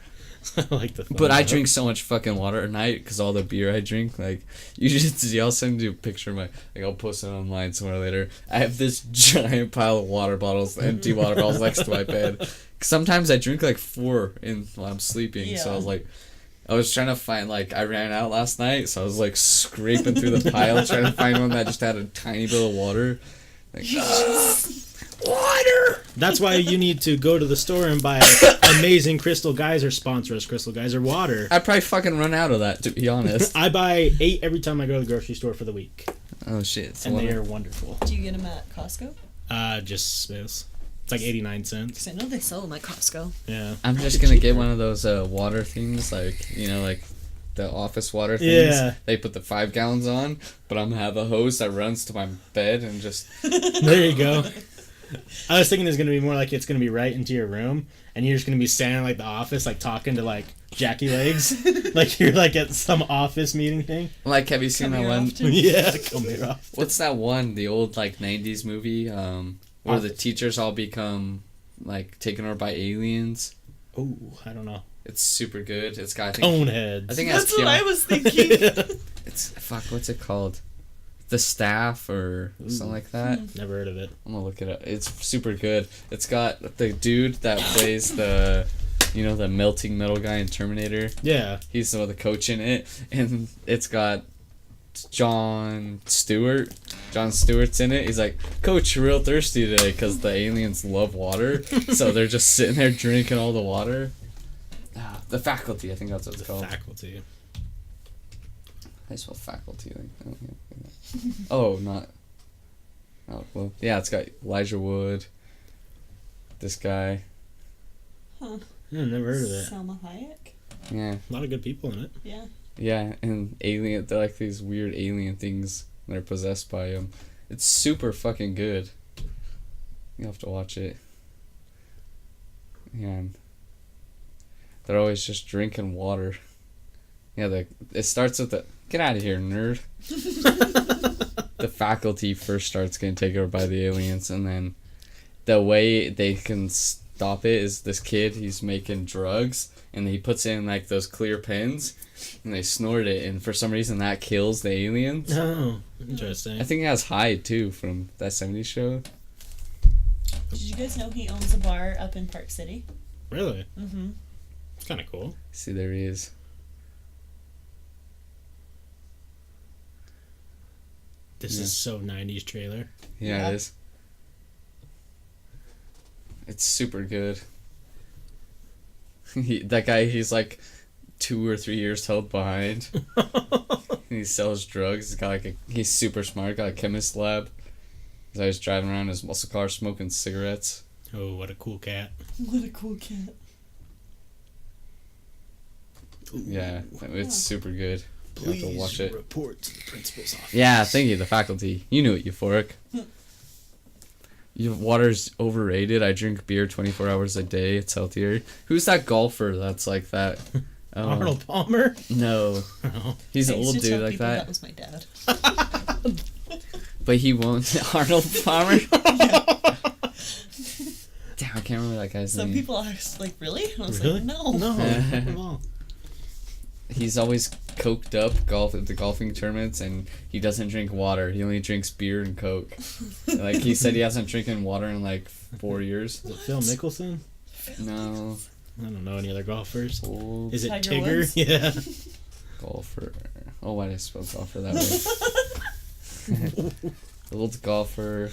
I like the. But I drink so much fucking water at night because all the beer I drink, like, you should see, I'll send you a picture of my, like, I'll post it online somewhere later. I have this giant pile of water bottles, empty water bottles next to my bed. Sometimes I drink, like, 4 while I'm sleeping, so I was like, I was trying to find, like, I ran out last night, so I was, like, scraping through the pile trying to find one that just had a tiny bit of water. Like, water! That's why you need to go to the store and buy amazing Crystal Geyser. Sponsor us, Crystal Geyser water. I'd probably fucking run out of that, to be honest. I buy 8 every time I go to the grocery store for the week, Oh, shit. and they are wonderful. Do you get them at Costco? Just Smith's. It's like 89 cents. Because I know they sell them at Costco. Yeah. I'm just gonna get one of those water things, like, you know, like the office water things. Yeah. They put the 5 gallons on, but I'm gonna have a hose that runs to my bed and just. There you go. I was thinking it's gonna be more like it's gonna be right into your room, and you're just gonna be standing like the office, like talking to like Jackie Legs, like you're like at some office meeting thing. Like, have you seen Come that here one? often. Yeah, come here off. What's that one? The old like '90s movie, where the Office. teachers all become like taken over by aliens. Oh, I don't know. It's super good. It's got I think Coneheads. I think it has That's what I was thinking. it's fuck. What's it called? The Staff or something like that. Never heard of it. I'm gonna look it up. It's super good. It's got the dude that plays the, you know, the melting metal guy in Terminator. Yeah. He's the coach in it, and it's got Jon Stewart. Jon Stewart's in it. He's like, Coach, you're real thirsty today because the aliens love water, so they're just sitting there drinking all the water. The Faculty, I think that's what it's called. Faculty. I spell faculty. Like, oh, not. Oh, well, yeah, it's got Elijah Wood. This guy. Huh. Yeah, never heard of it. Salma Hayek? Yeah. A lot of good people in it. Yeah. Yeah, and alien. They're like these weird alien things. They're possessed by them. It's super fucking good. You have to watch it. Yeah. They're always just drinking water. Yeah, it starts with the... Get out of here, nerd. The Faculty first starts getting taken over by the aliens, and then the way they can stop it is this kid, he's making drugs, and he puts in like those clear pens, and they snort it, and for some reason that kills the aliens. Oh, interesting. I think it has Hyde, too, from that 70s show. Did you guys know he owns a bar up in Park City? Really? Mm-hmm. It's kind of cool. See, there he is. This Yeah. is so 90s trailer. Yeah, Yeah. it is. It's super good. That guy, he's like 2 or 3 years held behind. He sells drugs. He's super smart. Got a chemist lab. He's always driving around in his muscle car smoking cigarettes. Oh, what a cool cat. What a cool cat. Yeah, it's super good. You have to watch it. report to the principal's office. Yeah, thank you, the Faculty. You knew it, Euphoric. Water's overrated. I drink beer 24 hours a day. It's healthier. Who's that golfer that's like that? Arnold Palmer? No. Oh. He's I an used old to dude tell like people that. That was my dad. But he won't. Arnold Palmer? Damn, I can't remember that guy's Some name. people asked, like, really? And I was Really? like, no. No, not at all. He's always coked up at the golfing tournaments, and he doesn't drink water. He only drinks beer and Coke. Like, he said he hasn't drinking water in, like, 4 years. Is it Phil Mickelson? No. I don't know any other golfers. Old Is it Tiger Tigger? Woods? Yeah. golfer. Oh, why did I spell golfer that way? Old golfer.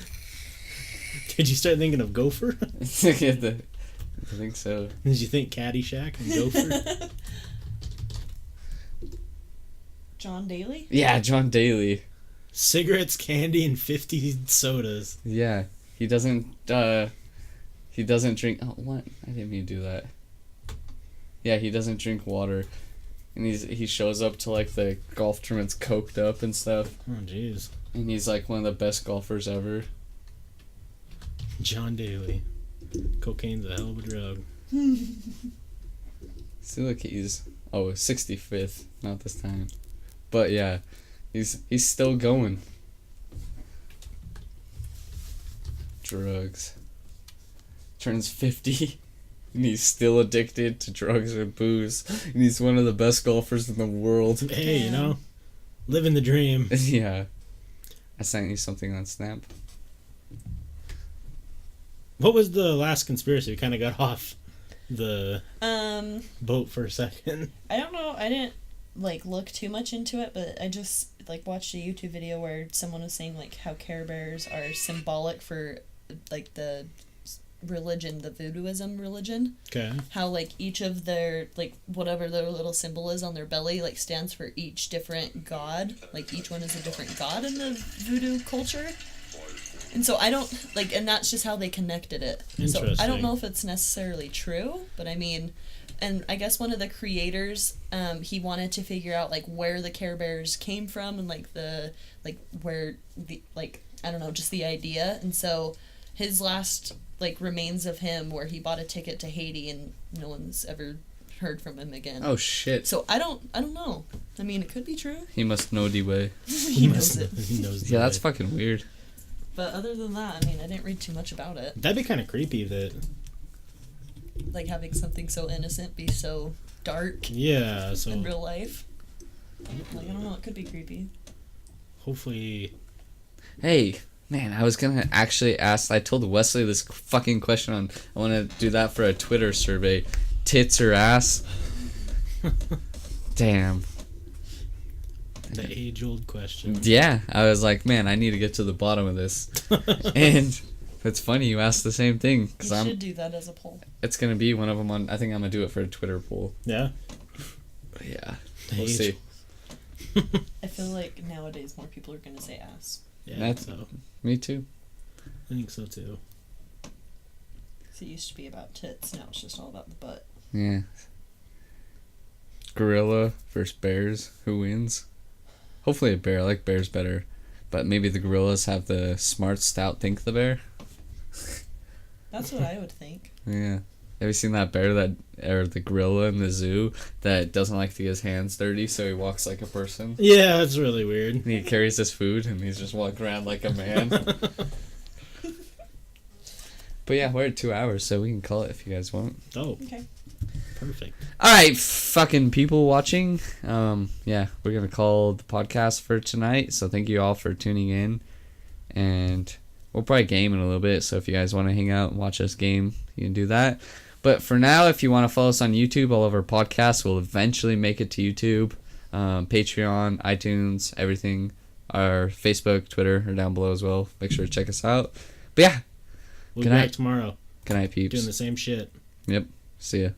Did you start thinking of Gopher? I think so. Did you think Caddyshack and Gopher? John Daly? Yeah, John Daly. Cigarettes, candy, and 50 sodas. Yeah, he doesn't drink. Oh, what? I didn't mean to do that. Yeah, he doesn't drink water, and he shows up to like the golf tournaments coked up and stuff. Oh, jeez. And he's like one of the best golfers ever. John Daly. Cocaine's a hell of a drug. See, look, he's 65th, not this time, but yeah, he's still going. Drugs. Turns 50. And he's still addicted to drugs and booze. And he's one of the best golfers in the world. Hey, you know, living the dream. Yeah. I sent you something on Snap. What was the last conspiracy? We kind of got off the Um, boat for a second. I don't know. I didn't like look too much into it, but I just like watched a YouTube video where someone was saying like how Care Bears are symbolic for like the religion, the voodooism religion. Okay. How like each of their like whatever their little symbol is on their belly like stands for each different god. Like each one is a different god in the voodoo culture. And so I don't like, and that's just how they connected it. So I don't know if it's necessarily true, but I mean, and I guess one of the creators, he wanted to figure out like where the Care Bears came from and like where the like I don't know, just the idea. And so his last like remains of him where he bought a ticket to Haiti and no one's ever heard from him again. Oh shit. So I don't know. I mean, it could be true. He must know the way. He knows it. He knows the Yeah, that's way. fucking weird. But other than that, I mean, I didn't read too much about it. That'd be kind of creepy that. Like having something so innocent be so dark Yeah, so in real life. Like, I don't know, it could be creepy. hopefully. Hey, man, I was gonna actually ask. I told Wesley this fucking question on. I want to do that for a Twitter survey. Tits or ass? Damn. The age-old question. Yeah, I was like, man, I need to get to the bottom of this. And it's funny you asked the same thing because You should do that as a poll. It's gonna be one of them on. I think I'm gonna do it for a Twitter poll. Yeah. Yeah, The we'll age- see. I feel like nowadays more people are going to say ass. Yeah, That's- so Me too. I think so too. 'Cause it used to be about tits, now it's just all about the butt. Yeah. Gorilla versus bears. Who wins? Hopefully a bear. I like bears better. But maybe the gorillas have the smarts to outthink the bear. That's what I would think. Yeah. Have you seen that bear or the gorilla in the zoo that doesn't like to get his hands dirty, so he walks like a person? Yeah, that's really weird. And he carries his food and he's just walking around like a man. But yeah, we're at 2 hours, so we can call it if you guys want. Oh, Okay. perfect. Alright, fucking people watching. Yeah, we're gonna call the podcast for tonight. So thank you all for tuning in. And we'll probably game in a little bit. So if you guys want to hang out and watch us game, you can do that. But for now, if you want to follow us on YouTube, all of our podcasts will eventually make it to YouTube. Patreon, iTunes, everything. Our Facebook, Twitter are down below as well. Make sure to check us out. But yeah, We'll Good be night. back tomorrow good night, peeps. doing the same shit. Yep. See ya.